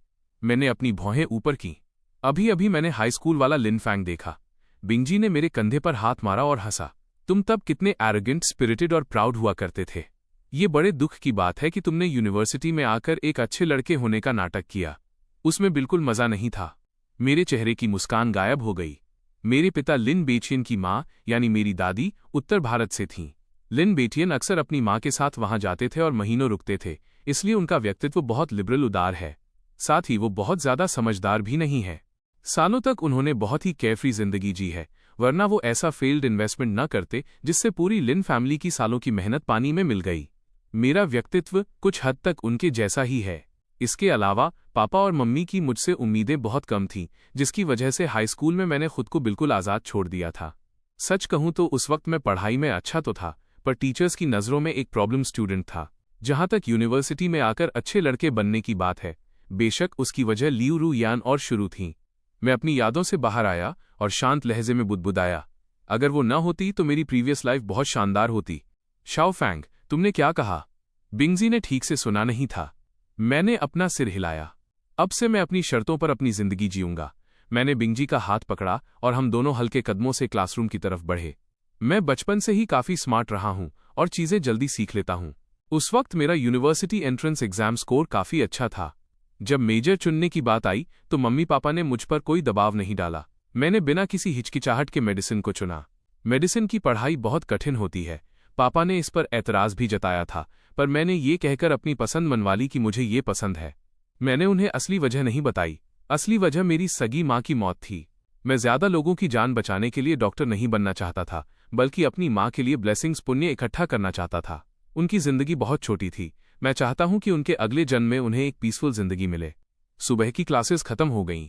मैंने अपनी भौहें ऊपर की। अभी अभी मैंने हाई स्कूल वाला लिन फैंग देखा। बिंगजी ने मेरे कंधे पर हाथ मारा और हंसा। तुम तब कितने एरोगेंट, स्पिरिटेड और प्राउड हुआ करते थे। ये बड़े दुख की बात है कि तुमने यूनिवर्सिटी में आकर एक अच्छे लड़के होने का नाटक किया। उसमें बिल्कुल मजा नहीं था। मेरे चेहरे की मुस्कान गायब हो गई। मेरे पिता लिन बेटियन की माँ यानी मेरी दादी उत्तर भारत से थीं। लिन बेटियन अक्सर अपनी माँ के साथ वहां जाते थे और महीनों रुकते थे, इसलिए उनका व्यक्तित्व बहुत लिबरल उदार है। साथ ही वो बहुत ज्यादा समझदार भी नहीं है। सालों तक उन्होंने बहुत ही केयरफ्री जिंदगी जी है, वरना वो ऐसा फेल्ड इन्वेस्टमेंट न करते जिससे पूरी लिन फैमिली की सालों की मेहनत पानी में मिल गई। मेरा व्यक्तित्व कुछ हद तक उनके जैसा ही है। इसके अलावा पापा और मम्मी की मुझसे उम्मीदें बहुत कम थीं, जिसकी वजह से हाई स्कूल में मैंने खुद को बिल्कुल आज़ाद छोड़ दिया था। सच कहूं तो उस वक्त मैं पढ़ाई में अच्छा तो था, पर टीचर्स की नज़रों में एक प्रॉब्लम स्टूडेंट था। जहां तक यूनिवर्सिटी में आकर अच्छे लड़के बनने की बात है, बेशक उसकी वजह लियू रु यान और शुरू थी। मैं अपनी यादों से बाहर आया और शांत लहजे में बुदबुदाया, अगर वो न होती तो मेरी प्रीवियस लाइफ बहुत शानदार होती। शाओफैंग, तुमने क्या कहा? बिंगजी ने ठीक से सुना नहीं था। मैंने अपना सिर हिलाया। अब से मैं अपनी शर्तों पर अपनी जिंदगी जीऊंगा। मैंने बिंगजी का हाथ पकड़ा और हम दोनों हल्के कदमों से क्लासरूम की तरफ बढ़े। मैं बचपन से ही काफी स्मार्ट रहा हूं और चीजें जल्दी सीख लेता हूं। उस वक्त मेरा यूनिवर्सिटी एंट्रेंस एग्जाम स्कोर काफी अच्छा था। जब मेजर चुनने की बात आई तो मम्मी पापा ने मुझ पर कोई दबाव नहीं डाला। मैंने बिना किसी हिचकिचाहट के मेडिसिन को चुना। मेडिसिन की पढ़ाई बहुत कठिन होती है। पापा ने इस पर ऐतराज भी जताया था, पर मैंने ये कहकर अपनी पसंद मनवा ली कि मुझे ये पसंद है। मैंने उन्हें असली वजह नहीं बताई। असली वजह मेरी सगी माँ की मौत थी। मैं ज्यादा लोगों की जान बचाने के लिए डॉक्टर नहीं बनना चाहता था, बल्कि अपनी माँ के लिए ब्लेसिंग्स पुण्य इकट्ठा करना चाहता था। उनकी जिंदगी बहुत छोटी थी। मैं चाहता हूं कि उनके अगले जन्म में उन्हें एक पीसफुल जिंदगी मिले। सुबह की क्लासेस खत्म हो गईं।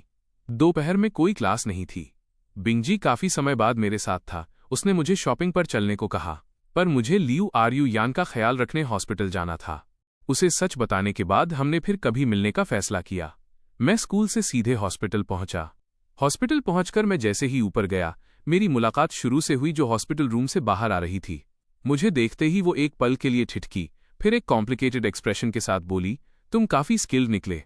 दोपहर में कोई क्लास नहीं थी। बिंगजी काफी समय बाद मेरे साथ था। उसने मुझे शॉपिंग पर चलने को कहा, पर मुझे लियू यान का ख्याल रखने हॉस्पिटल जाना था। उसे सच बताने के बाद हमने फिर कभी मिलने का फैसला किया। मैं स्कूल से सीधे हॉस्पिटल पहुंचा। हॉस्पिटल पहुंचकर मैं जैसे ही ऊपर गया, मेरी मुलाकात शुरू से हुई जो हॉस्पिटल रूम से बाहर आ रही थी। मुझे देखते ही वो एक पल के लिए ठिठकी, फिर एक कॉम्प्लिकेटेड एक्सप्रेशन के साथ बोली, तुम काफी स्किल्ड निकले।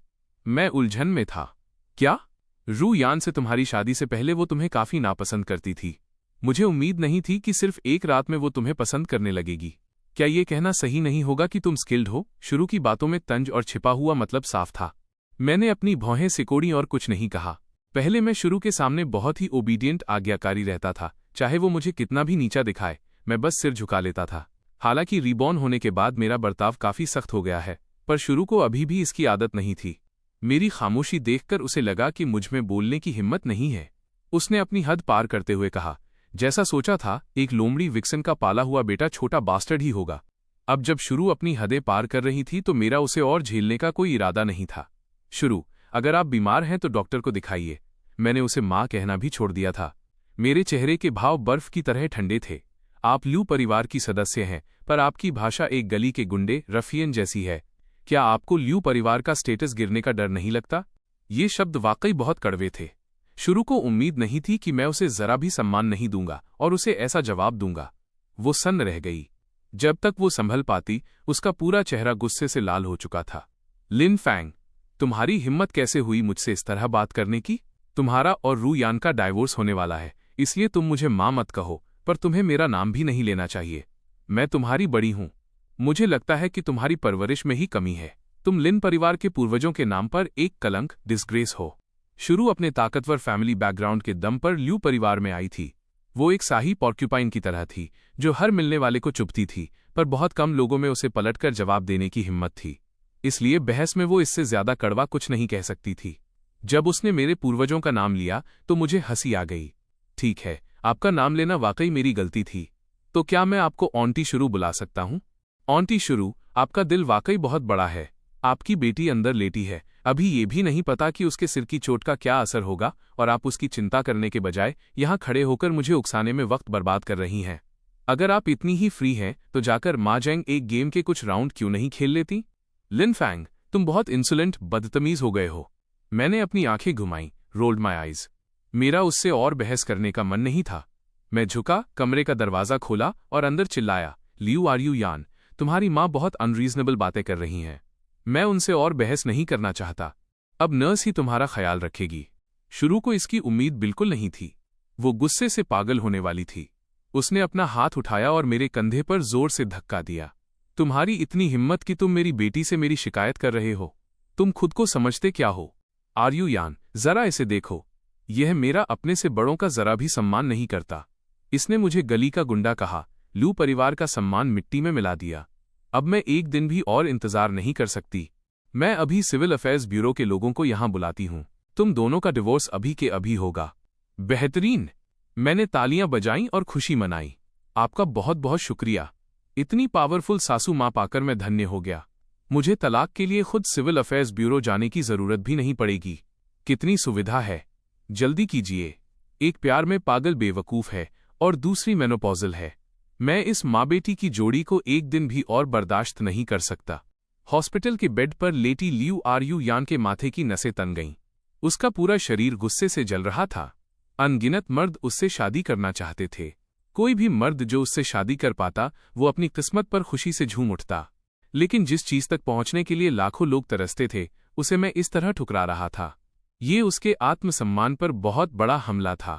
मैं उलझन में था। क्या? रु यान से तुम्हारी शादी से पहले वो तुम्हें काफी नापसंद करती थी। मुझे उम्मीद नहीं थी कि सिर्फ एक रात में वो तुम्हें पसंद करने लगेगी। क्या ये कहना सही नहीं होगा कि तुम स्किल्ड हो? शुरू की बातों में तंज और छिपा हुआ मतलब साफ था। मैंने अपनी भौहें सिकोड़ी और कुछ नहीं कहा। पहले मैं शुरू के सामने बहुत ही ओबीडियंट आज्ञाकारी रहता था। चाहे वो मुझे कितना भी नीचा दिखाए, मैं बस सिर झुका लेता था। हालांकि रीबॉर्न होने के बाद मेरा बर्ताव काफी सख्त हो गया है, पर शुरू को अभी भी इसकी आदत नहीं थी। मेरी खामोशी देखकर उसे लगा कि मुझमें बोलने की हिम्मत नहीं है। उसने अपनी हद पार करते हुए कहा, जैसा सोचा था, एक लोमड़ी विक्सन का पाला हुआ बेटा छोटा बास्टर्ड ही होगा। अब जब शुरू अपनी हदें पार कर रही थी तो मेरा उसे और झेलने का कोई इरादा नहीं था। शुरू, अगर आप बीमार हैं तो डॉक्टर को दिखाइए। मैंने उसे माँ कहना भी छोड़ दिया था। मेरे चेहरे के भाव बर्फ की तरह ठंडे थे। आप ल्यू परिवार की सदस्य हैं, पर आपकी भाषा एक गली के गुंडे रफियन जैसी है। क्या आपको ल्यू परिवार का स्टेटस गिरने का डर नहीं लगता? ये शब्द वाकई बहुत कड़वे थे। शुरू को उम्मीद नहीं थी कि मैं उसे जरा भी सम्मान नहीं दूंगा और उसे ऐसा जवाब दूंगा। वो सन्न रह गई। जब तक वो संभल पाती, उसका पूरा चेहरा गुस्से से लाल हो चुका था। लिन फैंग, तुम्हारी हिम्मत कैसे हुई मुझसे इस तरह बात करने की? तुम्हारा और रु यान का डाइवोर्स होने वाला है, इसलिए तुम मुझे माँ मत कहो, पर तुम्हें मेरा नाम भी नहीं लेना चाहिए। मैं तुम्हारी बड़ी हूं। मुझे लगता है कि तुम्हारी परवरिश में ही कमी है। तुम लिन परिवार के पूर्वजों के नाम पर एक कलंक, डिस्ग्रेस हो। शुरू अपने ताकतवर फैमिली बैकग्राउंड के दम पर ल्यू परिवार में आई थी। वो एक शाही पॉर्क्यूपाइन की तरह थी, जो हर मिलने वाले को चुभती थी, पर बहुत कम लोगों में उसे पलटकर जवाब देने की हिम्मत थी। इसलिए बहस में वो इससे ज्यादा कड़वा कुछ नहीं कह सकती थी। जब उसने मेरे पूर्वजों का नाम लिया तो मुझे हंसी आ गई। ठीक है, आपका नाम लेना वाकई मेरी गलती थी। तो क्या मैं आपको ऑन्टी शुरू बुला सकता हूँ? ऑन्टी शुरू, आपका दिल वाकई बहुत बड़ा है। आपकी बेटी अंदर लेटी है। अभी ये भी नहीं पता कि उसके सिर की चोट का क्या असर होगा, और आप उसकी चिंता करने के बजाय यहाँ खड़े होकर मुझे उकसाने में वक्त बर्बाद कर रही हैं। अगर आप इतनी ही फ्री हैं तो जाकर माजैंग एक गेम के कुछ राउंड क्यों नहीं खेल लेती? लिन फैंग, तुम बहुत इंसोलेंट, बदतमीज हो गए हो। मैंने अपनी आंखें घुमाई, रोल्ड माई आइज। मेरा उससे और बहस करने का मन नहीं था। मैं झुका, कमरे का दरवाजा खोला और अंदर चिल्लाया, लियू यान, तुम्हारी माँ बहुत अनरीजनेबल बातें कर रही हैं। मैं उनसे और बहस नहीं करना चाहता। अब नर्स ही तुम्हारा ख्याल रखेगी। शुरू को इसकी उम्मीद बिल्कुल नहीं थी। वो गुस्से से पागल होने वाली थी। उसने अपना हाथ उठाया और मेरे कंधे पर जोर से धक्का दिया। तुम्हारी इतनी हिम्मत कि तुम मेरी बेटी से मेरी शिकायत कर रहे हो? तुम खुद को समझते क्या हो? आर्यू यान, जरा इसे देखो। यह मेरा अपने से बड़ों का जरा भी सम्मान नहीं करता। इसने मुझे गली का गुंडा कहा, लू परिवार का सम्मान मिट्टी में मिला दिया। अब मैं एक दिन भी और इंतजार नहीं कर सकती। मैं अभी सिविल अफेयर्स ब्यूरो के लोगों को यहां बुलाती हूं। तुम दोनों का डिवोर्स अभी के अभी होगा। बेहतरीन। मैंने तालियां बजाईं और खुशी मनाई। आपका बहुत बहुत शुक्रिया। इतनी पावरफुल सासू मां पाकर मैं धन्य हो गया। मुझे तलाक के लिए खुद सिविल अफेयर्स ब्यूरो जाने की जरूरत भी नहीं पड़ेगी। कितनी सुविधा है। जल्दी कीजिए। एक प्यार में पागल बेवकूफ है और दूसरी मेनोपॉजल है। मैं इस माँ बेटी की जोड़ी को एक दिन भी और बर्दाश्त नहीं कर सकता। हॉस्पिटल के बेड पर लेटी लियू आरयू यान के माथे की नसें तन गईं। उसका पूरा शरीर गुस्से से जल रहा था। अनगिनत मर्द उससे शादी करना चाहते थे। कोई भी मर्द जो उससे शादी कर पाता वो अपनी किस्मत पर खुशी से झूम उठता। लेकिन जिस चीज तक पहुंचने के लिए लाखों लोग तरसते थे, उसे मैं इस तरह ठुकरा रहा था। ये उसके आत्मसम्मान पर बहुत बड़ा हमला था।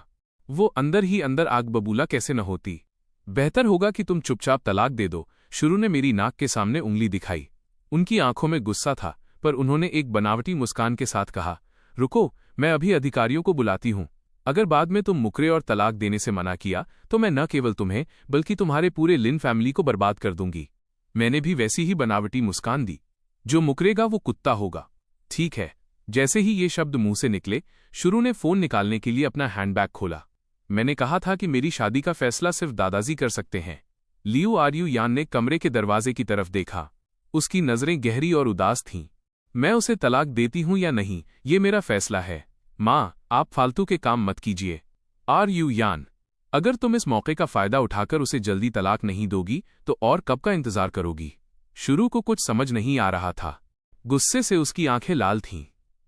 वो अंदर ही अंदर आग बबूला कैसे न होती। बेहतर होगा कि तुम चुपचाप तलाक दे दो। शुरू ने मेरी नाक के सामने उंगली दिखाई। उनकी आंखों में गुस्सा था, पर उन्होंने एक बनावटी मुस्कान के साथ कहा, रुको, मैं अभी अधिकारियों को बुलाती हूं। अगर बाद में तुम मुकरे और तलाक देने से मना किया तो मैं न केवल तुम्हें बल्कि तुम्हारे पूरे लिन फैमिली को बर्बाद कर दूंगी। मैंने भी वैसी ही बनावटी मुस्कान दी। जो मुकरेगा वो कुत्ता होगा। ठीक है। जैसे ही ये शब्द मुंह से निकले, शुरू ने फोन निकालने के लिए अपना हैंडबैग खोला। मैंने कहा था कि मेरी शादी का फैसला सिर्फ दादाजी कर सकते हैं। लियू आरयू यान ने कमरे के दरवाजे की तरफ देखा। उसकी नजरें गहरी और उदास थीं। मैं उसे तलाक देती हूं या नहीं, ये मेरा फैसला है। माँ, आप फालतू के काम मत कीजिए। आरयू यान, अगर तुम इस मौके का फायदा उठाकर उसे जल्दी तलाक नहीं दोगी तो और कब का इंतजार करोगी। शुरू को कुछ समझ नहीं आ रहा था। गुस्से से उसकी आंखें लाल थीं।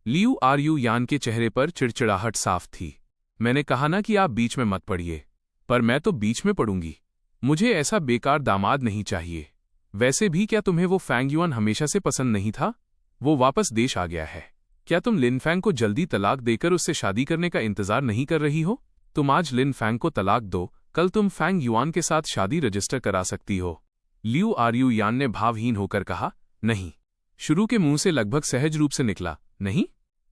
लियू आरयू यान के चेहरे पर चिड़चिड़ाहट साफ थी। मैंने कहा ना कि आप बीच में मत पड़िए। पर मैं तो बीच में पड़ूंगी। मुझे ऐसा बेकार दामाद नहीं चाहिए। वैसे भी क्या तुम्हें वो फैंग युआन हमेशा से पसंद नहीं था? वो वापस देश आ गया है। क्या तुम लिन फैंग को जल्दी तलाक देकर उससे शादी करने का इंतजार नहीं कर रही हो? तुम आज लिन फैंग को तलाक दो, कल तुम फैंग युआन के साथ शादी रजिस्टर करा सकती हो। लियू आरयू यान ने भावहीन होकर कहा, नहीं। शुरू के मुंह से लगभग सहज रूप से निकला, नहीं।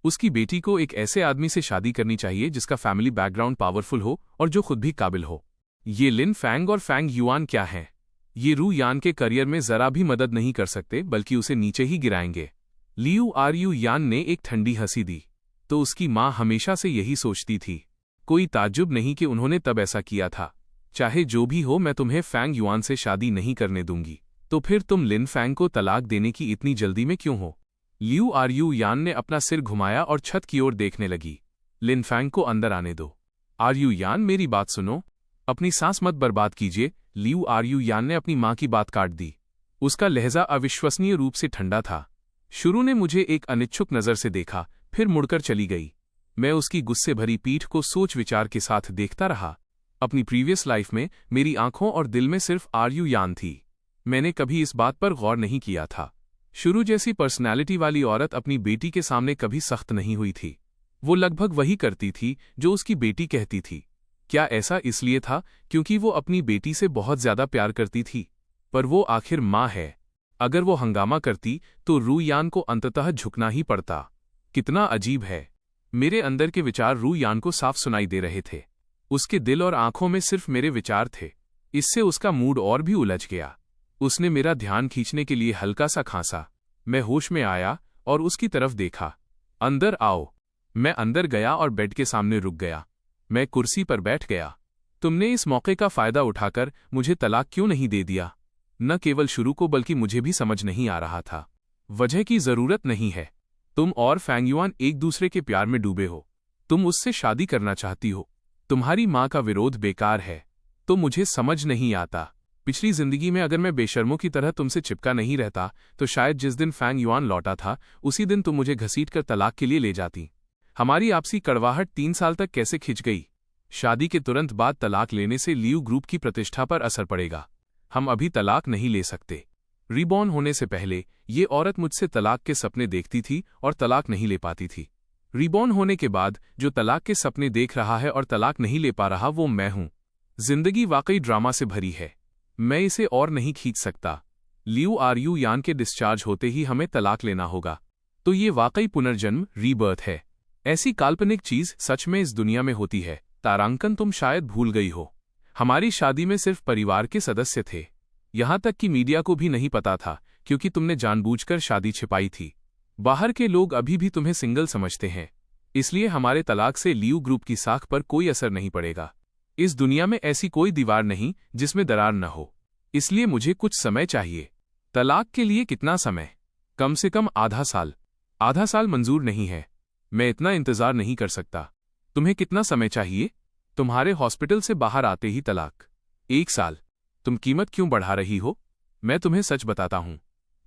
उसकी बेटी को एक ऐसे आदमी से शादी करनी चाहिए जिसका फैमिली बैकग्राउंड पावरफुल हो और जो खुद भी काबिल हो। ये लिन फैंग और फैंग युआन क्या हैं? ये रू यान के करियर में जरा भी मदद नहीं कर सकते, बल्कि उसे नीचे ही गिराएंगे। लियू आरयू यान ने एक ठंडी हंसी दी। तो उसकी माँ हमेशा से यही सोचती थी। कोई ताज्जुब नहीं कि उन्होंने तब ऐसा किया था। चाहे जो भी हो, मैं तुम्हें फैंग युआन से शादी नहीं करने दूंगी। तो फिर तुम लिन फैंग को तलाक देने की इतनी जल्दी में क्यों हो? लियू आरयू यान ने अपना सिर घुमाया और छत की ओर देखने लगी। लिन फैंग को अंदर आने दो। आरयू यान, मेरी बात सुनो। अपनी सांस मत बर्बाद कीजिए। लियू आरयू यान ने अपनी मां की बात काट दी। उसका लहजा अविश्वसनीय रूप से ठंडा था। शुरू ने मुझे एक अनिच्छुक नजर से देखा, फिर मुड़कर चली गई। मैं उसकी गुस्से भरी पीठ को सोच विचार के साथ देखता रहा। अपनी प्रीवियस लाइफ में मेरी आंखों और दिल में सिर्फ आरयू यान थी। मैंने कभी इस बात पर गौर नहीं किया था। शुरू जैसी पर्सनैलिटी वाली औरत अपनी बेटी के सामने कभी सख्त नहीं हुई थी। वो लगभग वही करती थी जो उसकी बेटी कहती थी। क्या ऐसा इसलिए था क्योंकि वो अपनी बेटी से बहुत ज्यादा प्यार करती थी? पर वो आखिर माँ है। अगर वो हंगामा करती तो रू यान को अंततः झुकना ही पड़ता। कितना अजीब है। मेरे अंदर के विचार रू यान को साफ सुनाई दे रहे थे। उसके दिल और आंखों में सिर्फ मेरे विचार थे। इससे उसका मूड और भी उलझ गया। उसने मेरा ध्यान खींचने के लिए हल्का सा खांसा। मैं होश में आया और उसकी तरफ देखा। अंदर आओ। मैं अंदर गया और बेड के सामने रुक गया। मैं कुर्सी पर बैठ गया। तुमने इस मौके का फायदा उठाकर मुझे तलाक क्यों नहीं दे दिया? न केवल शुरू को बल्कि मुझे भी समझ नहीं आ रहा था। वजह की जरूरत नहीं है। तुम और फैंग युआन एक दूसरे के प्यार में डूबे हो। तुम उससे शादी करना चाहती हो। तुम्हारी माँ का विरोध बेकार है। तो मुझे समझ नहीं आता। पिछली जिंदगी में अगर मैं बेशर्मों की तरह तुमसे चिपका नहीं रहता तो शायद जिस दिन फैंग युआन लौटा था उसी दिन तुम मुझे घसीटकर तलाक के लिए ले जाती। हमारी आपसी कड़वाहट 3 साल तक कैसे खिंच गई। शादी के तुरंत बाद तलाक लेने से लियू ग्रुप की प्रतिष्ठा पर असर पड़ेगा। हम अभी तलाक नहीं ले सकते। रीबॉर्न होने से पहले ये औरत मुझसे तलाक के सपने देखती थी और तलाक नहीं ले पाती थी। रीबॉर्न होने के बाद जो तलाक के सपने देख रहा है और तलाक नहीं ले पा रहा वो मैं हूं। जिंदगी वाकई ड्रामा से भरी है। मैं इसे और नहीं खींच सकता। लियू आरयू यान के डिस्चार्ज होते ही हमें तलाक लेना होगा। तो ये वाकई पुनर्जन्म, रीबर्थ है। ऐसी काल्पनिक चीज सच में इस दुनिया में होती है। तारांकन, तुम शायद भूल गई हो। हमारी शादी में सिर्फ परिवार के सदस्य थे। यहां तक कि मीडिया को भी नहीं पता था, क्योंकि तुमने जानबूझकर शादी छिपाई थी। बाहर के लोग अभी भी तुम्हें सिंगल समझते हैं। इसलिए हमारे तलाक से लियू ग्रुप की साख पर कोई असर नहीं पड़ेगा। इस दुनिया में ऐसी कोई दीवार नहीं जिसमें दरार न हो। इसलिए मुझे कुछ समय चाहिए। तलाक के लिए कितना समय? कम से कम आधा साल। आधा साल मंजूर नहीं है। मैं इतना इंतजार नहीं कर सकता। तुम्हें कितना समय चाहिए? तुम्हारे हॉस्पिटल से बाहर आते ही तलाक। 1 साल। तुम कीमत क्यों बढ़ा रही हो? मैं तुम्हें सच बताता हूं,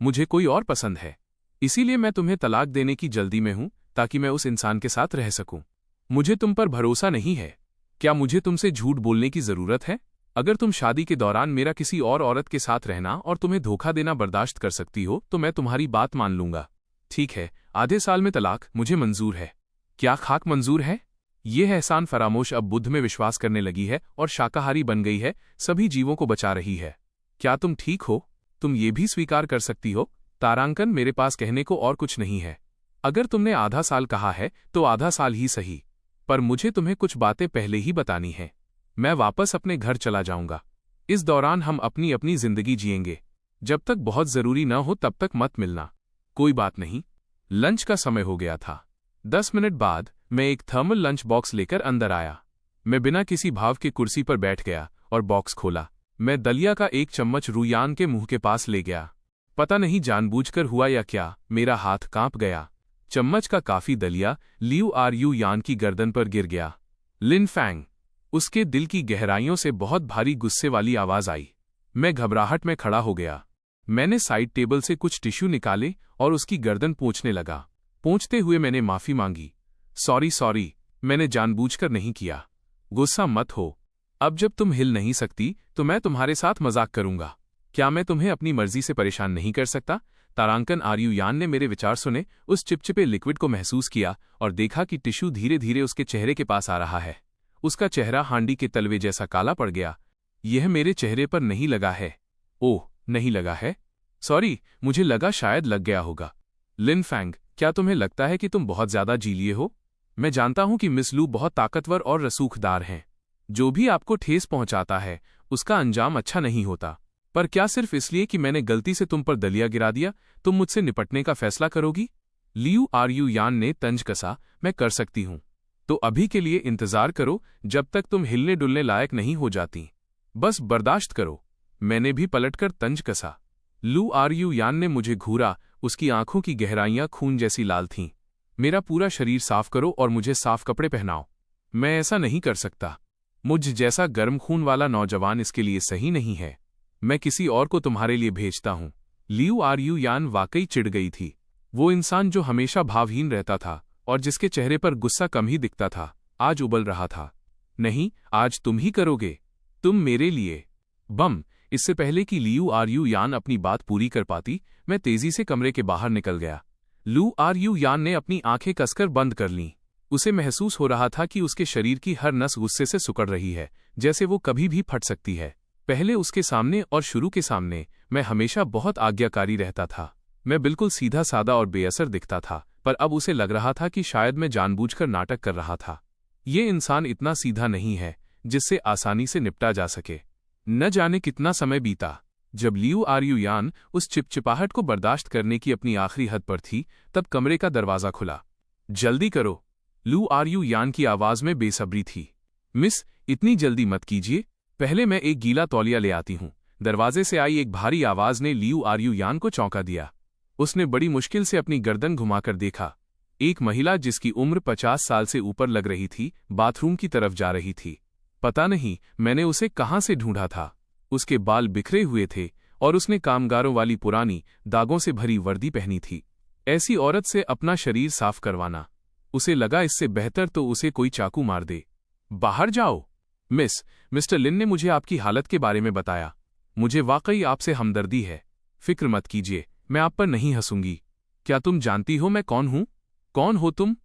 मुझे कोई और पसंद है। इसीलिए मैं तुम्हें तलाक देने की जल्दी में हूं, ताकि मैं उस इंसान के साथ रह सकूं। मुझे तुम पर भरोसा नहीं है। क्या मुझे तुमसे झूठ बोलने की जरूरत है? अगर तुम शादी के दौरान मेरा किसी और औरत के साथ रहना और तुम्हें धोखा देना बर्दाश्त कर सकती हो तो मैं तुम्हारी बात मान लूंगा। ठीक है, आधे साल में तलाक मुझे मंजूर है। क्या खाक मंजूर है? यह एहसान फरामोश अब बुद्ध में विश्वास करने लगी है और शाकाहारी बन गई है, सभी जीवों को बचा रही है। क्या तुम ठीक हो? तुम ये भी स्वीकार कर सकती हो, तारांकन, मेरे पास कहने को और कुछ नहीं है। अगर तुमने आधा साल कहा है तो आधा साल ही सही, पर मुझे तुम्हें कुछ बातें पहले ही बतानी है। मैं वापस अपने घर चला जाऊंगा। इस दौरान हम अपनी अपनी जिंदगी जिएंगे। जब तक बहुत जरूरी न हो तब तक मत मिलना। कोई बात नहीं। लंच का समय हो गया था। 10 मिनट बाद मैं एक थर्मल लंच बॉक्स लेकर अंदर आया। मैं बिना किसी भाव के कुर्सी पर बैठ गया और बॉक्स खोला। मैं दलिया का एक चम्मच रुयान के मुंह के पास ले गया। पता नहीं जानबूझकर हुआ या क्या, मेरा हाथ कांप गया। चम्मच का काफी दलिया लियू आर यान की गर्दन पर गिर गया। लिन फैंग। उसके दिल की गहराइयों से बहुत भारी गुस्से वाली आवाज आई। मैं घबराहट में खड़ा हो गया। मैंने साइड टेबल से कुछ टिश्यू निकाले और उसकी गर्दन पोंछने लगा। पोंछते हुए मैंने माफी मांगी। सॉरी, मैंने जानबूझकर नहीं किया। गुस्सा मत हो। अब जब तुम हिल नहीं सकती तो मैं तुम्हारे साथ मजाक करूंगा। क्या मैं तुम्हें अपनी मर्जी से परेशान नहीं कर सकता? तारांकन आर्युयान ने मेरे विचार सुने, उस चिपचिपे लिक्विड को महसूस किया और देखा कि टिश्यू धीरे धीरे उसके चेहरे के पास आ रहा है। उसका चेहरा हांडी के तलवे जैसा काला पड़ गया। यह मेरे चेहरे पर नहीं लगा है। ओह, नहीं लगा है? सॉरी, मुझे लगा शायद लग गया होगा। लिन फैंग, क्या तुम्हें लगता है कि तुम बहुत ज्यादा जी लिए हो? मैं जानता हूं कि मिस लू बहुत ताकतवर और रसूखदार हैं। जो भी आपको ठेस पहुंचाता है उसका अंजाम अच्छा नहीं होता। पर क्या सिर्फ इसलिए कि मैंने गलती से तुम पर दलिया गिरा दिया तुम मुझसे निपटने का फैसला करोगी? लियू आर्युयान ने तंज कसा। मैं कर सकती हूं। तो अभी के लिए इंतजार करो, जब तक तुम हिलने डुलने लायक नहीं हो जाती। बस बर्दाश्त करो। मैंने भी पलटकर तंज कसा। लू आर्युयान ने मुझे घूरा। उसकी आंखों की गहराइयां खून जैसी लाल थीं। मेरा पूरा शरीर साफ करो और मुझे साफ कपड़े पहनाओ। मैं ऐसा नहीं कर सकता। मुझ जैसा गर्म खून वाला नौजवान इसके लिए सही नहीं है। मैं किसी और को तुम्हारे लिए भेजता हूं। लियू आर्युयान वाकई चिढ़ गई थी। वो इंसान जो हमेशा भावहीन रहता था और जिसके चेहरे पर गुस्सा कम ही दिखता था, आज उबल रहा था। नहीं, आज तुम ही करोगे। तुम मेरे लिए। बम। इससे पहले कि लियू आर्युयान अपनी बात पूरी कर पाती, मैं तेजी से कमरे के बाहर निकल गया। लू आर्युयान ने अपनी आंखें कसकर बंद कर लीं। उसे महसूस हो रहा था कि उसके शरीर की हर नस गुस्से से सिकुड़ रही है, जैसे वो कभी भी फट सकती है। पहले उसके सामने और शुरू के सामने मैं हमेशा बहुत आज्ञाकारी रहता था। मैं बिल्कुल सीधा सादा और बेअसर दिखता था, पर अब उसे लग रहा था कि शायद मैं जानबूझकर नाटक कर रहा था। ये इंसान इतना सीधा नहीं है जिससे आसानी से निपटा जा सके। न जाने कितना समय बीता। जब लियू आर्युयान उस चिपचिपाहट को बर्दाश्त करने की अपनी आखिरी हद पर थी, तब कमरे का दरवाजा खुला। जल्दी करो। लू आर्युयान की आवाज में बेसब्री थी। मिस, इतनी जल्दी मत कीजिए। पहले मैं एक गीला तौलिया ले आती हूं। दरवाजे से आई एक भारी आवाज ने लियू आर्युयान को चौंका दिया। उसने बड़ी मुश्किल से अपनी गर्दन घुमाकर देखा। एक महिला जिसकी उम्र 50 साल से ऊपर लग रही थी, बाथरूम की तरफ जा रही थी। पता नहीं मैंने उसे कहां से ढूंढा था। उसके बाल बिखरे हुए थे और उसने कामगारों वाली पुरानी, दागों से भरी वर्दी पहनी थी। ऐसी औरत से अपना शरीर साफ करवाना, उसे लगा इससे बेहतर तो उसे कोई चाकू मार दे। बाहर जाओ। मिस्टर लिन ने मुझे आपकी हालत के बारे में बताया। मुझे वाकई आपसे हमदर्दी है। फिक्र मत कीजिए, मैं आप पर नहीं हंसूंगी। क्या तुम जानती हो मैं कौन हूं? कौन हो तुम?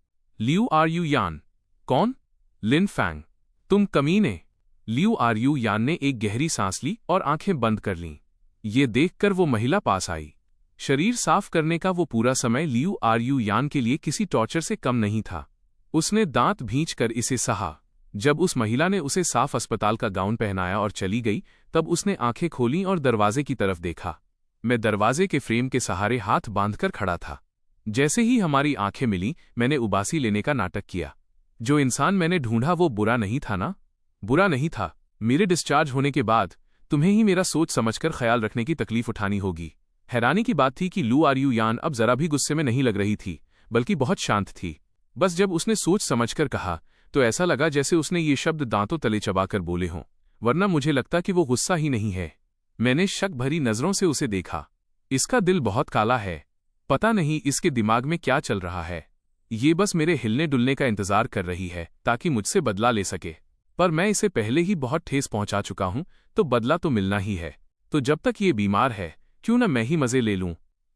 लियू आर्युयान। कौन? लिन फैंग। तुम कमीने। लियू आर्युयान ने एक गहरी सांस ली और आंखें बंद कर लीं। ये देखकर वो महिला पास आई। शरीर साफ करने का वो पूरा समय लियू आर्युयान के लिए किसी टॉर्चर से कम नहीं था। उसने दांत भींचकर इसे सहा। जब उस महिला ने उसे साफ अस्पताल का गाउन पहनाया और चली गई, तब उसने आंखें खोलीं और दरवाजे की तरफ देखा। मैं दरवाजे के फ्रेम के सहारे हाथ बांधकर खड़ा था। जैसे ही हमारी आंखें मिलीं, मैंने उबासी लेने का नाटक किया। जो इंसान मैंने ढूंढा वो बुरा नहीं था ना? बुरा नहीं था। मेरे डिस्चार्ज होने के बाद तुम्हें ही मेरा सोच समझकर ख्याल रखने की तकलीफ उठानी होगी, हैरानी की बात थी कि लू आर यू यान अब जरा भी गुस्से में नहीं लग रही थी, बल्कि बहुत शांत थी। बस जब उसने सोच समझकर कहा तो ऐसा लगा जैसे उसने ये शब्द दांतों तले चबाकर बोले हों, वरना मुझे लगता कि वो गुस्सा ही नहीं है। मैंने शक भरी नजरों से उसे देखा। इसका दिल बहुत काला है। पता नहीं इसके दिमाग में क्या चल रहा है। ये बस मेरे हिलने डुलने का इंतजार कर रही है ताकि मुझसे बदला ले सके। पर मैं इसे पहले ही बहुत ठेस पहुंचा चुका हूं, तो बदला तो मिलना ही है। तो जब तक ये बीमार है, क्यों न मैं ही मजे ले लूं।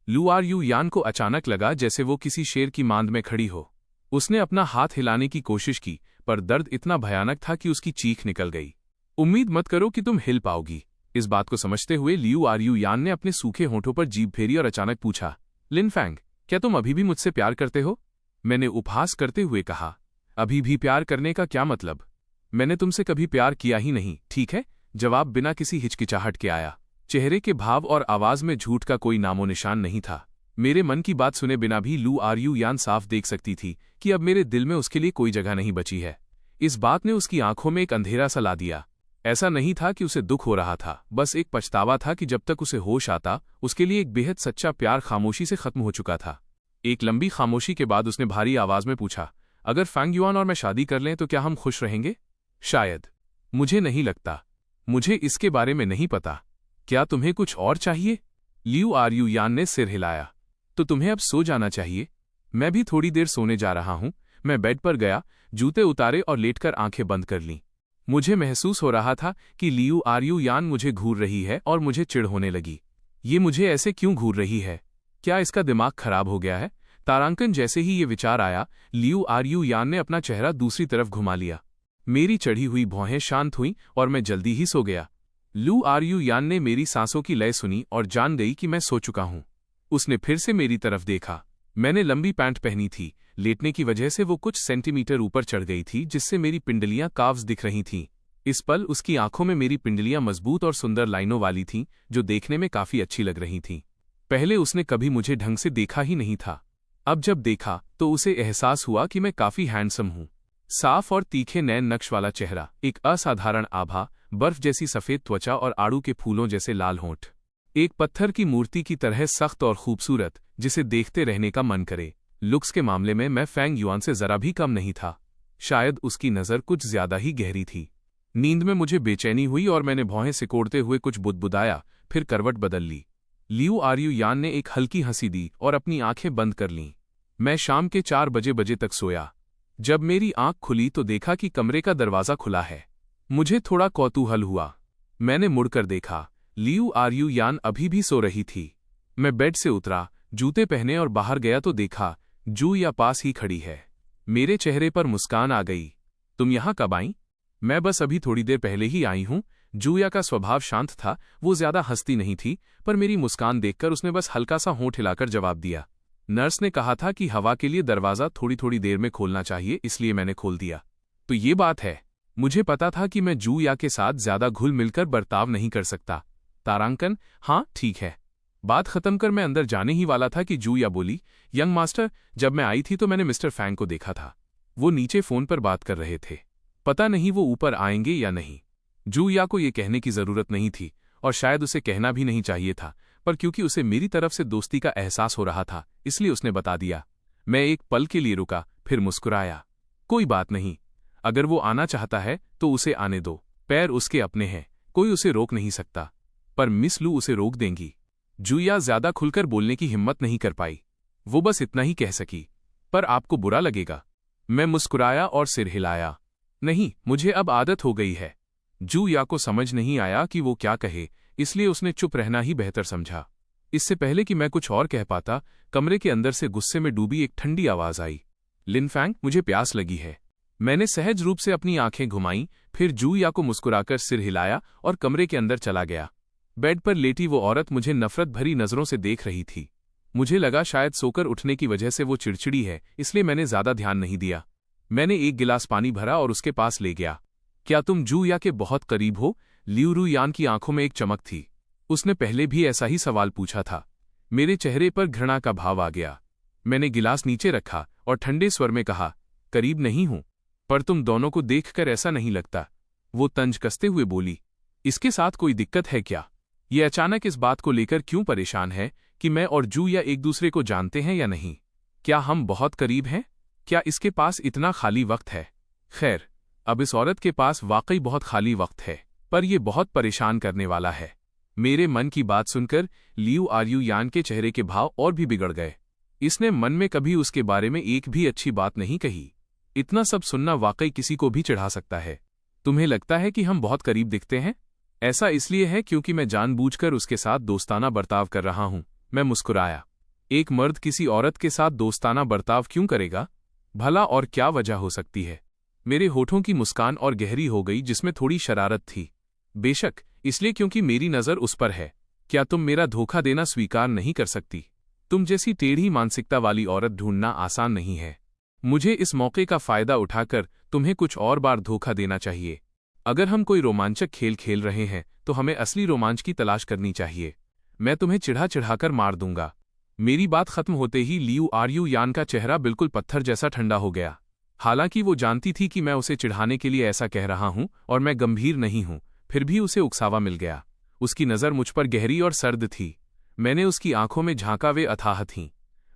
लू आर यू यान को अचानक लगा जैसे वो किसी शेर की मांद में खड़ी हो। उसने अपना हाथ हिलाने की कोशिश की, पर दर्द इतना भयानक था कि उसकी चीख निकल गई। उम्मीद मत करो कि तुम हिल पाओगी। इस बात को समझते हुए लियू आर यू यान ने अपने सूखे होठों पर जीभ फेरी और अचानक पूछा, लिनफैंग, क्या तुम अभी भी मुझसे प्यार करते हो? मैंने उपहास करते हुए कहा, अभी भी प्यार करने का क्या मतलब? मैंने तुमसे कभी प्यार किया ही नहीं, ठीक है? जवाब बिना किसी हिचकिचाहट के आया। चेहरे के भाव और आवाज में झूठ का कोई नामो निशान नहीं था। मेरे मन की बात सुने बिना भी लू आर यू यान साफ देख सकती थी कि अब मेरे दिल में उसके लिए कोई जगह नहीं बची है। इस बात ने उसकी आंखों में एक अंधेरा सा ला दिया। ऐसा नहीं था कि उसे दुख हो रहा था, बस एक पछतावा था कि जब तक उसे होश आता उसके लिए एक बेहद सच्चा प्यार खामोशी से खत्म हो चुका था। एक लंबी खामोशी के बाद उसने भारी आवाज में पूछा, अगर फैंग युआन और मैं शादी कर लें तो क्या हम खुश रहेंगे? शायद। मुझे नहीं लगता। मुझे इसके बारे में नहीं पता। क्या तुम्हें कुछ और चाहिए? लियू आर यू यान ने सिर हिलाया। तो तुम्हें अब सो जाना चाहिए। मैं भी थोड़ी देर सोने जा रहा हूं। मैं बेड पर गया, जूते उतारे और लेटकर आंखें बंद कर लीं। मुझे महसूस हो रहा था कि लियू आर यू यान मुझे घूर रही है और मुझे चिढ़ होने लगी। ये मुझे ऐसे क्यों घूर रही है? क्या इसका दिमाग खराब हो गया है? तारांकन जैसे ही ये विचार आया, लियू आर यू यान ने अपना चेहरा दूसरी तरफ घुमा लिया। मेरी चढ़ी हुई भौहें शांत हुईं और मैं जल्दी ही सो गया। लू आर यू यान ने मेरी सांसों की लय सुनी और जान गई कि मैं सो चुका हूं। उसने फिर से मेरी तरफ देखा। मैंने लंबी पैंट पहनी थी। लेटने की वजह से वो कुछ सेंटीमीटर ऊपर चढ़ गई थी, जिससे मेरी पिंडलियां काव्स दिख रही थीं। इस पल उसकी आंखों में मेरी पिंडलियां मजबूत और सुंदर लाइनों वाली थीं, जो देखने में काफी अच्छी लग रही थीं। पहले उसने कभी मुझे ढंग से देखा ही नहीं था। अब जब देखा तो उसे एहसास हुआ कि मैं काफी हैंडसम हूं। साफ और तीखे नैन नक्श वाला चेहरा, एक असाधारण आभा, बर्फ जैसी सफेद त्वचा और आड़ू के फूलों जैसे लाल होंठ। एक पत्थर की मूर्ति की तरह सख्त और खूबसूरत, जिसे देखते रहने का मन करे। लुक्स के मामले में मैं फैंग युआन से जरा भी कम नहीं था। शायद उसकी नज़र कुछ ज्यादा ही गहरी थी। नींद में मुझे बेचैनी हुई और मैंने भौहें सिकोड़ते हुए कुछ बुदबुदाया, फिर करवट बदल ली। लियू आर यू यान ने एक हल्की हंसी दी और अपनी आंखें बंद कर लीं। मैं शाम के 4 बजे तक सोया। जब मेरी आंख खुली तो देखा कि कमरे का दरवाजा खुला है। मुझे थोड़ा कौतूहल हुआ। मैंने मुड़कर देखा। लियू आर यू यान अभी भी सो रही थी। मैं बेड से उतरा, जूते पहने और बाहर गया तो देखा जू या पास ही खड़ी है। मेरे चेहरे पर मुस्कान आ गई। तुम यहां कब आई? मैं बस अभी थोड़ी देर पहले ही आई हूं। जूया का स्वभाव शांत था, वो ज्यादा हंसती नहीं थी, पर मेरी मुस्कान देखकर उसने बस हल्का सा होंठ हिलाकर जवाब दिया। नर्स ने कहा था कि हवा के लिए दरवाजा थोड़ी थोड़ी देर में खोलना चाहिए, इसलिए मैंने खोल दिया। तो ये बात है। मुझे पता था कि मैं जूया के साथ ज्यादा घुल मिलकर बर्ताव नहीं कर सकता। तारांकन, हाँ ठीक है। बात खत्म कर मैं अंदर जाने ही वाला था कि जूया बोली, यंग मास्टर, जब मैं आई थी तो मैंने मिस्टर फैंग को देखा था। वो नीचे फोन पर बात कर रहे थे। पता नहीं वो ऊपर आएंगे या नहीं। जूया को ये कहने की जरूरत नहीं थी और शायद उसे कहना भी नहीं चाहिए था, पर क्योंकि उसे मेरी तरफ से दोस्ती का एहसास हो रहा था, इसलिए उसने बता दिया। मैं एक पल के लिए रुका, फिर मुस्कुराया। कोई बात नहीं। अगर वो आना चाहता है तो उसे आने दो। पैर उसके अपने हैं, कोई उसे रोक नहीं सकता। पर मिस लू उसे रोक देंगी। जूया ज्यादा खुलकर बोलने की हिम्मत नहीं कर पाई। वो बस इतना ही कह सकी, पर आपको बुरा लगेगा। मैं मुस्कुराया और सिर हिलाया। नहीं, मुझे अब आदत हो गई है। जूया को समझ नहीं आया कि वो क्या कहे, इसलिए उसने चुप रहना ही बेहतर समझा। इससे पहले कि मैं कुछ और कह पाता, कमरे के अंदर से गुस्से में डूबी एक ठंडी आवाज आई। लिनफैंग, मुझे प्यास लगी है। मैंने सहज रूप से अपनी आंखें घुमाईं, फिर जूया को मुस्कुराकर सिर हिलाया और कमरे के अंदर चला गया। बेड पर लेटी वो औरत मुझे नफरत भरी नजरों से देख रही थी। मुझे लगा शायद सोकर उठने की वजह से वो चिड़चिड़ी है, इसलिए मैंने ज्यादा ध्यान नहीं दिया। मैंने एक गिलास पानी भरा और उसके पास ले गया। क्या तुम जूया के बहुत करीब हो? लियू रू यान की आंखों में एक चमक थी। उसने पहले भी ऐसा ही सवाल पूछा था। मेरे चेहरे पर घृणा का भाव आ गया। मैंने गिलास नीचे रखा और ठंडे स्वर में कहा, करीब नहीं हूं, पर तुम दोनों को देखकर ऐसा नहीं लगता। वो तंज कसते हुए बोली, इसके साथ कोई दिक्कत है क्या? ये अचानक इस बात को लेकर क्यों परेशान है कि मैं और जू या एक दूसरे को जानते हैं या नहीं। क्या हम बहुत करीब हैं? क्या इसके पास इतना खाली वक्त है? खैर, अब इस औरत के पास वाकई बहुत खाली वक्त है, पर यह बहुत परेशान करने वाला है। मेरे मन की बात सुनकर लियू आर्यू यान के चेहरे के भाव और भी बिगड़ गए। इसने मन में कभी उसके बारे में एक भी अच्छी बात नहीं कही। इतना सब सुनना वाकई किसी को भी चिढ़ा सकता है। तुम्हें लगता है कि हम बहुत करीब दिखते हैं? ऐसा इसलिए है क्योंकि मैं जानबूझकर उसके साथ दोस्ताना बर्ताव कर रहा हूं। मैं मुस्कुराया। एक मर्द किसी औरत के साथ दोस्ताना बर्ताव क्यों करेगा? भला और क्या वजह हो सकती है? मेरे होठों की मुस्कान और गहरी हो गई, जिसमें थोड़ी शरारत थी। बेशक इसलिए क्योंकि मेरी नज़र उस पर है। क्या तुम मेरा धोखा देना स्वीकार नहीं कर सकती? तुम जैसी टेढ़ी मानसिकता वाली औरत ढूंढना आसान नहीं है। मुझे इस मौके का फायदा उठाकर तुम्हें कुछ और बार धोखा देना चाहिए। अगर हम कोई रोमांचक खेल खेल रहे हैं तो हमें असली रोमांच की तलाश करनी चाहिए। मैं तुम्हें चिढ़ा-चिढ़ाकर मार दूंगा। मेरी बात खत्म होते ही लियू आर्यू यान का चेहरा बिल्कुल पत्थर जैसा ठंडा हो गया। हालांकि वो जानती थी कि मैं उसे चिढ़ाने के लिए ऐसा कह रहा हूं और मैं गंभीर नहीं हूं, फिर भी उसे उकसावा मिल गया। उसकी नज़र मुझ पर गहरी और सर्द थी। मैंने उसकी आंखों में झांका, वे अथाह थीं।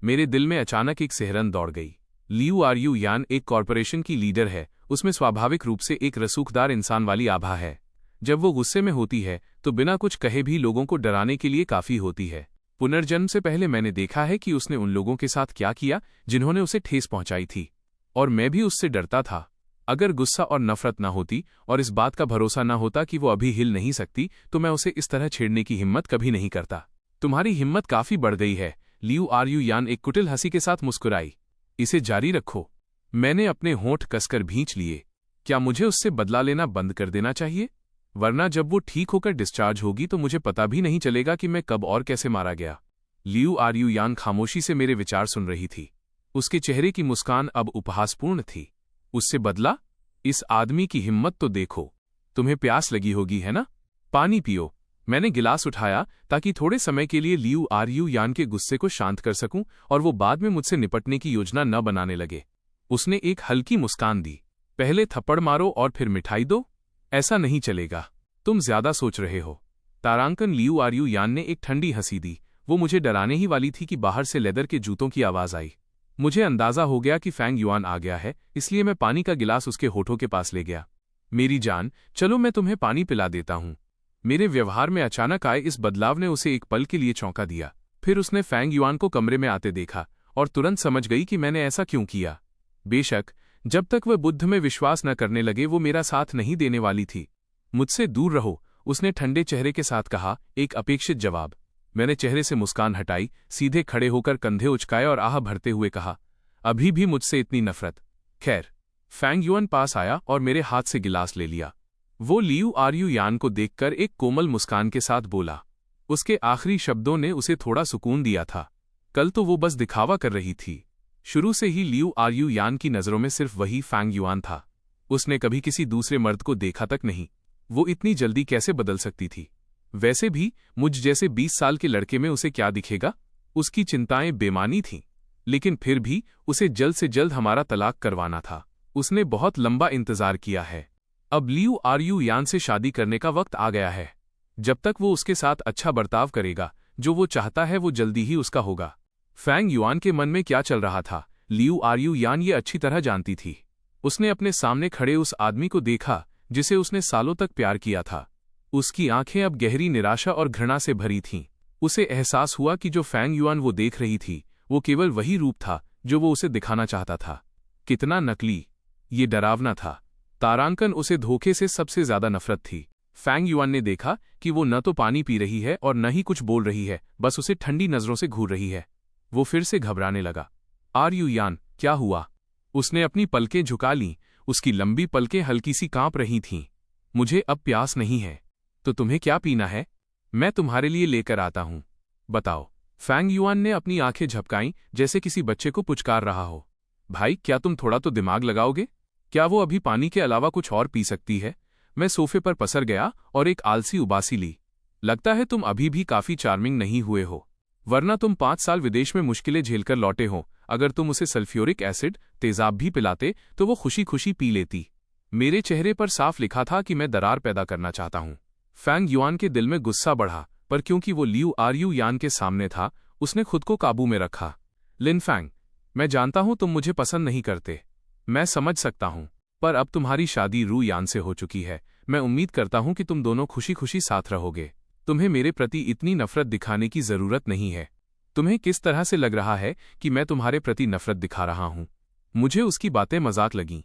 मेरे दिल में अचानक एक सिहरन दौड़ गई। लियू आर्यू यान एक कॉरपोरेशन की लीडर है। उसमें स्वाभाविक रूप से एक रसूखदार इंसान वाली आभा है। जब वो गुस्से में होती है तो बिना कुछ कहे भी लोगों को डराने के लिए काफी होती है। पुनर्जन्म से पहले मैंने देखा है कि उसने उन लोगों के साथ क्या किया जिन्होंने उसे ठेस पहुंचाई थी, और मैं भी उससे डरता था। अगर गुस्सा और नफरत न होती और इस बात का भरोसा न होता कि वो अभी हिल नहीं सकती, तो मैं उसे इस तरह छेड़ने की हिम्मत कभी नहीं करता। तुम्हारी हिम्मत काफी बढ़ गई है। लियू आर्यू यान एक कुटिल हंसी के साथ मुस्कुराई। इसे जारी रखो। मैंने अपने होंठ कसकर भींच लिए। क्या मुझे उससे बदला लेना बंद कर देना चाहिए? वरना जब वो ठीक होकर डिस्चार्ज होगी तो मुझे पता भी नहीं चलेगा कि मैं कब और कैसे मारा गया। लियू आर्यू यान खामोशी से मेरे विचार सुन रही थी। उसके चेहरे की मुस्कान अब उपहासपूर्ण थी। उससे बदला? इस आदमी की हिम्मत तो देखो। तुम्हें प्यास लगी होगी, है ना? पानी पियो। मैंने गिलास उठाया ताकि थोड़े समय के लिए लियू आर्यू यान के गुस्से को शांत कर सकूं और वो बाद में मुझसे निपटने की योजना न बनाने लगे। उसने एक हल्की मुस्कान दी। पहले थप्पड़ मारो और फिर मिठाई दो? ऐसा नहीं चलेगा। तुम ज्यादा सोच रहे हो। तारांकन लियू आर्यू यान ने एक ठंडी हंसी दी। वो मुझे डराने ही वाली थी कि बाहर से लेदर के जूतों की आवाज आई। मुझे अंदाजा हो गया कि फैंग युआन आ गया है, इसलिए मैं पानी का गिलास उसके होठों के पास ले गया। मेरी जान, चलो मैं तुम्हें पानी पिला देता हूं। मेरे व्यवहार में अचानक आए इस बदलाव ने उसे एक पल के लिए चौंका दिया। फिर उसने फैंग युआन को कमरे में आते देखा और तुरंत समझ गई कि मैंने ऐसा क्यों किया। बेशक जब तक वह बुद्ध में विश्वास न करने लगे वो मेरा साथ नहीं देने वाली थी। मुझसे दूर रहो, उसने ठंडे चेहरे के साथ कहा, एक अपेक्षित जवाब। मैंने चेहरे से मुस्कान हटाई, सीधे खड़े होकर कंधे उचकाए और आह भरते हुए कहा, अभी भी मुझसे इतनी नफरत? खैर। फैंग युआन पास आया और मेरे हाथ से गिलास ले लिया। वो लियू आर्यू यान को देखकर एक कोमल मुस्कान के साथ बोला। उसके आखिरी शब्दों ने उसे थोड़ा सुकून दिया था। कल तो वो बस दिखावा कर रही थी। शुरू से ही लियू आर्यू यान की नज़रों में सिर्फ वही फैंग युआन था। उसने कभी किसी दूसरे मर्द को देखा तक नहीं। वो इतनी जल्दी कैसे बदल सकती थी? वैसे भी मुझ जैसे 20 साल के लड़के में उसे क्या दिखेगा? उसकी चिंताएं बेमानी थीं, लेकिन फिर भी उसे जल्द से जल्द हमारा तलाक करवाना था। उसने बहुत लंबा इंतजार किया है। अब लियू आर्यू यान से शादी करने का वक्त आ गया है। जब तक वो उसके साथ अच्छा बर्ताव करेगा, जो वो चाहता है वो जल्दी ही उसका होगा। फैंग युआन के मन में क्या चल रहा था, लियू आर्यू यान ये अच्छी तरह जानती थी। उसने अपने सामने खड़े उस आदमी को देखा जिसे उसने सालों तक प्यार किया था। उसकी आंखें अब गहरी निराशा और घृणा से भरी थीं। उसे एहसास हुआ कि जो फैंग युआन वो देख रही थी वो केवल वही रूप था जो वो उसे दिखाना चाहता था। कितना नकली, ये डरावना था। तारांकन उसे धोखे से सबसे ज्यादा नफरत थी। फैंग युआन ने देखा कि वो न तो पानी पी रही है और न ही कुछ बोल रही है, बस उसे ठंडी नजरों से घूर रही है। वो फिर से घबराने लगा। आर्यू यान, क्या हुआ? उसने अपनी पलकें झुका लीं। उसकी लंबी पलकें हल्की सी कांप रही थीं। मुझे अब प्यास नहीं है। तो तुम्हें क्या पीना है? मैं तुम्हारे लिए लेकर आता हूं। बताओ। फैंग युआन ने अपनी आंखें झपकाईं जैसे किसी बच्चे को पुचकार रहा हो। भाई, क्या तुम थोड़ा तो दिमाग लगाओगे? क्या वो अभी पानी के अलावा कुछ और पी सकती है? मैं सोफे पर पसर गया और एक आलसी उबासी ली। लगता है तुम अभी भी काफी चार्मिंग नहीं हुए हो, वरना तुम 5 साल विदेश में मुश्किलें झेलकर लौटे हो। अगर तुम उसे सल्फ्यूरिक एसिड, तेजाब भी पिलाते तो वो खुशी खुशी पी लेती। मेरे चेहरे पर साफ लिखा था कि मैं दरार पैदा करना चाहता हूं। फैंग युआन के दिल में गुस्सा बढ़ा, पर क्योंकि वो लियू आर्यू यान के सामने था, उसने खुद को काबू में रखा। लिन फैंग, मैं जानता हूं तुम मुझे पसंद नहीं करते। मैं समझ सकता हूं, पर अब तुम्हारी शादी रू यान से हो चुकी है। मैं उम्मीद करता हूं कि तुम दोनों खुशी खुशी साथ रहोगे। तुम्हें मेरे प्रति इतनी नफरत दिखाने की जरूरत नहीं है। तुम्हें किस तरह से लग रहा है कि मैं तुम्हारे प्रति नफरत दिखा रहा हूं? मुझे उसकी बातें मजाक लगीं।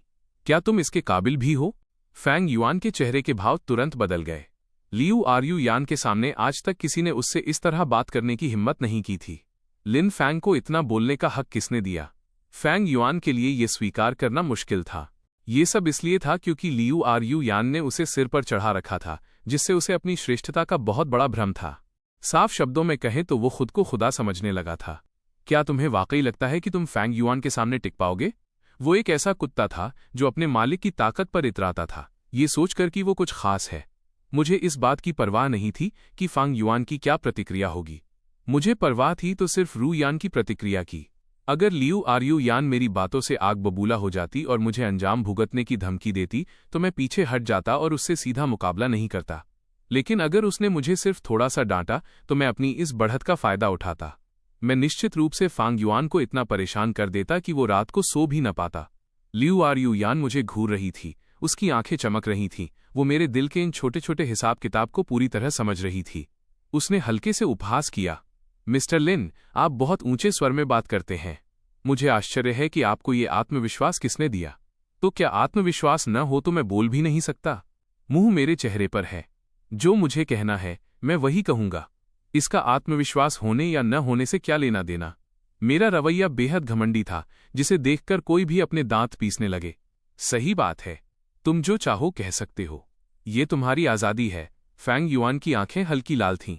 क्या तुम इसके काबिल भी हो? फैंग युआन के चेहरे के भाव तुरंत बदल गए। लियू आरयू यान के सामने आज तक किसी ने उससे इस तरह बात करने की हिम्मत नहीं की थी। लिन फैंग को इतना बोलने का हक किसने दिया? फैंग युआन के लिए यह स्वीकार करना मुश्किल था। ये सब इसलिए था क्योंकि लियू आरयू यान ने उसे सिर पर चढ़ा रखा था, जिससे उसे अपनी श्रेष्ठता का बहुत बड़ा भ्रम था। साफ शब्दों में कहें तो वो खुद को खुदा समझने लगा था। क्या तुम्हें वाकई लगता है कि तुम फैंग युआन के सामने टिक पाओगे? वो एक ऐसा कुत्ता था जो अपने मालिक की ताकत पर इतराता था, ये सोचकर कि वो कुछ खास है। मुझे इस बात की परवाह नहीं थी कि फैंग युआन की क्या प्रतिक्रिया होगी। मुझे परवाह थी तो सिर्फ रू यान की प्रतिक्रिया की। अगर लियू आरयू यान मेरी बातों से आग बबूला हो जाती और मुझे अंजाम भुगतने की धमकी देती तो मैं पीछे हट जाता और उससे सीधा मुकाबला नहीं करता। लेकिन अगर उसने मुझे सिर्फ थोड़ा सा डांटा तो मैं अपनी इस बढ़त का फायदा उठाता। मैं निश्चित रूप से फैंग युआन को इतना परेशान कर देता कि वो रात को सो भी न पाता। लियू आरयू यान मुझे घूर रही थी, उसकी आंखें चमक रही थीं, वो मेरे दिल के इन छोटे छोटे हिसाब किताब को पूरी तरह समझ रही थी। उसने हल्के से उपहास किया। मिस्टर लिन, आप बहुत ऊंचे स्वर में बात करते हैं। मुझे आश्चर्य है कि आपको ये आत्मविश्वास किसने दिया? तो क्या आत्मविश्वास न हो तो मैं बोल भी नहीं सकता? मुंह मेरे चेहरे पर है। जो मुझे कहना है मैं वही कहूंगा। इसका आत्मविश्वास होने या न होने से क्या लेना देना? मेरा रवैया बेहद घमंडी था, जिसे देखकर कोई भी अपने दांत पीसने लगे। सही बात है, तुम जो चाहो कह सकते हो। ये तुम्हारी आजादी है। फैंग युआन की आंखें हल्की लाल थीं।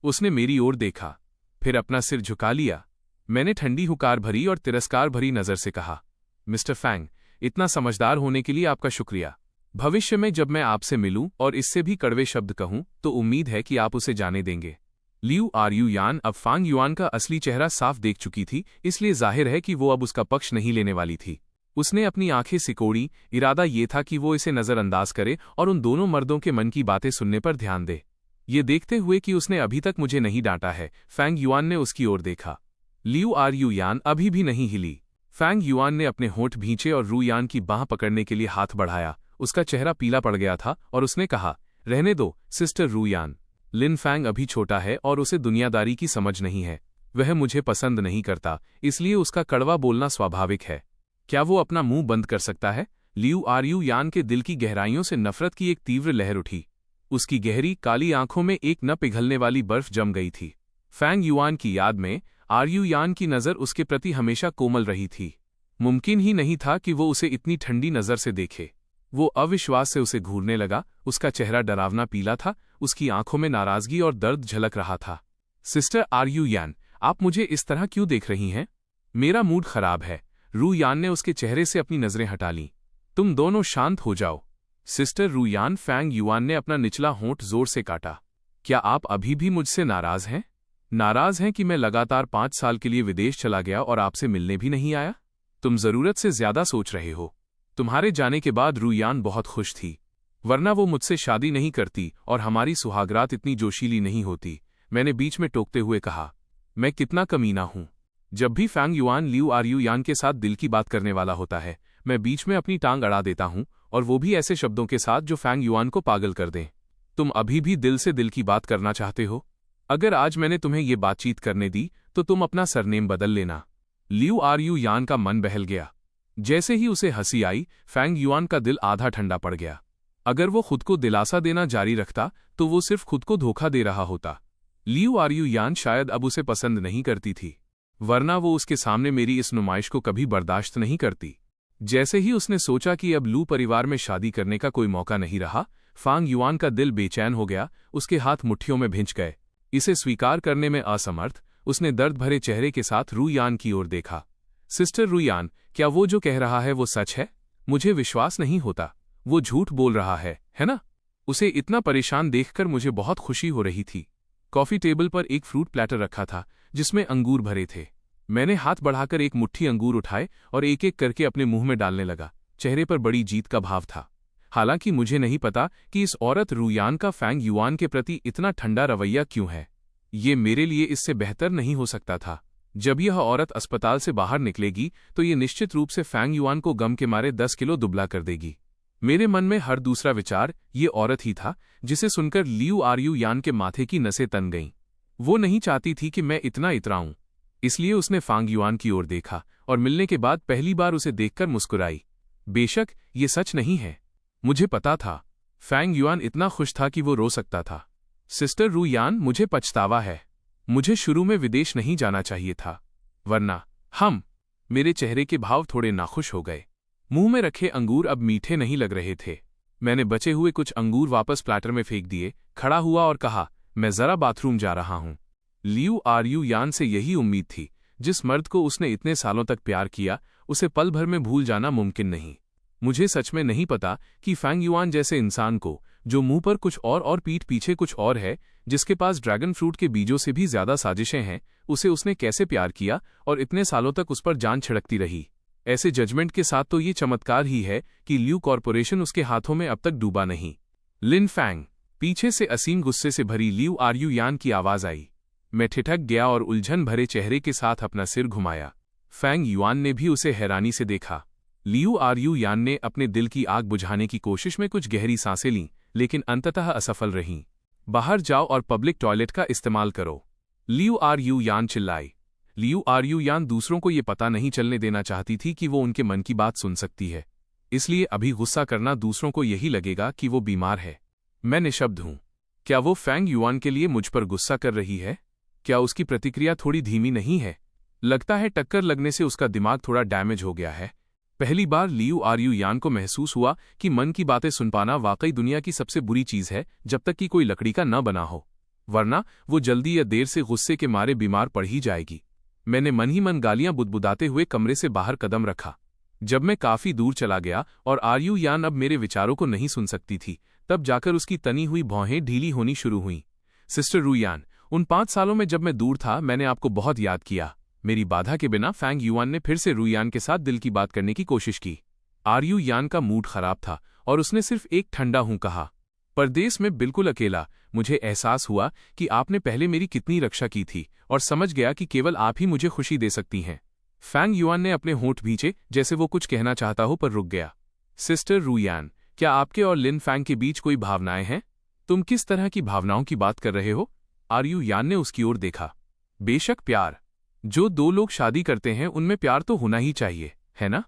उसने मेरी ओर देखा, फिर अपना सिर झुका लिया। मैंने ठंडी हुकार भरी और तिरस्कार भरी नजर से कहा, मिस्टर फैंग, इतना समझदार होने के लिए आपका शुक्रिया। भविष्य में जब मैं आपसे मिलूं और इससे भी कड़वे शब्द कहूं तो उम्मीद है कि आप उसे जाने देंगे। लियू आरयू यान अब फैंग युआन का असली चेहरा साफ देख चुकी थी, इसलिए जाहिर है कि वो अब उसका पक्ष नहीं लेने वाली थी। उसने अपनी आंखें सिकोड़ी। इरादा ये था कि वो इसे नजरअंदाज करे और उन दोनों मर्दों के मन की बातें सुनने पर ध्यान दे। ये देखते हुए कि उसने अभी तक मुझे नहीं डांटा है, फैंग युआन ने उसकी ओर देखा। लियू आरयू यान अभी भी नहीं हिली। फैंग युआन ने अपने होंठ भींचे और रू यान की बांह पकड़ने के लिए हाथ बढ़ाया। उसका चेहरा पीला पड़ गया था और उसने कहा, रहने दो सिस्टर रू यान। लिन फैंग अभी छोटा है और उसे दुनियादारी की समझ नहीं है। वह मुझे पसंद नहीं करता, इसलिए उसका कड़वा बोलना स्वाभाविक है। क्या वो अपना मुंह बंद कर सकता है? लियू आरयू यान के दिल की गहराइयों से नफरत की एक तीव्र लहर उठी। उसकी गहरी काली आंखों में एक न पिघलने वाली बर्फ जम गई थी। फैंग युआन की याद में आरयू यान की नज़र उसके प्रति हमेशा कोमल रही थी। मुमकिन ही नहीं था कि वो उसे इतनी ठंडी नज़र से देखे। वो अविश्वास से उसे घूरने लगा। उसका चेहरा डरावना पीला था, उसकी आंखों में नाराजगी और दर्द झलक रहा था। सिस्टर आरयू यान, आप मुझे इस तरह क्यों देख रही हैं? मेरा मूड खराब है। रू यान ने उसके चेहरे से अपनी नजरें हटा लीं। तुम दोनों शांत हो जाओ। सिस्टर रू यान, फैंग युआन ने अपना निचला होंठ जोर से काटा। क्या आप अभी भी मुझसे नाराज हैं? नाराज हैं कि मैं लगातार 5 साल के लिए विदेश चला गया और आपसे मिलने भी नहीं आया? तुम जरूरत से ज्यादा सोच रहे हो। तुम्हारे जाने के बाद रू यान बहुत खुश थी, वरना वो मुझसे शादी नहीं करती और हमारी सुहागरात इतनी जोशीली नहीं होती। मैंने बीच में टोकते हुए कहा, मैं कितना कमीना हूं। जब भी फैंग युआन लियू आरयू यान के साथ दिल की बात करने वाला होता है, मैं बीच में अपनी टांग अड़ा देता हूं, और वो भी ऐसे शब्दों के साथ जो फैंग युआन को पागल कर दें। तुम अभी भी दिल से दिल की बात करना चाहते हो? अगर आज मैंने तुम्हें ये बातचीत करने दी तो तुम अपना सरनेम बदल लेना। लियू आरयू यान का मन बहल गया। जैसे ही उसे हंसी आई, फैंग युआन का दिल आधा ठंडा पड़ गया। अगर वो खुद को दिलासा देना जारी रखता तो वो सिर्फ खुद को धोखा दे रहा होता। लियू आरयू यान शायद अब उसे पसंद नहीं करती थी, वरना वो उसके सामने मेरी इस नुमाइश को कभी बर्दाश्त नहीं करती। जैसे ही उसने सोचा कि अब लू परिवार में शादी करने का कोई मौका नहीं रहा, फैंग युआन का दिल बेचैन हो गया। उसके हाथ मुट्ठियों में भिंच गए। इसे स्वीकार करने में असमर्थ, उसने दर्द भरे चेहरे के साथ रू यान की ओर देखा। सिस्टर रू यान, क्या वो जो कह रहा है वो सच है? मुझे विश्वास नहीं होता। वो झूठ बोल रहा है ना? उसे इतना परेशान देखकर मुझे बहुत खुशी हो रही थी। कॉफी टेबल पर एक फ्रूट प्लेटर रखा था जिसमें अंगूर भरे थे। मैंने हाथ बढ़ाकर एक मुट्ठी अंगूर उठाए और एक एक करके अपने मुंह में डालने लगा। चेहरे पर बड़ी जीत का भाव था। हालांकि मुझे नहीं पता कि इस औरत रू यान का फैंग युआन के प्रति इतना ठंडा रवैया क्यों है। ये मेरे लिए इससे बेहतर नहीं हो सकता था। जब यह औरत अस्पताल से बाहर निकलेगी तो ये निश्चित रूप से फैंग युआन को गम के मारे 10 किलो दुबला कर देगी। मेरे मन में हर दूसरा विचार ये औरत ही था, जिसे सुनकर लियू आरयू यान के माथे की नसें तन गईं। वो नहीं चाहती थी कि मैं इतना इतराऊं, इसलिए उसने फांग युआन की ओर देखा और मिलने के बाद पहली बार उसे देखकर मुस्कुराई। बेशक ये सच नहीं है, मुझे पता था। फैंग युआन इतना खुश था कि वो रो सकता था। सिस्टर रू यान, मुझे पछतावा है। मुझे शुरू में विदेश नहीं जाना चाहिए था, वरना मेरे चेहरे के भाव थोड़े नाखुश हो गए। मुंह में रखे अंगूर अब मीठे नहीं लग रहे थे। मैंने बचे हुए कुछ अंगूर वापस प्लेटर में फेंक दिए, खड़ा हुआ और कहा, मैं जरा बाथरूम जा रहा हूं। लियू आरयू यान से यही उम्मीद थी। जिस मर्द को उसने इतने सालों तक प्यार किया, उसे पल भर में भूल जाना मुमकिन नहीं। मुझे सच में नहीं पता कि फैंग युआन जैसे इंसान को, जो मुंह पर कुछ और पीठ पीछे कुछ और है, जिसके पास ड्रैगन फ्रूट के बीजों से भी ज्यादा साजिशें हैं, उसे उसने कैसे प्यार किया और इतने सालों तक उस पर जान छिड़कती रही। ऐसे जजमेंट के साथ तो ये चमत्कार ही है कि लियू कॉरपोरेशन उसके हाथों में अब तक डूबा नहीं। लिन फैंग, पीछे से असीम गुस्से से भरी लियू आरयू यान की आवाज आई। मैं ठिठक गया और उलझन भरे चेहरे के साथ अपना सिर घुमाया। फैंग युआन ने भी उसे हैरानी से देखा। लियू आरयू यान ने अपने दिल की आग बुझाने की कोशिश में कुछ गहरी सांसें लीं, लेकिन अंततः असफल रहीं। बाहर जाओ और पब्लिक टॉयलेट का इस्तेमाल करो, लियू आरयू यान चिल्लाई। लियू आरयू यान दूसरों को ये पता नहीं चलने देना चाहती थी कि वो उनके मन की बात सुन सकती है, इसलिए अभी गुस्सा करना दूसरों को यही लगेगा कि वो बीमार है। मैं निशब्द हूं। क्या वो फैंग युआन के लिए मुझ पर गुस्सा कर रही है? क्या उसकी प्रतिक्रिया थोड़ी धीमी नहीं है? लगता है टक्कर लगने से उसका दिमाग थोड़ा डैमेज हो गया है। पहली बार लियू आरयू यान को महसूस हुआ कि मन की बातें सुन पाना वाकई दुनिया की सबसे बुरी चीज है, जब तक कि कोई लकड़ी का न बना हो, वरना वो जल्दी या देर से गुस्से के मारे बीमार पड़ ही जाएगी। मैंने मन ही मन गालियां बुदबुदाते हुए कमरे से बाहर कदम रखा। जब मैं काफी दूर चला गया और आरयू यान अब मेरे विचारों को नहीं सुन सकती थी, तब जाकर उसकी तनी हुई भौहें ढीली होनी शुरू हुईं। सिस्टर रू यान, उन 5 सालों में जब मैं दूर था, मैंने आपको बहुत याद किया। मेरी बाधा के बिना फैंग युआन ने फिर से रू यान के साथ दिल की बात करने की कोशिश की। आरयू यान का मूड खराब था और उसने सिर्फ एक ठंडा हूं कहा। परदेश में बिल्कुल अकेला, मुझे एहसास हुआ कि आपने पहले मेरी कितनी रक्षा की थी और समझ गया कि केवल आप ही मुझे खुशी दे सकती हैं। फैंग युआन ने अपने होंठ भींचे, जैसे वो कुछ कहना चाहता हो पर रुक गया। सिस्टर रू यान, क्या आपके और लिन फैंग के बीच कोई भावनाएं हैं? तुम किस तरह की भावनाओं की बात कर रहे हो? आरयू यान ने उसकी ओर देखा। बेशक प्यार। जो 2 लोग शादी करते हैं उनमें प्यार तो होना ही चाहिए, है ना?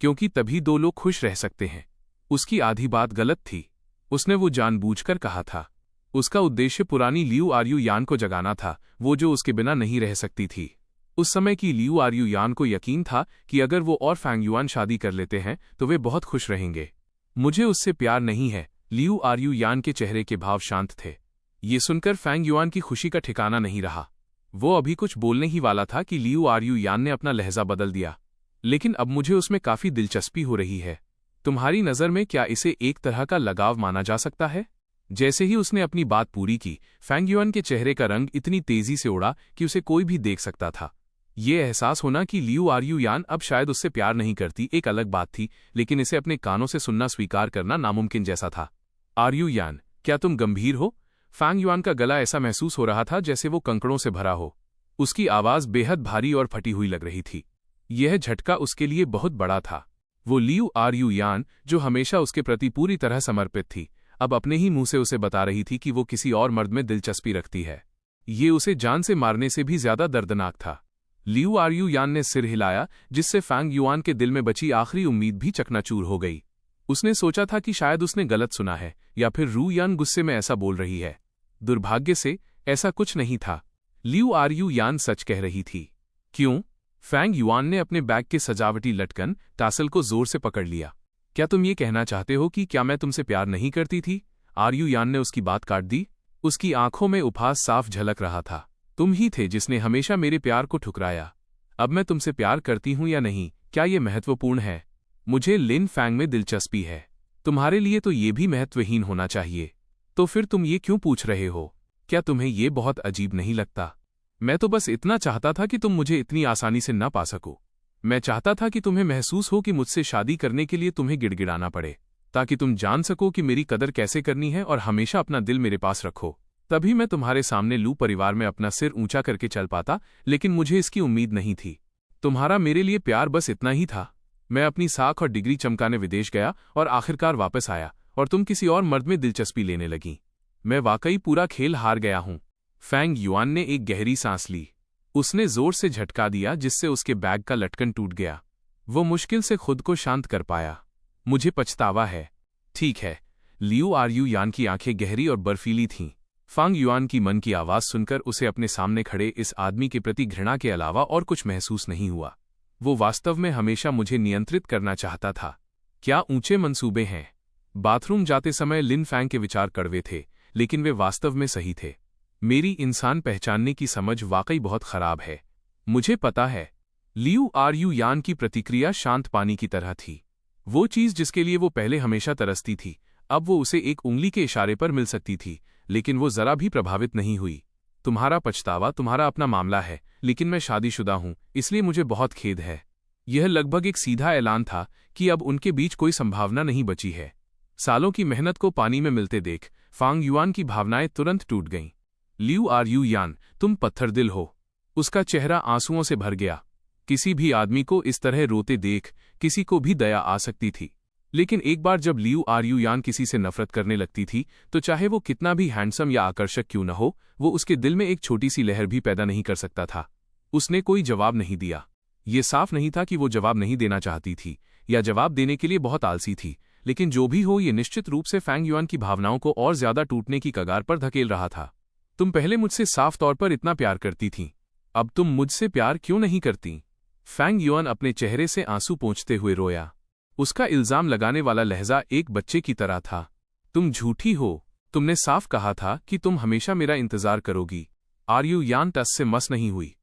क्योंकि तभी 2 लोग खुश रह सकते हैं। उसकी आधी बात गलत थी। उसने वो जानबूझकर कहा था। उसका उद्देश्य पुरानी लियू आरयू यान को जगाना था, वो जो उसके बिना नहीं रह सकती थी। उस समय की लियू आरयू यान को यकीन था कि अगर वो और फैंग युआन शादी कर लेते हैं तो वे बहुत खुश रहेंगे। मुझे उससे प्यार नहीं है। लियू आरयू यान के चेहरे के भाव शांत थे। ये सुनकर फैंग युआन की खुशी का ठिकाना नहीं रहा। वो अभी कुछ बोलने ही वाला था कि लियू आरयू यान ने अपना लहजा बदल दिया। लेकिन अब मुझे उसमें काफी दिलचस्पी हो रही है। तुम्हारी नज़र में क्या इसे एक तरह का लगाव माना जा सकता है? जैसे ही उसने अपनी बात पूरी की, फैंग युआन के चेहरे का रंग इतनी तेजी से उड़ा कि उसे कोई भी देख सकता था। ये एहसास होना कि लियू आरयू यान अब शायद उससे प्यार नहीं करती एक अलग बात थी, लेकिन इसे अपने कानों से सुनना स्वीकार करना नामुमकिन जैसा था। आरयू यान, क्या तुम गंभीर हो? फैंग युआन का गला ऐसा महसूस हो रहा था जैसे वो कंकड़ों से भरा हो। उसकी आवाज बेहद भारी और फटी हुई लग रही थी। यह झटका उसके लिए बहुत बड़ा था। वो लियू आरयू यान, जो हमेशा उसके प्रति पूरी तरह समर्पित थी, अब अपने ही मुंह से उसे बता रही थी कि वो किसी और मर्द में दिलचस्पी रखती है। ये उसे जान से मारने से भी ज्यादा दर्दनाक था। लियू आरयू यान ने सिर हिलाया, जिससे फैंग युआन के दिल में बची आखिरी उम्मीद भी चकनाचूर हो गई। उसने सोचा था कि शायद उसने गलत सुना है या फिर रू यान गुस्से में ऐसा बोल रही है। दुर्भाग्य से ऐसा कुछ नहीं था। लियू आरयू यान सच कह रही थी। क्यों? फैंग युआन ने अपने बैग के सजावटी लटकन टासल को जोर से पकड़ लिया। क्या तुम ये कहना चाहते हो कि क्या मैं तुमसे प्यार नहीं करती थी? आरयू यान ने उसकी बात काट दी। उसकी आंखों में उपहास साफ झलक रहा था। तुम ही थे जिसने हमेशा मेरे प्यार को ठुकराया। अब मैं तुमसे प्यार करती हूं या नहीं, क्या ये महत्वपूर्ण है? मुझे लिन फैंग में दिलचस्पी है। तुम्हारे लिए तो ये भी महत्वहीन होना चाहिए। तो फिर तुम ये क्यों पूछ रहे हो? क्या तुम्हें ये बहुत अजीब नहीं लगता? मैं तो बस इतना चाहता था कि तुम मुझे इतनी आसानी से न पा सको। मैं चाहता था कि तुम्हें महसूस हो कि मुझसे शादी करने के लिए तुम्हें गिड़गिड़ाना पड़े, ताकि तुम जान सको कि मेरी कदर कैसे करनी है और हमेशा अपना दिल मेरे पास रखो। तभी मैं तुम्हारे सामने लू परिवार में अपना सिर ऊंचा करके चल पाता, लेकिन मुझे इसकी उम्मीद नहीं थी। तुम्हारा मेरे लिए प्यार बस इतना ही था। मैं अपनी साख और डिग्री चमकाने विदेश गया और आखिरकार वापस आया, और तुम किसी और मर्द में दिलचस्पी लेने लगी। मैं वाकई पूरा खेल हार गया हूं। फैंग युआन ने एक गहरी सांस ली। उसने जोर से झटका दिया जिससे उसके बैग का लटकन टूट गया। वो मुश्किल से खुद को शांत कर पाया। मुझे पछतावा है। ठीक है। लियू आर्यू यान की आंखें गहरी और बर्फीली थीं। फांग युआन की मन की आवाज सुनकर उसे अपने सामने खड़े इस आदमी के प्रति घृणा के अलावा और कुछ महसूस नहीं हुआ। वो वास्तव में हमेशा मुझे नियंत्रित करना चाहता था। क्या ऊंचे मंसूबे हैं। बाथरूम जाते समय लिन फैंग के विचार कड़वे थे, लेकिन वे वास्तव में सही थे। मेरी इंसान पहचानने की समझ वाकई बहुत खराब है। मुझे पता है। लियू आर्यू यान की प्रतिक्रिया शांत पानी की तरह थी। वो चीज जिसके लिए वो पहले हमेशा तरसती थी, अब वो उसे एक उंगली के इशारे पर मिल सकती थी, लेकिन वो जरा भी प्रभावित नहीं हुई। तुम्हारा पछतावा तुम्हारा अपना मामला है, लेकिन मैं शादीशुदा हूं, इसलिए मुझे बहुत खेद है। यह लगभग एक सीधा ऐलान था कि अब उनके बीच कोई संभावना नहीं बची है। सालों की मेहनत को पानी में मिलते देख फांग युआन की भावनाएं तुरंत टूट गईं। लियू आर्यू यान, तुम पत्थरदिल हो। उसका चेहरा आंसुओं से भर गया। किसी भी आदमी को इस तरह रोते देख किसी को भी दया आ सकती थी, लेकिन एक बार जब लियू आर्यू यान किसी से नफरत करने लगती थी, तो चाहे वो कितना भी हैंडसम या आकर्षक क्यों न हो, वो उसके दिल में एक छोटी सी लहर भी पैदा नहीं कर सकता था। उसने कोई जवाब नहीं दिया। ये साफ नहीं था कि वो जवाब नहीं देना चाहती थी या जवाब देने के लिए बहुत आलसी थी, लेकिन जो भी हो, ये निश्चित रूप से फैंग युआन की भावनाओं को और ज्यादा टूटने की कगार पर धकेल रहा था। तुम पहले मुझसे साफ तौर पर इतना प्यार करती थीं, अब तुम मुझसे प्यार क्यों नहीं करती? फैंग युआन अपने चेहरे से आंसू पोंछते हुए रोया। उसका इल्जाम लगाने वाला लहजा एक बच्चे की तरह था। तुम झूठी हो। तुमने साफ कहा था कि तुम हमेशा मेरा इंतजार करोगी। आर्यू यान टस से मस नहीं हुई।